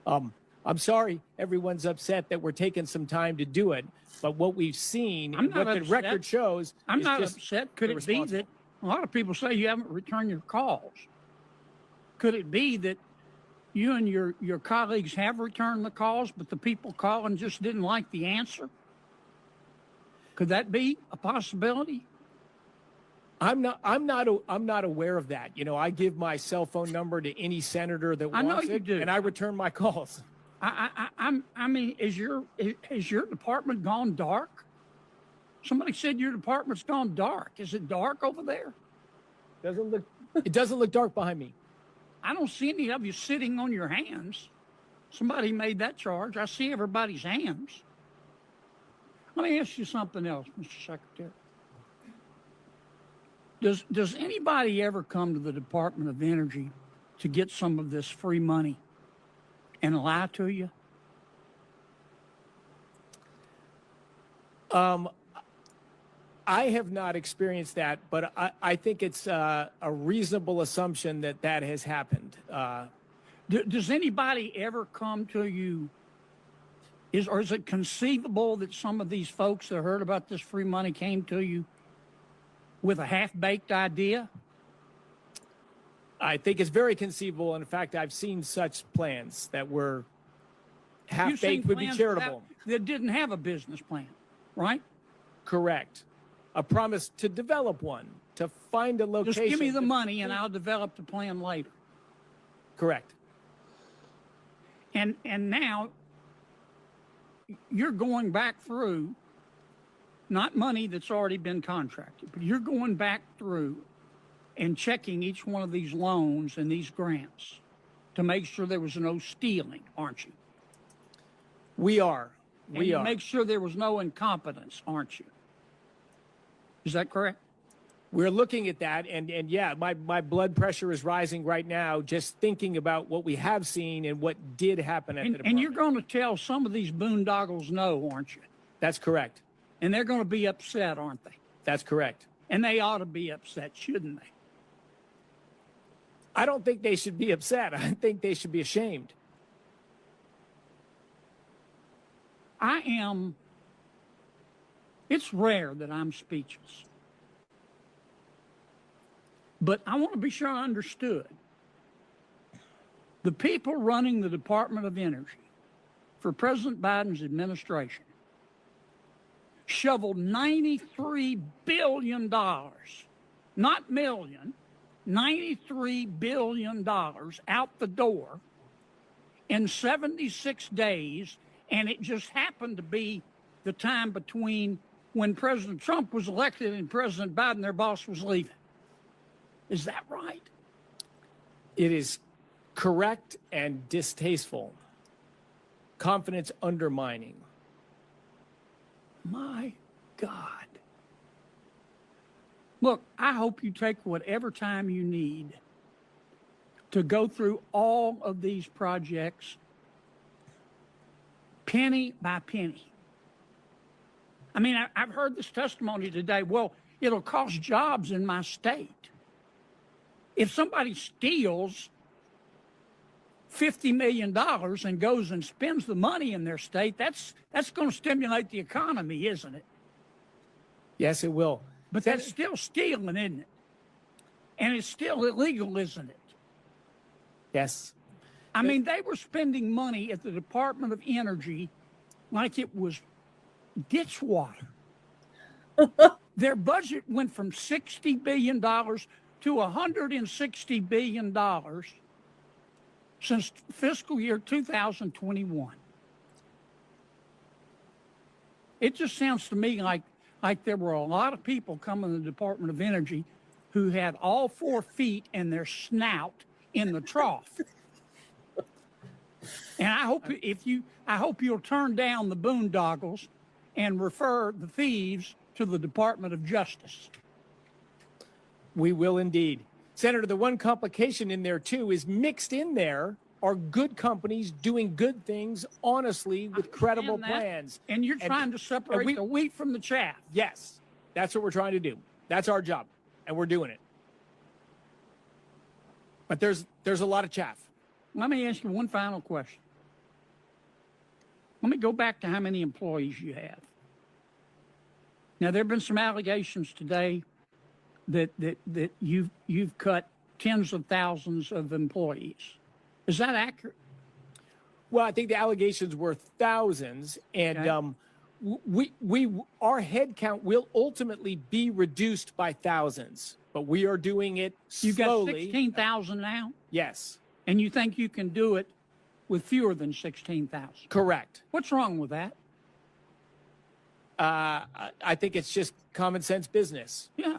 I'm sorry everyone's upset that we're taking some time to do it, but what we've seen, what the record shows, I'm not upset. Could it be that a lot of people say you haven't returned your calls? Could it be that you and your colleagues have returned the calls, but the people calling just didn't like the answer? Could that be a possibility? I'm not aware of that. You know, I give my cell phone number to any senator that wants it, and I return my calls. I mean, has your department gone dark? Somebody said your department's gone dark. Is it dark over there? It doesn't look dark behind me. I don't see any of you sitting on your hands. Somebody made that charge. I see everybody's hands. Let me ask you something else, Mr. Secretary. Does anybody ever come to the Department of Energy to get some of this free money and lie to you? I have not experienced that, but I think it's a reasonable assumption that that has happened. Does anybody ever come to you? Or is it conceivable that some of these folks that heard about this free money came to you with a half-baked idea? I think it's very conceivable. In fact, I've seen such plans that were half-baked would be charitable. That didn't have a business plan, right? Correct. A promise to develop one, to find a location. Just give me the money and I'll develop the plan later. Correct. And now you're going back through, not money that's already been contracted, but you're going back through and checking each one of these loans and these grants to make sure there was no stealing, aren't you? We are. We are. Make sure there was no incompetence, aren't you? Is that correct? We're looking at that, and yeah, my blood pressure is rising right now just thinking about what we have seen and what did happen at the department. And you're going to tell some of these boondoggles no, aren't you? That's correct. And they're going to be upset, aren't they? That's correct. And they ought to be upset, shouldn't they? I don't think they should be upset. I think they should be ashamed. It's rare that I'm speechless. But I want to be sure I understood. The people running the Department of Energy for President Biden's administration shoveled $93 billion, not million, $93 billion out the door in 76 days, and it just happened to be the time between when President Trump was elected and President Biden, their boss, was leaving. Is that right? It is correct and distasteful. Confidence undermining. My God. Look, I hope you take whatever time you need to go through all of these projects penny by penny. I mean, I've heard this testimony today. Well, it'll cost jobs in my state. If somebody steals $50 million and goes and spends the money in their state, that's going to stimulate the economy, isn't it? Yes, it will. But that's still stealing, isn't it? And it's still illegal, isn't it? Yes. I mean, they were spending money at the Department of Energy like it was ditch water. Their budget went from $60 billion to $160 billion since fiscal year 2021. It just sounds to me like there were a lot of people coming to the Department of Energy who had all 4 feet and their snout in the trough. And I hope you'll turn down the boondoggles and refer the thieves to the Department of Justice. We will indeed. Senator, the one complication in there, too, is mixed in there are good companies doing good things honestly with credible plans. And you're trying to separate the wheat from the chaff. Yes, that's what we're trying to do. That's our job, and we're doing it. But there's a lot of chaff. Let me ask you one final question. Let me go back to how many employees you have. Now, there have been some allegations today that you've cut tens of thousands of employees. Is that accurate? Well, I think the allegations were thousands, and our head count will ultimately be reduced by thousands, but we are doing it slowly. You've got 16,000 now? Yes. And you think you can do it with fewer than 16,000? Correct. What's wrong with that? I think it's just common sense business. Yeah.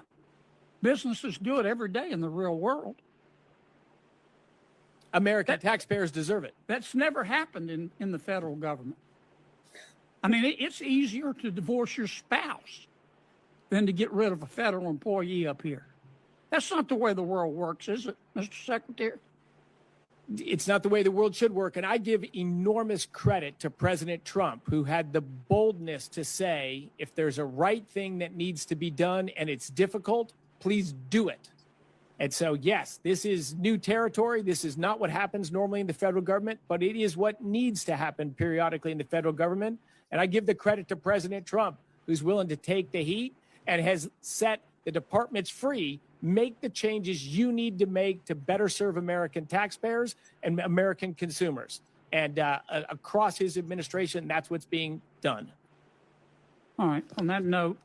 Businesses do it every day in the real world. American taxpayers deserve it. That's never happened in the federal government. I mean, it's easier to divorce your spouse than to get rid of a federal employee up here. That's not the way the world works, is it, Mr. Secretary? It's not the way the world should work. And I give enormous credit to President Trump, who had the boldness to say, if there's a right thing that needs to be done and it's difficult, please do it. And so, yes, this is new territory. This is not what happens normally in the federal government, but it is what needs to happen periodically in the federal government. And I give the credit to President Trump, who's willing to take the heat and has set the departments free. Make the changes you need to make to better serve American taxpayers and American consumers. And across his administration, that's what's being done. All right. On that note,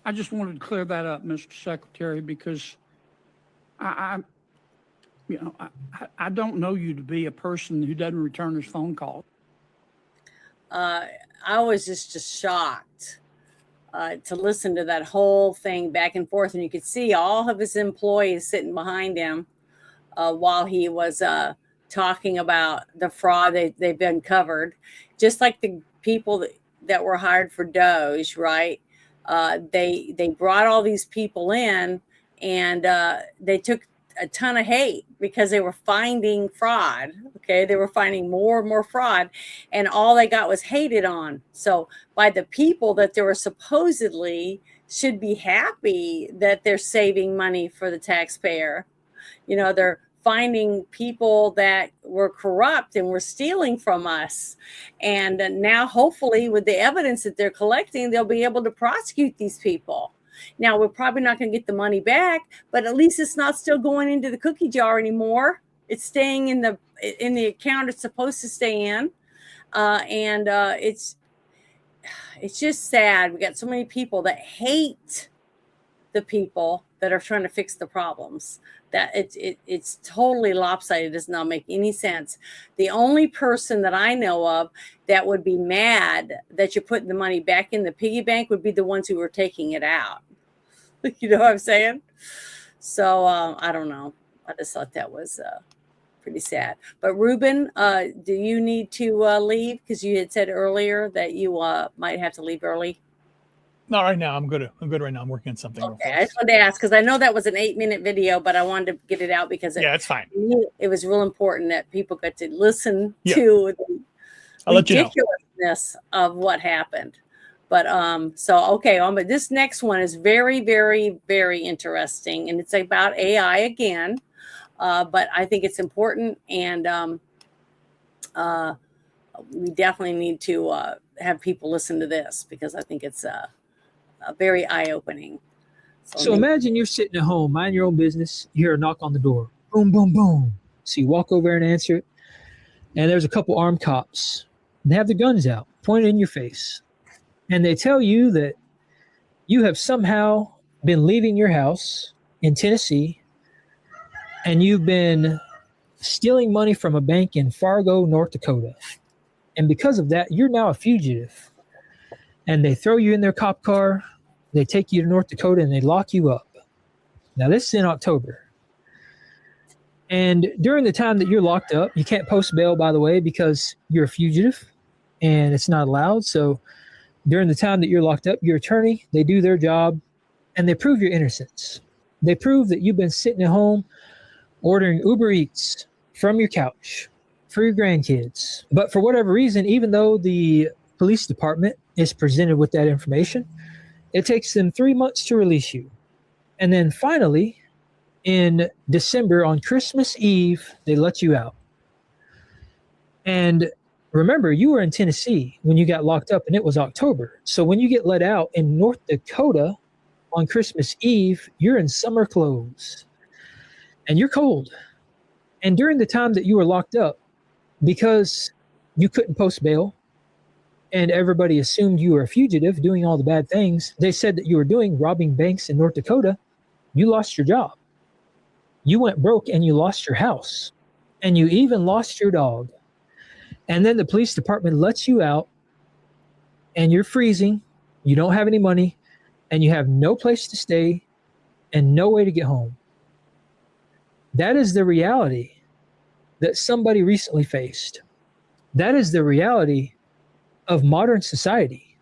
I just wanted to clear that up, Mr. Secretary, because I don't know you to be a person who doesn't return his phone calls. I was just shocked to listen to that whole thing back and forth. And you could see all of his employees sitting behind him while he was talking about the fraud they've uncovered. Just like the people that were hired for Doge, right? They brought all these people in, and they took a ton of hate because they were finding fraud. Okay. They were finding more and more fraud, and all they got was hated on. So by the people that they were supposedly should be happy that they're saving money for the taxpayer, they're finding people that were corrupt and were stealing from us. And now hopefully with the evidence that they're collecting, they'll be able to prosecute these people. Now, we're probably not going to get the money back, but at least it's not still going into the cookie jar anymore. It's staying in the account it's supposed to stay in. And it's just sad. We got so many people that hate the people that are trying to fix the problems, that it's totally lopsided. It does not make any sense. The only person that I know of that would be mad that you're putting the money back in the piggy bank would be the ones who were taking it out. You know what I'm saying? So I don't know. I just thought that was pretty sad. But Ruben, do you need to leave? Because you had said earlier that you might have to leave early. Not right now. I'm good. I'm good right now. I'm working on something. Okay, I just wanted to ask because I know that was an 8-minute video, but I wanted to get it out because it's fine. It was real important that people got to listen to the I'll let you know. ridiculousness of what happened. But but this next one is very, very, very interesting, and it's about AI again. But I think it's important, and we definitely need to have people listen to this because I think it's very eye-opening. So imagine you're sitting at home, mind your own business. You hear a knock on the door. Boom, boom, boom. So you walk over and answer it, and there's a couple armed cops. They have their guns out, pointed in your face. And they tell you that you have somehow been leaving your house in Tennessee, and you've been stealing money from a bank in Fargo, North Dakota. And because of that, you're now a fugitive. And they throw you in their cop car, they take you to North Dakota, and they lock you up. Now, this is in October. And during the time that you're locked up, you can't post bail, by the way, because you're a fugitive, and it's not allowed. So during the time that you're locked up, your attorney, they do their job, and they prove your innocence. They prove that you've been sitting at home ordering Uber Eats from your couch for your grandkids. But for whatever reason, even though the police department is presented with that information, it takes them 3 months to release you. And then finally, in December, on Christmas Eve, they let you out. And remember, you were in Tennessee when you got locked up, and it was October. So when you get let out in North Dakota on Christmas Eve, you're in summer clothes and you're cold. And during the time that you were locked up, because you couldn't post bail and everybody assumed you were a fugitive doing all the bad things they said that you were doing, robbing banks in North Dakota, you lost your job. You went broke and you lost your house, and you even lost your dog. And then the police department lets you out, and you're freezing, you don't have any money, and you have no place to stay and no way to get home. That is the reality that somebody recently faced. That is the reality of modern society.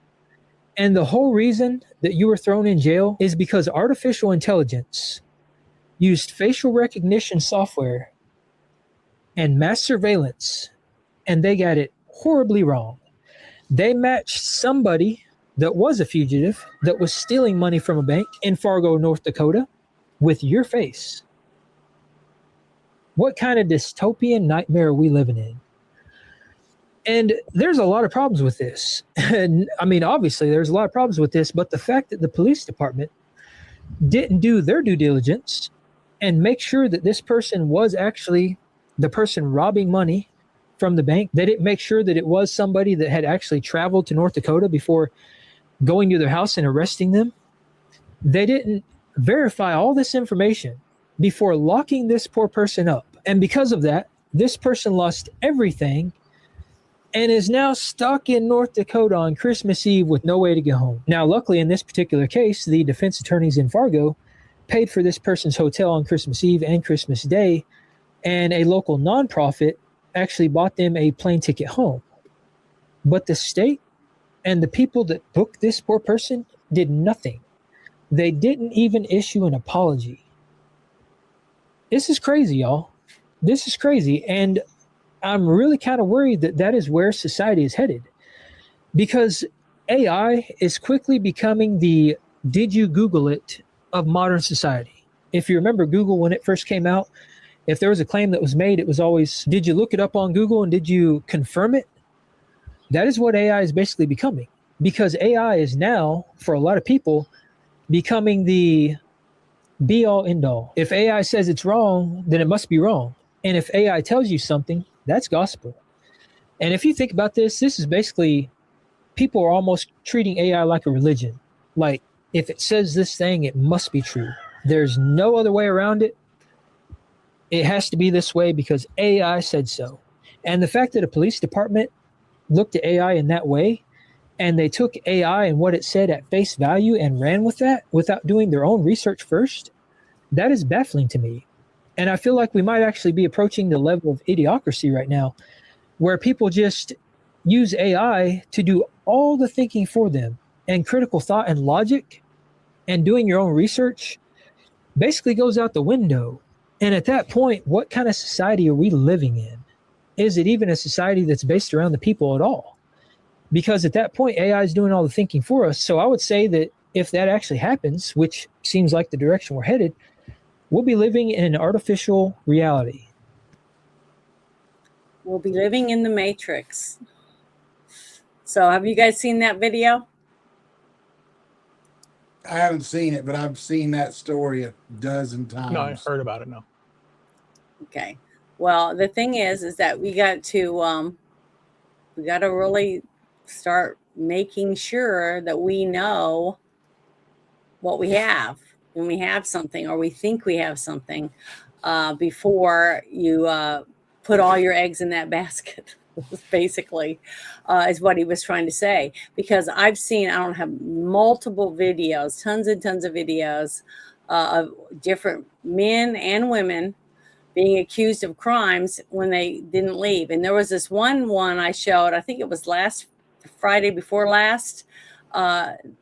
And the whole reason that you were thrown in jail is because artificial intelligence used facial recognition software and mass surveillance, and they got it horribly wrong. They matched somebody that was a fugitive that was stealing money from a bank in Fargo, North Dakota, with your face. What kind of dystopian nightmare are we living in? And there's a lot of problems with this. And I mean, obviously, there's a lot of problems with this, but the fact that the police department didn't do their due diligence and make sure that this person was actually the person robbing money from the bank, they didn't make sure that it was somebody that had actually traveled to North Dakota before going to their house and arresting them. They didn't verify all this information before locking this poor person up. And because of that, this person lost everything and is now stuck in North Dakota on Christmas Eve with no way to get home. Now, luckily, in this particular case, the defense attorneys in Fargo paid for this person's hotel on Christmas Eve and Christmas Day, and a local nonprofit actually bought them a plane ticket home. But the state and the people that booked this poor person did nothing. They didn't even issue an apology. This is crazy, y'all. This is crazy. And I'm really kind of worried that that is where society is headed, because AI is quickly becoming the "did you Google it" of modern society. If you remember Google when it first came out, if there was a claim that was made, it was always, did you look it up on Google and did you confirm it? That is what AI is basically becoming, because AI is now, for a lot of people, becoming the be all end all. If AI says it's wrong, then it must be wrong. And if AI tells you something, that's gospel. And if you think about this, this is basically, people are almost treating AI like a religion. Like, if it says this thing, it must be true. There's no other way around it. It has to be this way because AI said so. And the fact that a police department looked at AI in that way, and they took AI and what it said at face value and ran with that without doing their own research first, that is baffling to me. And I feel like we might actually be approaching the level of idiocracy right now, where people just use AI to do all the thinking for them, and critical thought and logic and doing your own research basically goes out the window. And at that point, what kind of society are we living in? Is it even a society that's based around the people at all? Because at that point, AI is doing all the thinking for us. So I would say that if that actually happens, which seems like the direction we're headed, we'll be living in an artificial reality. We'll be living in the Matrix. So have you guys seen that video? I haven't seen it, but I've seen that story a dozen times. No, I heard about it. No. Okay. Well, the thing is that we got to really start making sure that we know what we have when we have something, or we think we have something, before you put all your eggs in that basket. Basically, is what he was trying to say. Because I don't have multiple videos, tons and tons of videos of different men and women being accused of crimes when they didn't leave. And there was this one I showed, I think it was last Friday before last,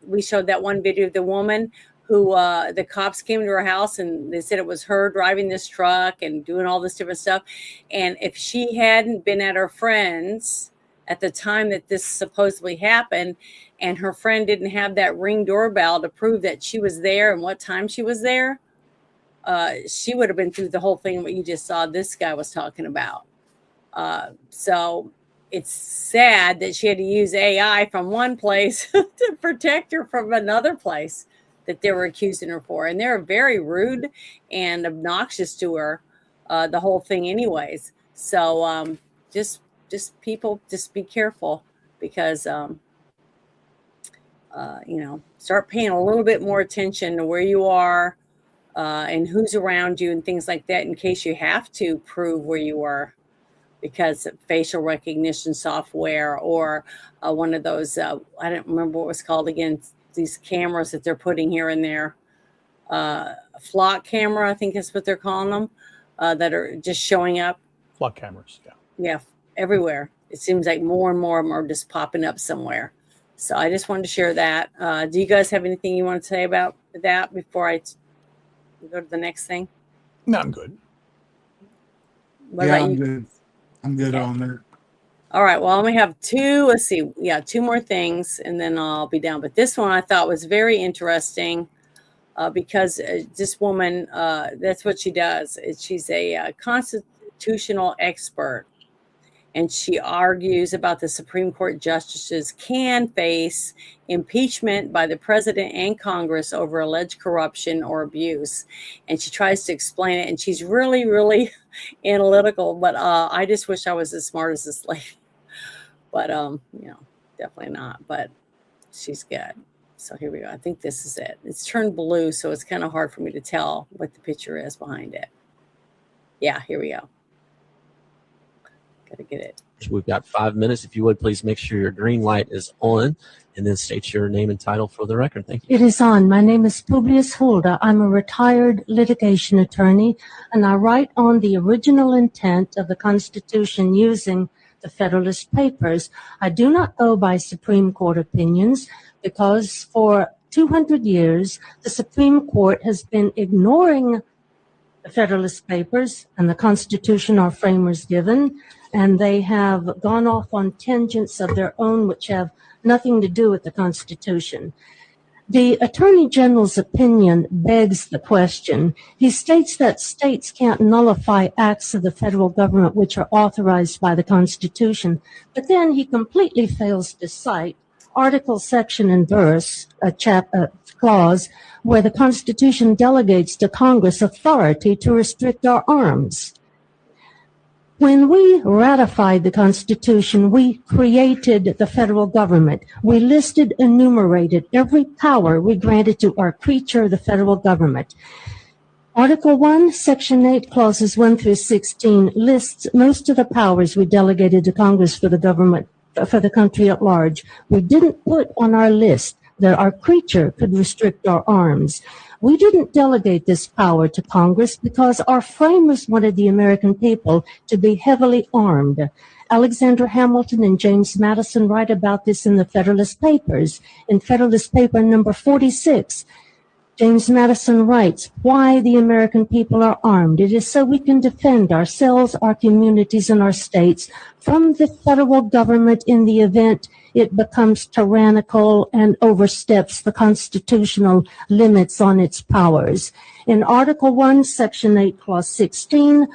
we showed that one video of the woman who the cops came to her house and they said it was her driving this truck and doing all this different stuff. And if she hadn't been at her friend's at the time that this supposedly happened, and her friend didn't have that Ring doorbell to prove that she was there and what time she was there, she would have been through the whole thing what you just saw this guy was talking about. So it's sad that she had to use AI from one place to protect her from another place that they were accusing her for. And they're very rude and obnoxious to her, the whole thing anyways. So just people, just be careful, because, start paying a little bit more attention to where you are and who's around you and things like that, in case you have to prove where you are, because facial recognition software or one of those, I don't remember what it was called again, these cameras that they're putting here and there, flock camera, I think is what they're calling them, that are just showing up. Flock cameras, yeah. Yeah, everywhere. It seems like more and more of them are just popping up somewhere. So I just wanted to share that. Do you guys have anything you want to say about that before I go to the next thing? No, I'm good. What Yeah, about I'm you? good. I'm good Okay. on that. All right. Well, let me have two. Let's see. Yeah, two more things, and then I'll be down. But this one I thought was very interesting because this woman, that's what she does. She's a constitutional expert, and she argues about the Supreme Court justices can face impeachment by the president and Congress over alleged corruption or abuse. And she tries to explain it, and she's really, really analytical. But I just wish I was as smart as this lady. But definitely not. But she's good. So here we go. I think this is it. It's turned blue, so it's kind of hard for me to tell what the picture is behind it. Yeah, here we go. Gotta get it. We've got 5 minutes. If you would, please make sure your green light is on and then state your name and title for the record. Thank you. It is on. My name is Publius Hulda. I'm a retired litigation attorney, and I write on the original intent of the Constitution using the Federalist Papers. I do not go by Supreme Court opinions because for 200 years, the Supreme Court has been ignoring the Federalist Papers and the Constitution our framers given, and they have gone off on tangents of their own which have nothing to do with the Constitution. The Attorney General's opinion begs the question. He states that states can't nullify acts of the federal government which are authorized by the Constitution, but then he completely fails to cite article, section, and verse, a clause, where the Constitution delegates to Congress authority to restrict our arms. When we ratified the Constitution, we created the federal government. We listed, enumerated every power we granted to our creature, the federal government. Article 1, Section 8, clauses 1 through 16 lists most of the powers we delegated to Congress for the government, for the country at large. We didn't put on our list that our creature could restrict our arms. We didn't delegate this power to Congress because our framers wanted the American people to be heavily armed. Alexander Hamilton and James Madison write about this in the Federalist Papers. In Federalist Paper number 46, James Madison writes, why the American people are armed. It is so we can defend ourselves, our communities, and our states from the federal government in the event it becomes tyrannical and oversteps the constitutional limits on its powers. In Article 1, Section 8, Clause 16,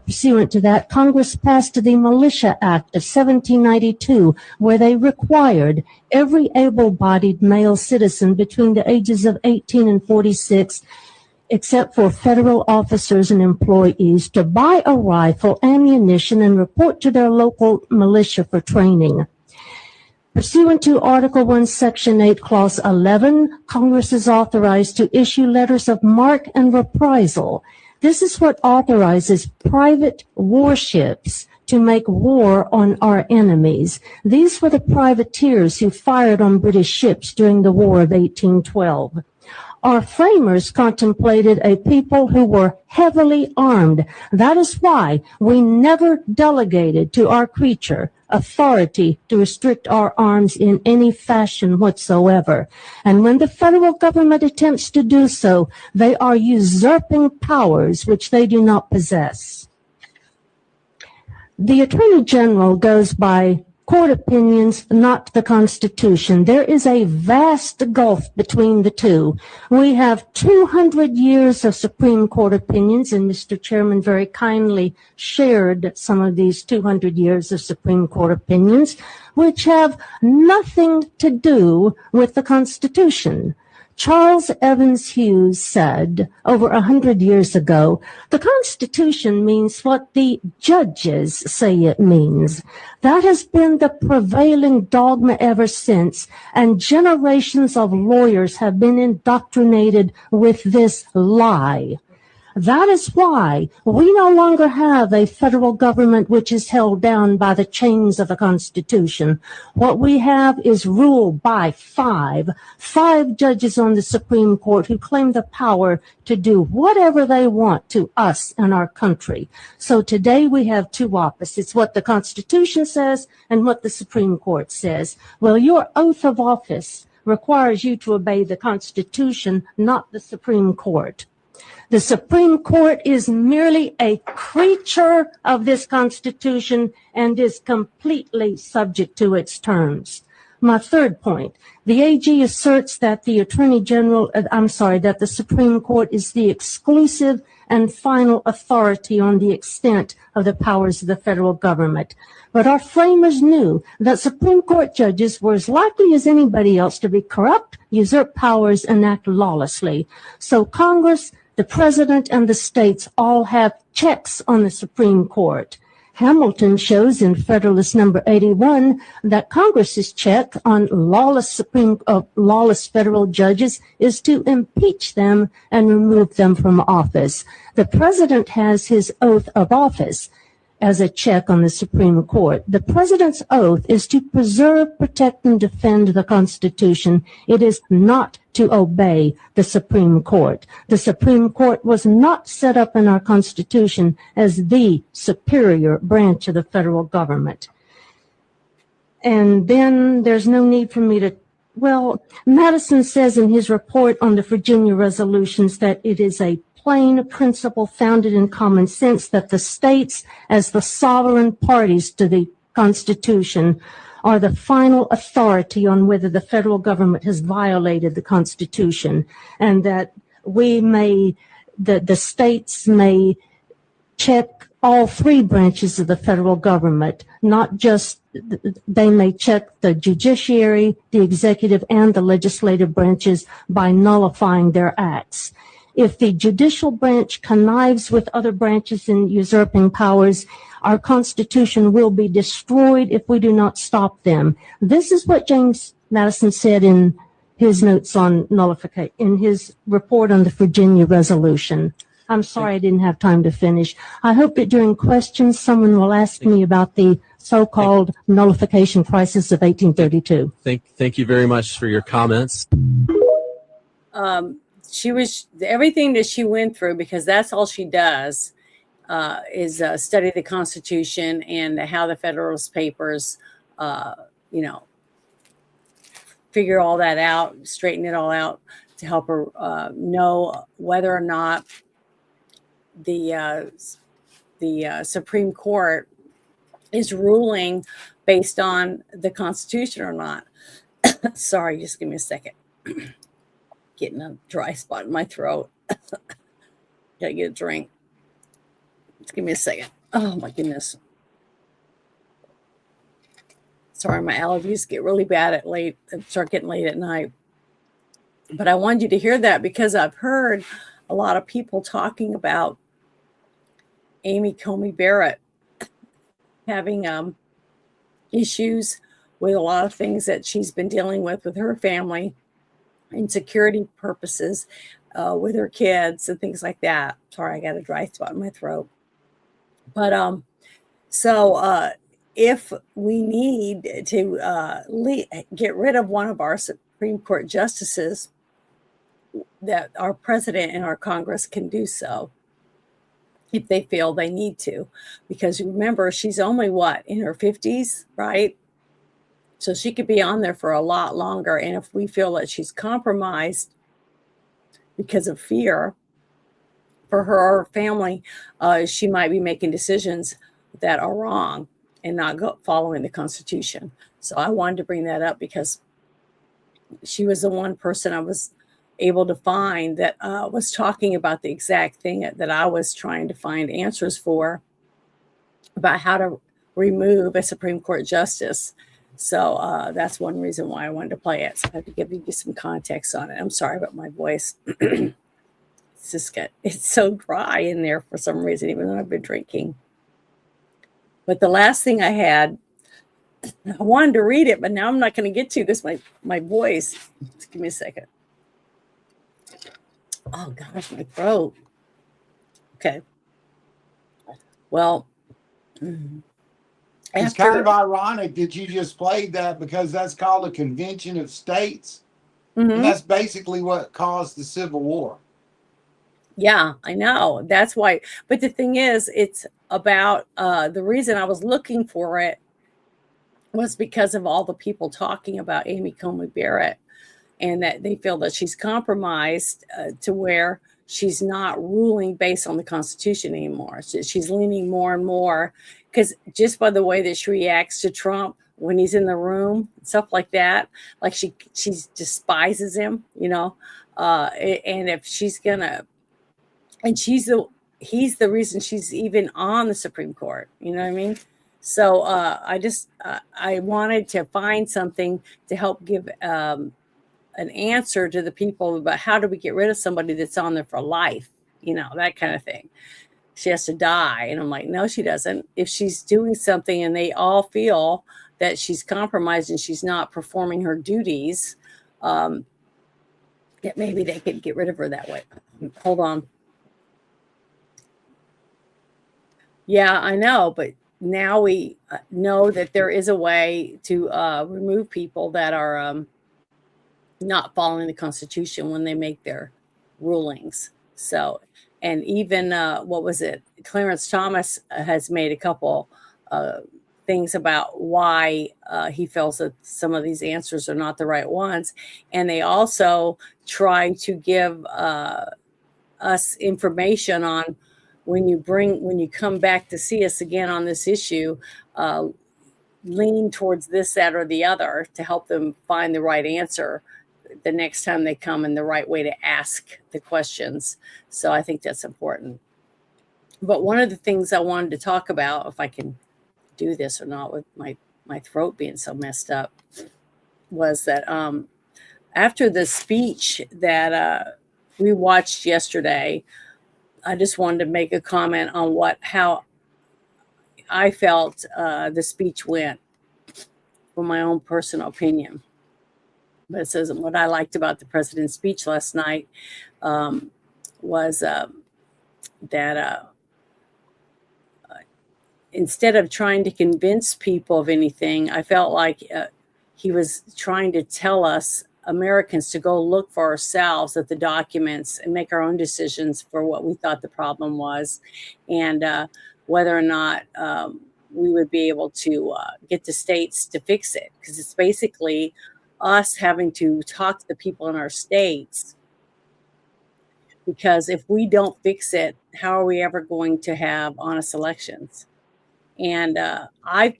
pursuant to that, Congress passed the Militia Act of 1792, where they required every able-bodied male citizen between the ages of 18 and 46, except for federal officers and employees, to buy a rifle, ammunition, and report to their local militia for training. Pursuant to Article 1, Section 8, Clause 11, Congress is authorized to issue letters of marque and reprisal. This is what authorizes private warships to make war on our enemies. These were the privateers who fired on British ships during the War of 1812. Our framers contemplated a people who were heavily armed. That is why we never delegated to our creature authority to restrict our arms in any fashion whatsoever. And when the federal government attempts to do so, they are usurping powers which they do not possess. The Attorney General goes by court opinions, not the Constitution. There is a vast gulf between the two. We have 200 years of Supreme Court opinions, and Mr. Chairman very kindly shared some of these 200 years of Supreme Court opinions, which have nothing to do with the Constitution. Charles Evans Hughes said over 100 years ago, the Constitution means what the judges say it means. That has been the prevailing dogma ever since, and generations of lawyers have been indoctrinated with this lie. That is why we no longer have a federal government which is held down by the chains of the Constitution. What we have is ruled by five judges on the Supreme Court who claim the power to do whatever they want to us and our country. So today we have two opposites, what the Constitution says and what the Supreme Court says. Well, your oath of office requires you to obey the Constitution, not the Supreme Court. The Supreme Court is merely a creature of this Constitution and is completely subject to its terms. My third point, the AG asserts that the that the Supreme Court is the exclusive and final authority on the extent of the powers of the federal government. But our framers knew that Supreme Court judges were as likely as anybody else to be corrupt, usurp powers, and act lawlessly. So Congress, the president, and the states all have checks on the Supreme Court. Hamilton shows in Federalist number 81 that Congress's check on lawless federal judges is to impeach them and remove them from office. The president has his oath of office as a check on the Supreme Court. The president's oath is to preserve, protect, and defend the Constitution. It is not to obey the Supreme Court. The Supreme Court was not set up in our Constitution as the superior branch of the federal government. And then there's no need for me to, Madison says in his report on the Virginia resolutions that it is a plain principle founded in common sense that the states, as the sovereign parties to the Constitution, are the final authority on whether the federal government has violated the Constitution, and that the states may check all three branches of the federal government, not just, they may check the judiciary, the executive, and the legislative branches by nullifying their acts. If the judicial branch connives with other branches in usurping powers, our Constitution will be destroyed if we do not stop them. This is what James Madison said in his notes on nullification, in his report on the Virginia resolution. I'm sorry I didn't have time to finish. I hope that during questions, someone will ask me about the so-called nullification crisis of 1832. Thank you very much for your comments. Everything that she went through, because that's all she does, is study the Constitution and how the Federalist Papers, figure all that out, straighten it all out to help her know whether or not the Supreme Court is ruling based on the Constitution or not. Sorry, just give me a second. Getting a dry spot in my throat. Gotta get a drink. Just give me a second. Oh my goodness. Sorry, my allergies get really bad start getting late at night. But I wanted you to hear that because I've heard a lot of people talking about Amy Coney Barrett having issues with a lot of things that she's been dealing with her family, insecurity purposes, with her kids and things like that. Sorry, I got a dry spot in my throat. But if we need to get rid of one of our Supreme Court justices, that our president and our Congress can do so if they feel they need to. Because remember, she's only in her 50s, right? So she could be on there for a lot longer. And if we feel that she's compromised because of fear for her or her family, she might be making decisions that are wrong and not following the Constitution. So I wanted to bring that up because she was the one person I was able to find that was talking about the exact thing that I was trying to find answers for, about how to remove a Supreme Court justice. So that's one reason why I wanted to play it. So I have to give you some context on it. I'm sorry about my voice. It's so dry in there for some reason, even though I've been drinking. But the last thing I had, I wanted to read it, but now I'm not going to get to because my voice. Just give me a second. Oh gosh, my throat. Okay. Well, it's kind of ironic that you just played that because that's called a convention of states. Mm-hmm. And that's basically what caused the Civil War. Yeah, I know. That's why. But the thing is, it's about the reason I was looking for it was because of all the people talking about Amy Coney Barrett, and that they feel that she's compromised to where she's not ruling based on the Constitution anymore. She's leaning more and more, because just by the way that she reacts to Trump when he's in the room, stuff like that, like she despises him, and if she's gonna, and he's the reason she's even on the Supreme Court. You know what I mean? So I wanted to find something to help give an answer to the people about how do we get rid of somebody that's on there for life, that kind of thing. She has to die. And I'm like, no, she doesn't. If she's doing something and they all feel that she's compromised and she's not performing her duties, maybe they could get rid of her that way. Hold on. Yeah, I know, but now we know that there is a way to remove people that are not following the Constitution when they make their rulings. So, and even what was it? Clarence Thomas has made a couple things about why he feels that some of these answers are not the right ones, and they also try to give us information on when you come back to see us again on this issue, lean towards this, that, or the other to help them find the right answer the next time they come, and the right way to ask the questions. So I think that's important. But one of the things I wanted to talk about, if I can do this or not with my throat being so messed up, was that after the speech that we watched yesterday, I just wanted to make a comment on how I felt the speech went, from my own personal opinion. But it says what I liked about the president's speech last night was that instead of trying to convince people of anything, I felt like he was trying to tell us Americans to go look for ourselves at the documents and make our own decisions for what we thought the problem was, and whether or not we would be able to get the states to fix it. Because it's basically us having to talk to the people in our states, because if we don't fix it, how are we ever going to have honest elections? And I've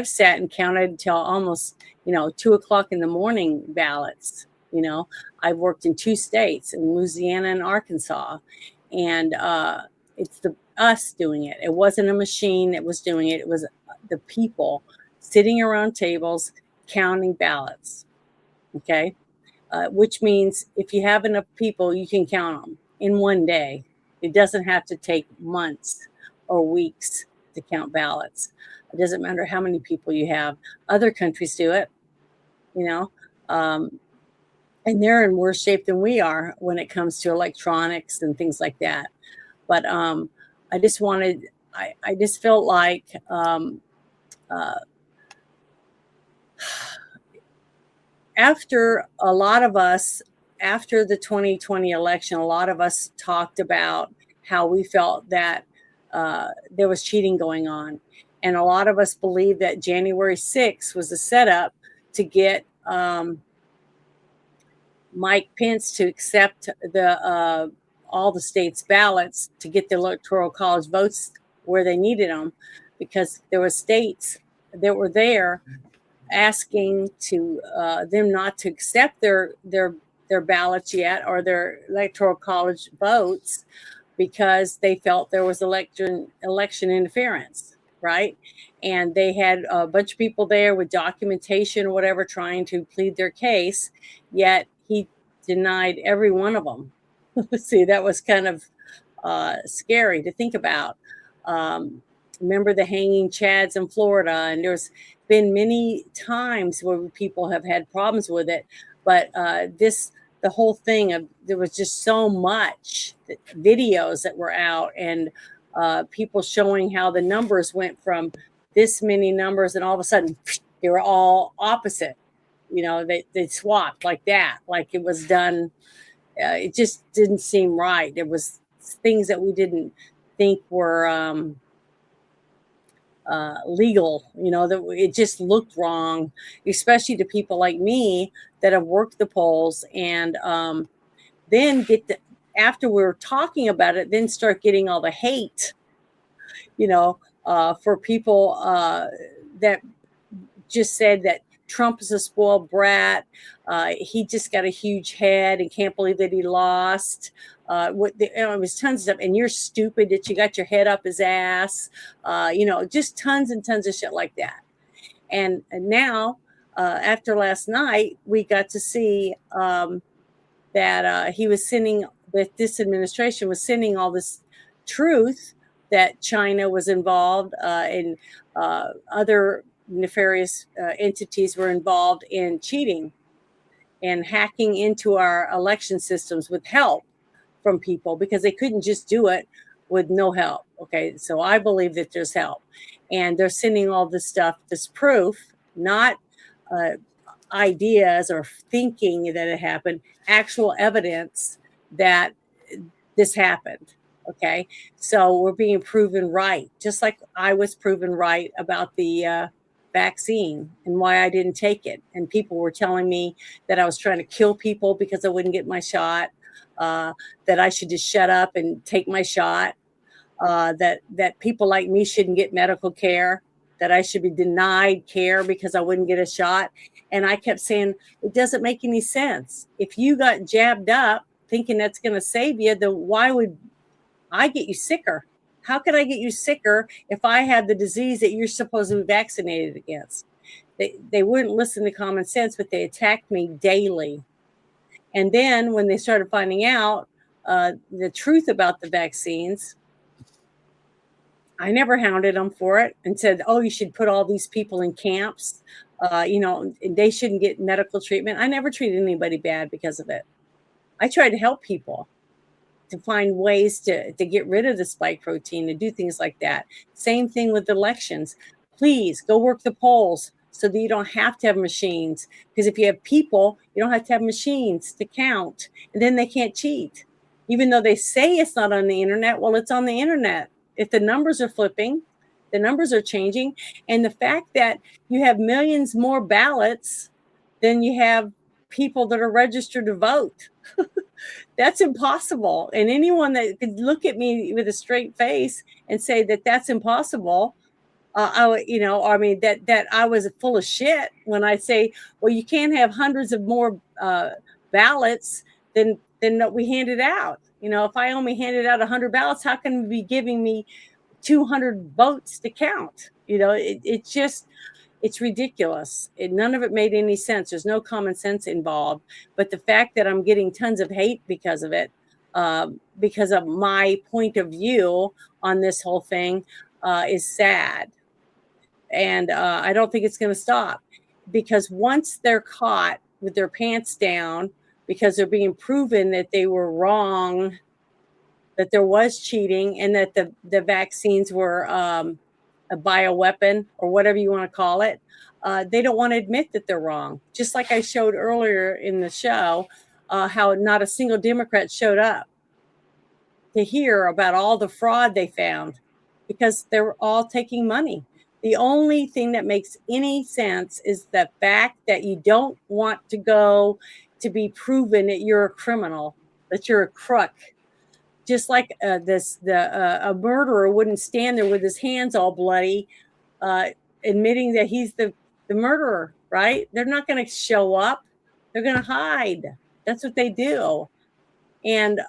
sat and counted until almost 2:00 in the morning ballots. I've worked in 2 states, in Louisiana and Arkansas, and it's us doing it. It wasn't a machine that was doing it. It was the people sitting around tables counting ballots. Okay. Which means if you have enough people, you can count them in one day. It doesn't have to take months or weeks to count ballots. It doesn't matter how many people you have. Other countries do it, and they're in worse shape than we are when it comes to electronics and things like that. But I just felt like after the 2020 election, a lot of us talked about how we felt that there was cheating going on. And a lot of us believe that January 6th was a setup to get Mike Pence to accept all the states' ballots, to get the Electoral College votes where they needed them, because there were states that were there asking to them not to accept their ballots yet, or their Electoral College votes, because they felt there was election interference, right? And they had a bunch of people there with documentation or whatever trying to plead their case, yet he denied every one of them. See, that was kind of scary to think about. Remember the hanging chads in Florida, and there's been many times where people have had problems with it, but the whole thing of, there was just so much videos that were out, and people showing how the numbers went from this many numbers, and all of a sudden they were all opposite. They swapped like that, like it was done. It just didn't seem right. There was things that we didn't think were legal, that it just looked wrong, especially to people like me that have worked the polls, and then after we're talking about it, then start getting all the hate, for people that just said that Trump is a spoiled brat. He just got a huge head and can't believe that he lost. It was tons of stuff. And you're stupid that you got your head up his ass. Just tons and tons of shit like that. And now, after last night, we got to see that he was sending, that this administration was sending all this truth that China was involved and other nefarious entities were involved in cheating and hacking into our election systems with help from people, because they couldn't just do it with no help. Okay, so I believe that there's help, and they're sending all this stuff, this proof, not ideas or thinking that it happened, actual evidence that this happened. Okay, so we're being proven right, just like I was proven right about the vaccine and why I didn't take it. And people were telling me that I was trying to kill people because I wouldn't get my shot, that I should just shut up and take my shot, that people like me shouldn't get medical care, that I should be denied care because I wouldn't get a shot. And I kept saying, it doesn't make any sense. If you got jabbed up thinking that's going to save you, then why would I get you sicker? How could I get you sicker if I had the disease that you're supposed to be vaccinated against? They wouldn't listen to common sense, but they attacked me daily. And then when they started finding out the truth about the vaccines, I never hounded them for it and said, oh, you should put all these people in camps. They shouldn't get medical treatment. I never treated anybody bad because of it. I tried to help people to find ways to get rid of the spike protein, to do things like that. Same thing with elections. Please go work the polls so that you don't have to have machines. Because if you have people, you don't have to have machines to count, and then they can't cheat. Even though they say it's not on the internet, well, it's on the internet. If the numbers are flipping, the numbers are changing. And the fact that you have millions more ballots than you have people that are registered to vote, that's impossible. And anyone that could look at me with a straight face and say that that's impossible, that I was full of shit when I say, well, you can't have hundreds of more ballots than we handed out. If I only handed out 100 ballots, how can we be giving me 200 votes to count? It's ridiculous. None of it made any sense. There's no common sense involved. But the fact that I'm getting tons of hate because of it, because of my point of view on this whole thing, is sad. And I don't think it's going to stop, because once they're caught with their pants down because they're being proven that they were wrong, that there was cheating, and that the vaccines were a bioweapon or whatever you want to call it, they don't want to admit that they're wrong. Just like I showed earlier in the show, how not a single Democrat showed up to hear about all the fraud they found, because they're all taking money. The only thing that makes any sense is the fact that you don't want to go to be proven that you're a criminal, that you're a crook. Just like a murderer wouldn't stand there with his hands all bloody, admitting that he's the murderer, right? They're not going to show up. They're going to hide. That's what they do. And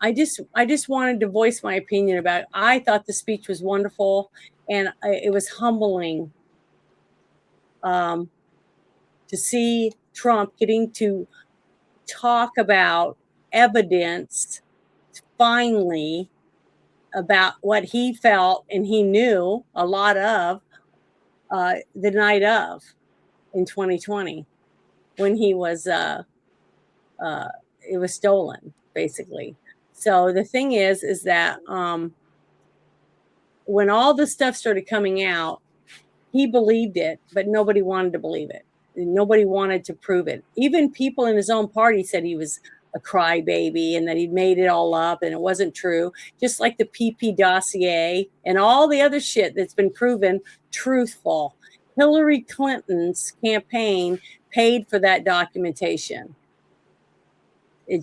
I just wanted to voice my opinion about it. I thought the speech was wonderful, and it was humbling to see Trump getting to talk about evidence finally about what he felt and he knew a lot of the night of in 2020, when he was it was stolen, basically. So the thing is that when all this stuff started coming out, he believed it, but nobody wanted to believe it. Nobody wanted to prove it. Even people in his own party said he was a crybaby and that he'd made it all up and it wasn't true. Just like the PP dossier and all the other shit that's been proven truthful. Hillary Clinton's campaign paid for that documentation.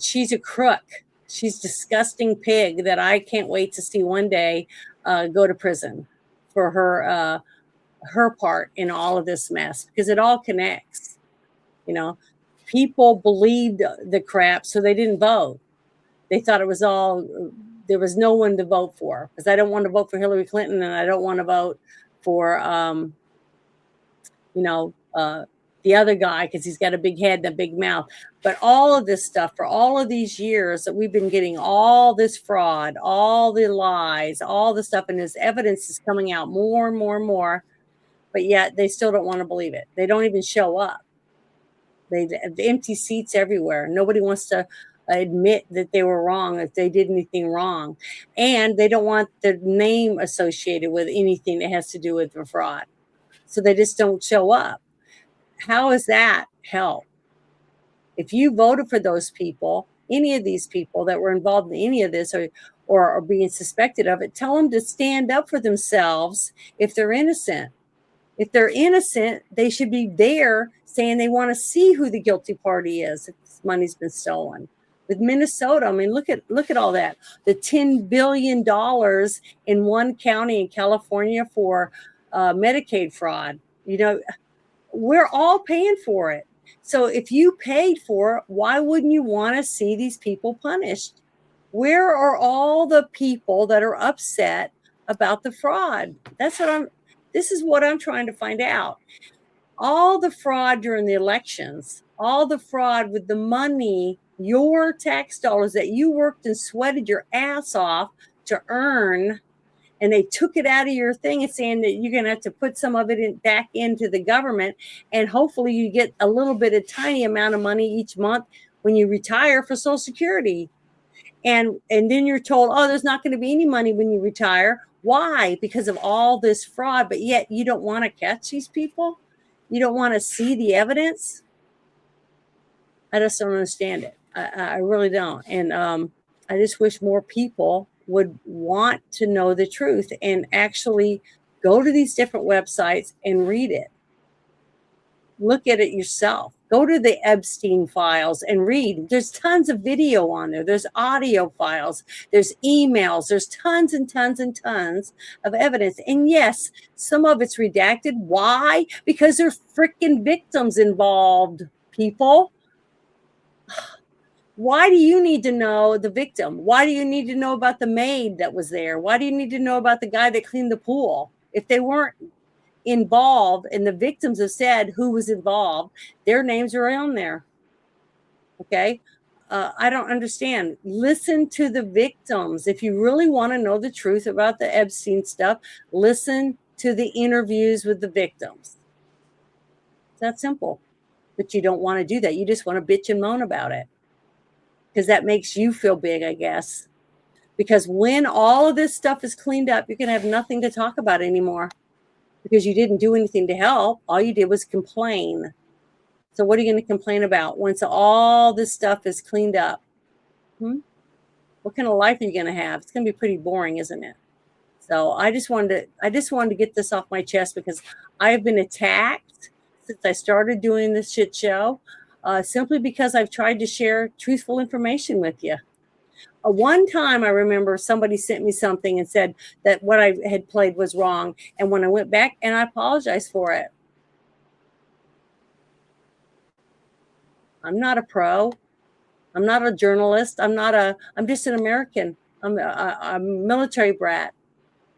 she's a crook. She's a disgusting pig that I can't wait to see one day go to prison for her part in all of this mess, because it all connects. You know, people believed the crap, so they didn't vote. They thought it was all, there was no one to vote for, because I don't want to vote for Hillary Clinton, and I don't want to vote for, the other guy, because he's got a big head and a big mouth. But all of this stuff, for all of these years that we've been getting all this fraud, all the lies, all the stuff, and this evidence is coming out more and more and more, but yet they still don't want to believe it. They don't even show up. They have empty seats everywhere. Nobody wants to admit that they were wrong, if they did anything wrong. And they don't want the name associated with anything that has to do with the fraud. So they just don't show up. How is that help? If you voted for those people, any of these people that were involved in any of this or are being suspected of it, tell them to stand up for themselves if they're innocent. If they're innocent, they should be there saying they want to see who the guilty party is if this money's been stolen. With Minnesota, I mean, look at all that. The $10 billion in one county in California for Medicaid fraud. You know, we're all paying for it. So if you paid for it, why wouldn't you want to see these people punished? Where are all the people that are upset about the fraud? This is what I'm trying to find out. All the fraud during the elections, all the fraud with the money, your tax dollars that you worked and sweated your ass off to earn, and they took it out of your thing and saying that you're going to have to put some of it back into the government, and hopefully you get a little bit of tiny amount of money each month when you retire for Social Security. And then you're told, oh, there's not going to be any money when you retire. Why? Because of all this fraud, but yet you don't want to catch these people? You don't want to see the evidence? I just don't understand it. I really don't. And I just wish more people would want to know the truth and actually go to these different websites and read it. Look at it yourself. Go to the Epstein files and read. There's tons of video on there. There's audio files. There's emails. There's tons and tons and tons of evidence. And yes, some of it's redacted. Why? Because there's freaking victims involved, people. Why do you need to know the victim? Why do you need to know about the maid that was there? Why do you need to know about the guy that cleaned the pool? If they weren't involved and the victims have said who was involved, their names are on there. Okay. I don't understand. Listen to the victims. If you really want to know the truth about the Epstein stuff, listen to the interviews with the victims. It's that simple. But you don't want to do that. You just want to bitch and moan about it, because that makes you feel big, I guess. Because when all of this stuff is cleaned up, you're going to have nothing to talk about anymore, because you didn't do anything to help. All you did was complain. So what are you going to complain about once all this stuff is cleaned up? What kind of life are you going to have? It's going to be pretty boring, isn't it? So I just wanted to get this off my chest, because I've been attacked since I started doing this shit show, simply because I've tried to share truthful information with you. One time I remember somebody sent me something and said that what I had played was wrong. And when I went back, and I apologized for it. I'm not a pro. I'm not a journalist. I'm just an American. I'm a military brat.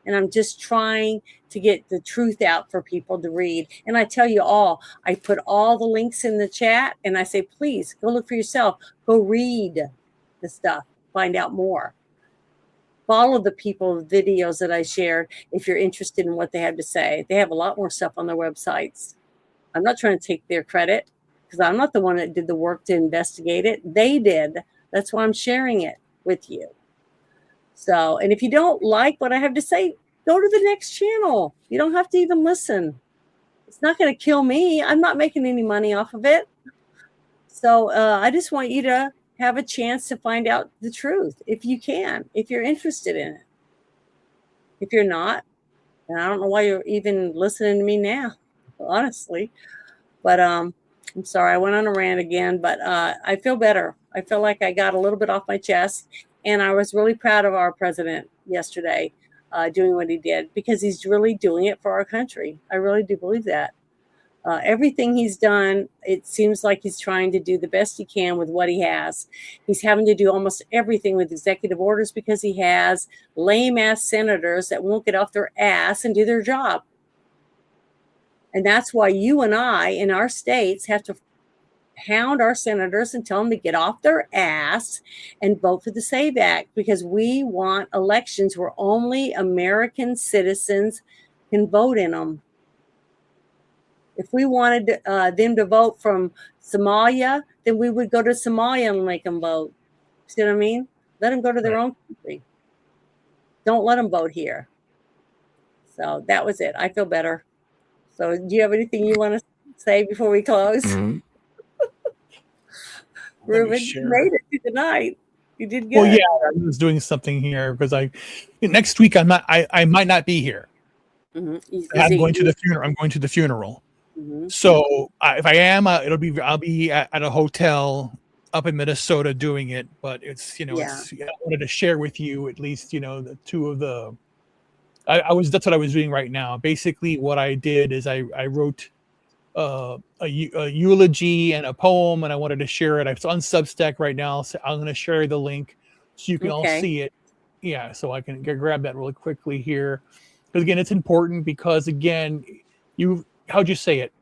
And I'm just trying to get the truth out for people to read. And I tell you all, I put all the links in the chat, and I say, please go look for yourself. Go read the stuff. Find out more. Follow the people's videos that I shared if you're interested in what they have to say. They have a lot more stuff on their websites. I'm not trying to take their credit, because I'm not the one that did the work to investigate it. They did. That's why I'm sharing it with you. So, and if you don't like what I have to say, go to the next channel. You don't have to even listen. It's not going to kill me. I'm not making any money off of it. So I just want you to have a chance to find out the truth if you can, if you're interested in it. If you're not, then I don't know why you're even listening to me now, honestly. But I'm sorry, I went on a rant again, but I feel better. I feel like I got a little bit off my chest, and I was really proud of our president yesterday doing what he did, because he's really doing it for our country. I really do believe that. Everything he's done, it seems like he's trying to do the best he can with what he has. He's having to do almost everything with executive orders because he has lame ass senators that won't get off their ass and do their job. And that's why you and I in our states have to hound our senators and tell them to get off their ass and vote for the SAVE Act, because we want elections where only American citizens can vote in them. If we wanted them to vote from Somalia, then we would go to Somalia and make them vote. See what I mean? Let them go to their own country. Don't let them vote here. So that was it. I feel better. So do you have anything you want to say before we close? Mm-hmm. Ruben, you made it through the night. You did good. Well, yeah, I was doing something here because next week I might not be here. Mm-hmm. I'm going to the funeral. I'm going to the funeral. Mm-hmm. So if I am, I'll be at a hotel up in Minnesota doing it. But it's I wanted to share with you at least the two of the. That's what I was doing right now. Basically, what I did is I wrote a eulogy and a poem, and I wanted to share it. It's on Substack right now, so I'm going to share the link so you can all see it. Yeah, so I can grab that really quickly here. Because again, it's important because again, how'd you say it?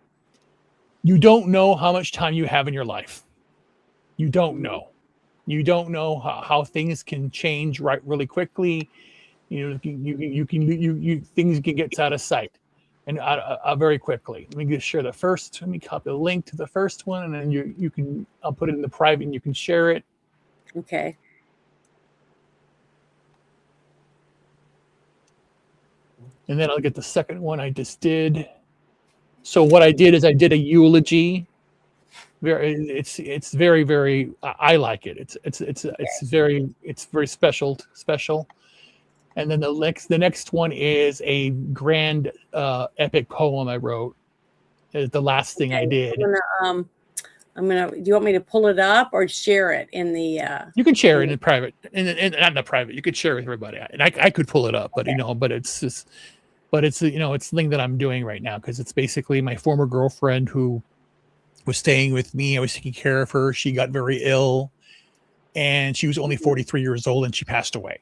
You don't know how much time you have in your life. You don't know. You don't know how things can change really quickly. Things can get out of sight and very quickly. Let me just share the first. Let me copy the link to the first one, and then I'll put it in the private, and you can share it. Okay. And then I'll get the second one I just did. So what I did is I did a eulogy. It's very, very. I like it. It's very special. And then the next one is a grand epic poem I wrote. It's the last thing I did. I'm gonna. Do you want me to pull it up or share it in the? You can share it in private, and not in the private. You could share it with everybody, and I could pull it up, but but it's just, it's it's the thing that I'm doing right now because it's basically my former girlfriend who was staying with me. I was taking care of her. She got very ill, and she was only 43 years old, and she passed away.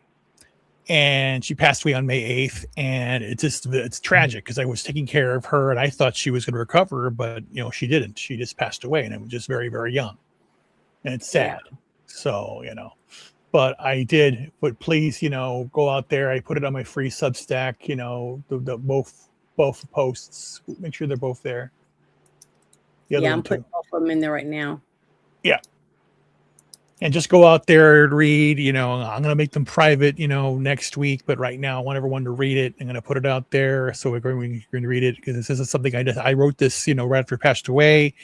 And she passed away on May 8th, and it's tragic because I was taking care of her and I thought she was going to recover, but she didn't. She just passed away, and it was just very, very young, and it's sad. Yeah. So but I did. But please, go out there. I put it on my free Substack. The both posts. Make sure they're both there. I'm putting both of them in there right now. Yeah. And just go out there and read, I'm going to make them private, next week. But right now, I want everyone to read it. I'm going to put it out there so we're going to read it because this is something I wrote this, right after he passed away.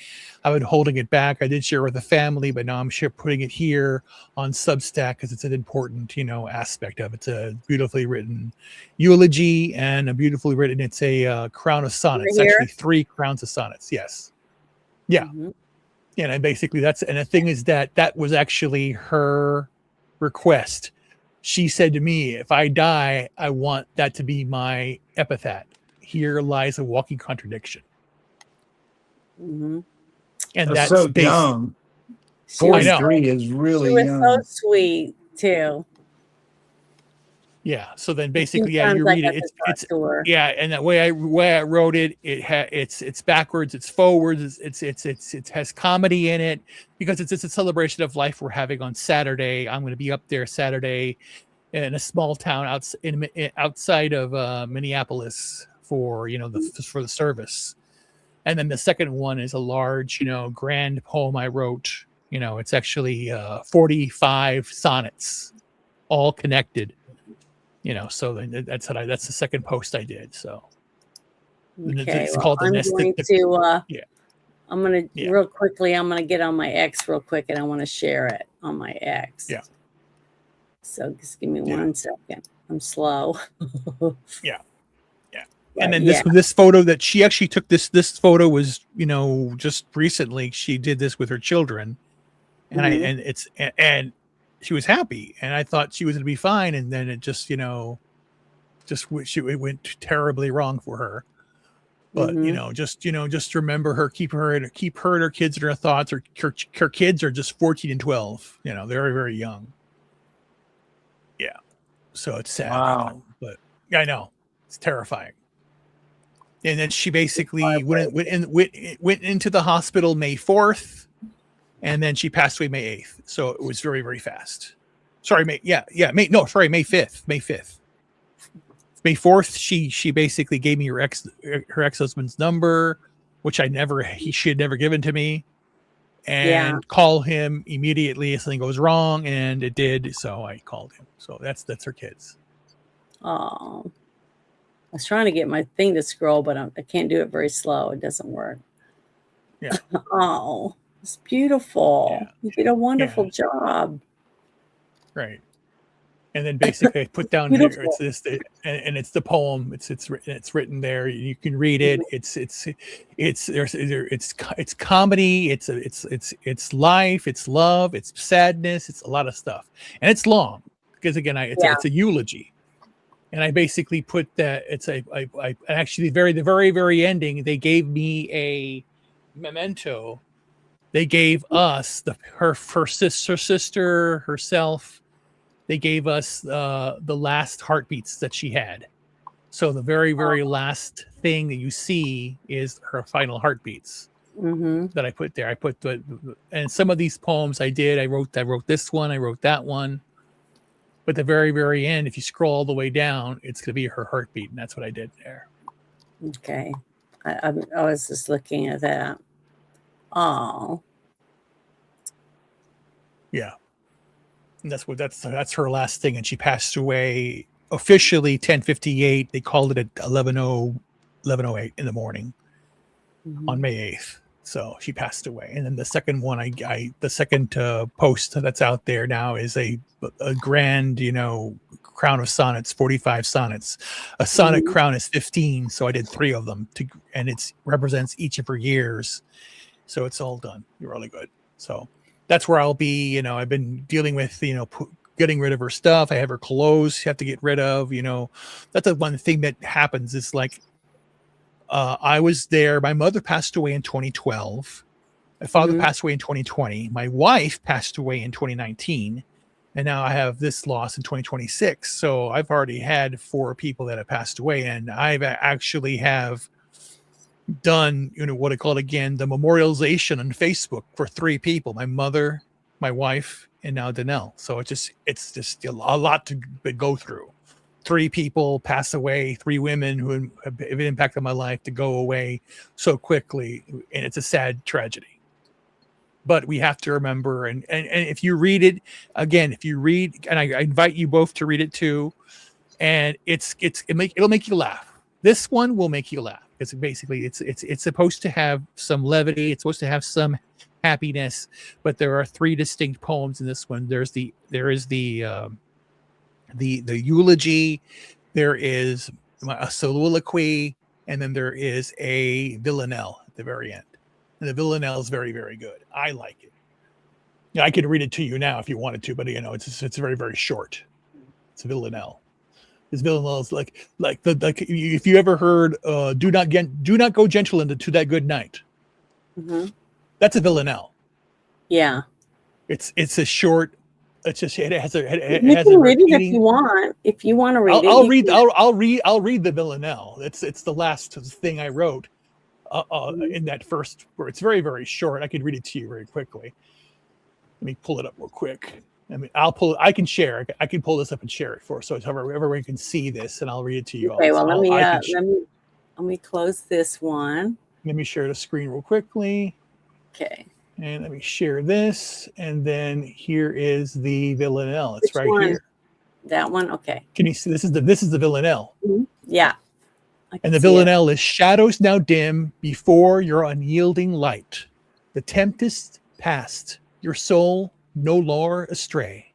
I've been holding it back. I did share with the family, but now I'm putting it here on Substack because it's an important, aspect of it. It's a beautifully written eulogy and a beautifully written, it's a crown of sonnets. It's actually 3 crowns of sonnets. Yes. Yeah. Mm-hmm. And basically and the thing is that was actually her request. She said to me, if I die, I want that to be my epitaph. Here lies a walking contradiction. Mm-hmm. And that's so young. 43 is really young. She was so sweet too. Yeah. So then basically, you read it. It's and that way I wrote it. It's backwards. It's forwards. It has comedy in it because it's a celebration of life we're having on Saturday. I'm going to be up there Saturday in a small town outside of Minneapolis for for the service. And then the second one is a large grand poem I wrote. It's actually 45 sonnets, all connected. So that's the second post I did. So okay, it's called I'm going to real quickly. I'm going to get on my X real quick, and I want to share it on my X. Yeah. So just give me 1 second. I'm slow. Yeah. And then this photo that she actually took this photo was just recently she did this with her children, and and she was happy, and I thought she was going to be fine, and then it just, it went terribly wrong for her. But just remember her, keep her and her kids in her thoughts. Her kids are just 14 and 12. Very, very young. Yeah, so it's sad. Wow. But yeah, I know it's terrifying. And then she basically went into the hospital May 4th, and then she passed away May 8th. So it was very, very fast. Sorry, May 5th. May 4th, she basically gave me her ex-husband's number, which she had never given to me, and call him immediately if something goes wrong, and it did. So I called him. So that's her kids. Oh, I was trying to get my thing to scroll, but I can't do it very slow. It doesn't work. Yeah. Oh, it's beautiful. Yeah. You did a wonderful job. Right. And then basically I put down here, it's this, and it's the poem. It's written there. You can read it. It's comedy. It's life. It's love. It's sadness. It's a lot of stuff, and it's long because again, it's a eulogy, and I basically put that. I actually the very ending. They gave me a memento. They gave us her sister, herself. They gave us the last heartbeats that she had. So the very, very last thing that you see is her final heartbeats that I put there. I put and some of these poems I did. I wrote this one. I wrote that one. But the very, very end, if you scroll all the way down, it's going to be her heartbeat, and that's what I did there. Okay, I was just looking at that. Oh, yeah. And that's her last thing, and she passed away officially 10:58. They called it at 11:08 in the morning on May 8th. So she passed away. And then the second one, the second post that's out there now is a grand, crown of sonnets, 45 sonnets. A sonnet crown is 15, so I did 3 of them and it represents each of her years. So it's all done. You're really good. So that's where I'll be. I've been dealing with, getting rid of her stuff. I have her clothes you have to get rid of. That's the one thing that happens is like, I was there. My mother passed away in 2012. My father passed away in 2020. My wife passed away in 2019. And now I have this loss in 2026. So I've already had 4 people that have passed away. And I've actually have done, what I call it again, the memorialization on Facebook for 3 people, my mother, my wife, and now Danelle. So it's just a lot to go through. 3 people pass away, 3 women who have impacted my life to go away so quickly. And it's a sad tragedy. But we have to remember, and if you read it again, and I invite you both to read it too, and it'll make you laugh. This one will make you laugh. It's basically it's supposed to have some levity. It's supposed to have some happiness, but there are 3 distinct poems in this one. There is the eulogy, there is a soliloquy, and then there is a villanelle at the very end. And the villanelle is very, very good. I like it. Yeah, I could read it to you now if you wanted to, but it's very, very short. It's a villanelle. This villanelle is like if you ever heard do not go gentle into that good night. That's a villanelle. Yeah. It's a short. It's just it has a. You can read it if you want. If you want to read it, I'll read the villanelle. It's the last thing I wrote in that first. Where it's very, very short. I could read it to you very quickly. Let me pull it up real quick. I can share. I can pull this up and share it so everyone can see this, and I'll read it to you. Okay. Well, let me close this one. Let me share the screen real quickly. Okay. And let me share this, and then here is the villanelle. It's right here. That one. Okay. Can you see? This is the villanelle. Yeah. And the villanelle is shadows now dim before your unyielding light. The tempest past, your soul no lore astray.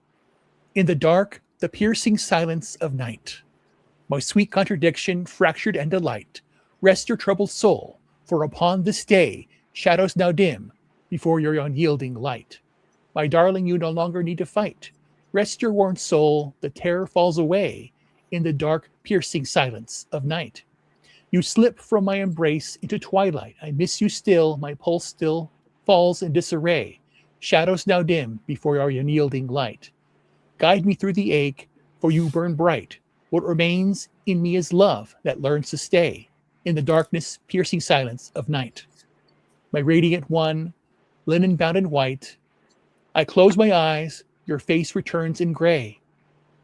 In the dark, the piercing silence of night. My sweet contradiction, fractured and delight. Rest your troubled soul, for upon this day, shadows now dim before your unyielding light. My darling, you no longer need to fight. Rest your worn soul, the terror falls away in the dark, piercing silence of night. You slip from my embrace into twilight. I miss you still, my pulse still falls in disarray. Shadows now dim before our unyielding light. Guide me through the ache, for you burn bright. What remains in me is love that learns to stay in the darkness, piercing silence of night. My radiant one, linen bound in white, I close my eyes, your face returns in gray.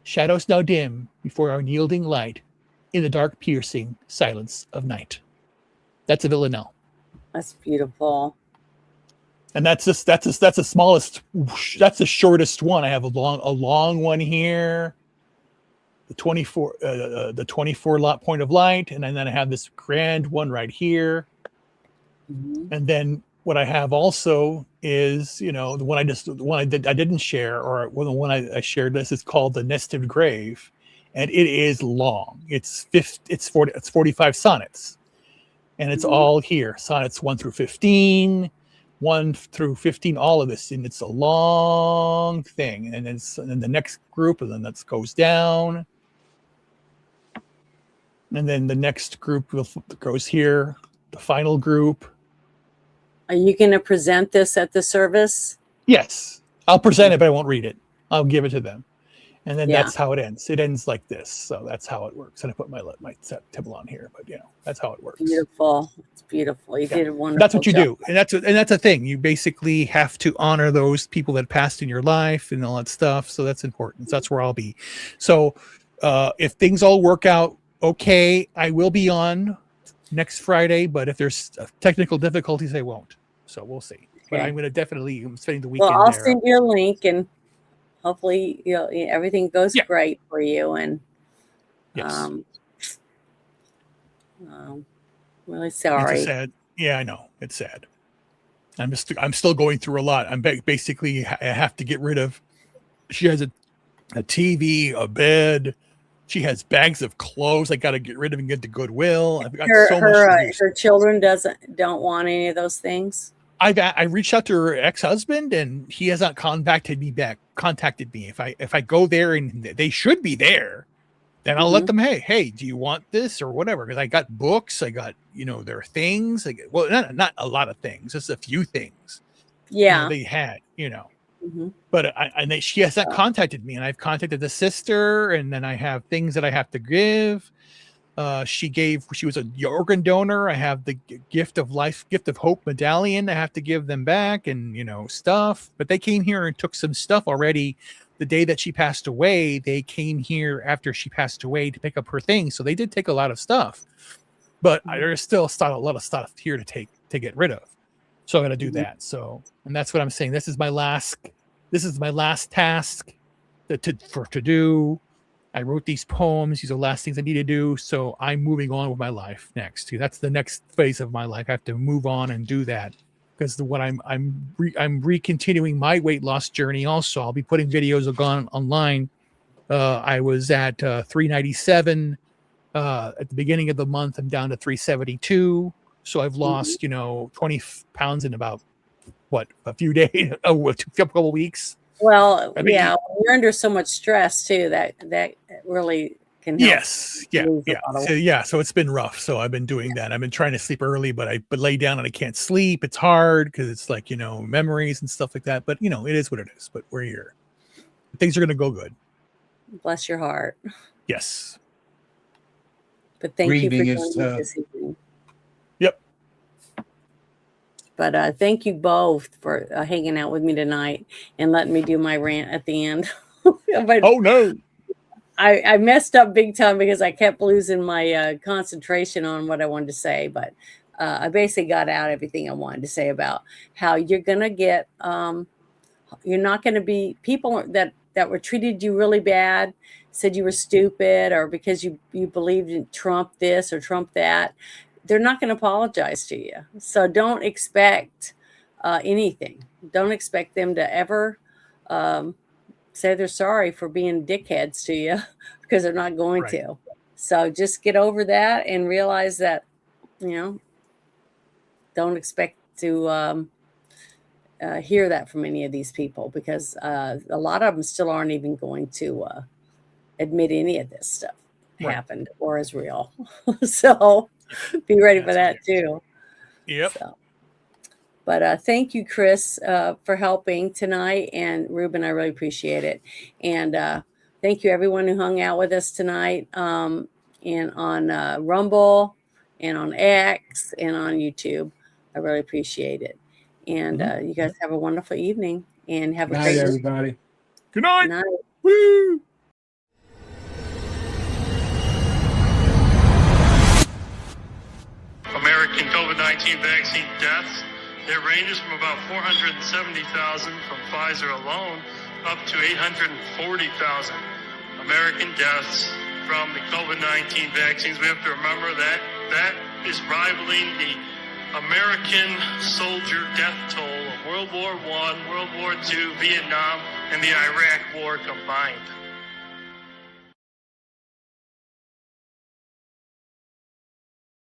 Shadows now dim before our unyielding light in the dark, piercing silence of night. That's a Villanelle. That's beautiful. And that's the smallest, that's the shortest one. I have a long one here, the 24 lot point of light, and then I have this grand one right here. Mm-hmm. And then what I have also is, the one I didn't share, or the one I shared, this is called the Nested Grave, and it is long. It's 45 sonnets, and it's all here. Sonnets 1 through 15. 1 through 15, all of this, and it's a long thing. And then the next group, and then that goes down, and then the next group goes here. The final group. Are you going to present this at the service? Yes, I'll present it, but I won't read it. I'll give it to them, and then that's how it ends. It ends like this, so that's how it works. And I put my table on here, but that's how it works. Beautiful. It's beautiful. You did a wonderful That's what you job. do, and that's a thing. You basically have to honor those people that passed in your life and all that stuff. So that's important. So that's where I'll be. So if things all work out okay, I will be on next Friday. But if there's technical difficulties, I won't. So we'll see. But I'm going to definitely. I'm spending the weekend. Well, I'll there. send you a link, and hopefully, everything goes great for you. And really sorry. It's sad. Yeah, I know. It's sad. I'm still going through a lot. I'm basically I have to get rid of. She has a TV, a bed. She has bags of clothes. I got to get rid of and get to Goodwill. I've got so much. Her children don't want any of those things. I reached out to her ex-husband, and he has not contacted me. If I go there and they should be there, then I'll let them. Hey, do you want this or whatever? Because I got books. I got there are things. Not a lot of things, just a few things. Yeah, they had. But she has not contacted me, and I've contacted the sister, and then I have things that I have to give. She was an organ donor. I have the gift of hope medallion. I have to give them back, and stuff. But they came here and took some stuff already. The day that she passed away, they came here after she passed away to pick up her things. So they did take a lot of stuff, but there's still a lot of stuff here to get rid of. So I'm going to do that. So, and that's what I'm saying. This is my last task to do. I wrote these poems. These are the last things I need to do. So I'm moving on with my life next. That's the next phase of my life. I have to move on and do that because I'm continuing my weight loss journey. Also, I'll be putting videos online. I was at 397 at the beginning of the month. I'm down to 372. So I've lost 20 pounds in about a few days, a couple of weeks. Well, you're under so much stress too that really can help. Yes, So it's been rough. So I've been doing that. I've been trying to sleep early, but I lay down and I can't sleep. It's hard because it's like memories and stuff like that. But it is what it is. But we're here. Things are going to go good. Bless your heart. Yes. But thank you for joining us this evening. Yep. But thank you both for hanging out with me tonight and letting me do my rant at the end. Oh, no. I messed up big time because I kept losing my concentration on what I wanted to say. But I basically got out everything I wanted to say about how you're going to get, you're not going to be people that were treated you really bad, said you were stupid, or because you believed in Trump this or Trump that. They're not going to apologize to you. So don't expect anything. Don't expect them to ever say they're sorry for being dickheads to you because they're not going to. So just get over that and realize that, don't expect to hear that from any of these people, because a lot of them still aren't even going to admit any of this stuff happened or is real. So be ready for that too. Yep. So, but thank you, Chris, for helping tonight, and Ruben, I really appreciate it. And thank you everyone who hung out with us tonight, and on Rumble and on X and on YouTube. I really appreciate it. And you guys have a wonderful evening, and have a Good great night, everybody. Good night. night. Woo! American COVID-19 vaccine deaths, it ranges from about 470,000 from Pfizer alone up to 840,000 American deaths from the COVID-19 vaccines. We have to remember that that is rivaling the American soldier death toll of World War I, World War II, Vietnam, and the Iraq War combined.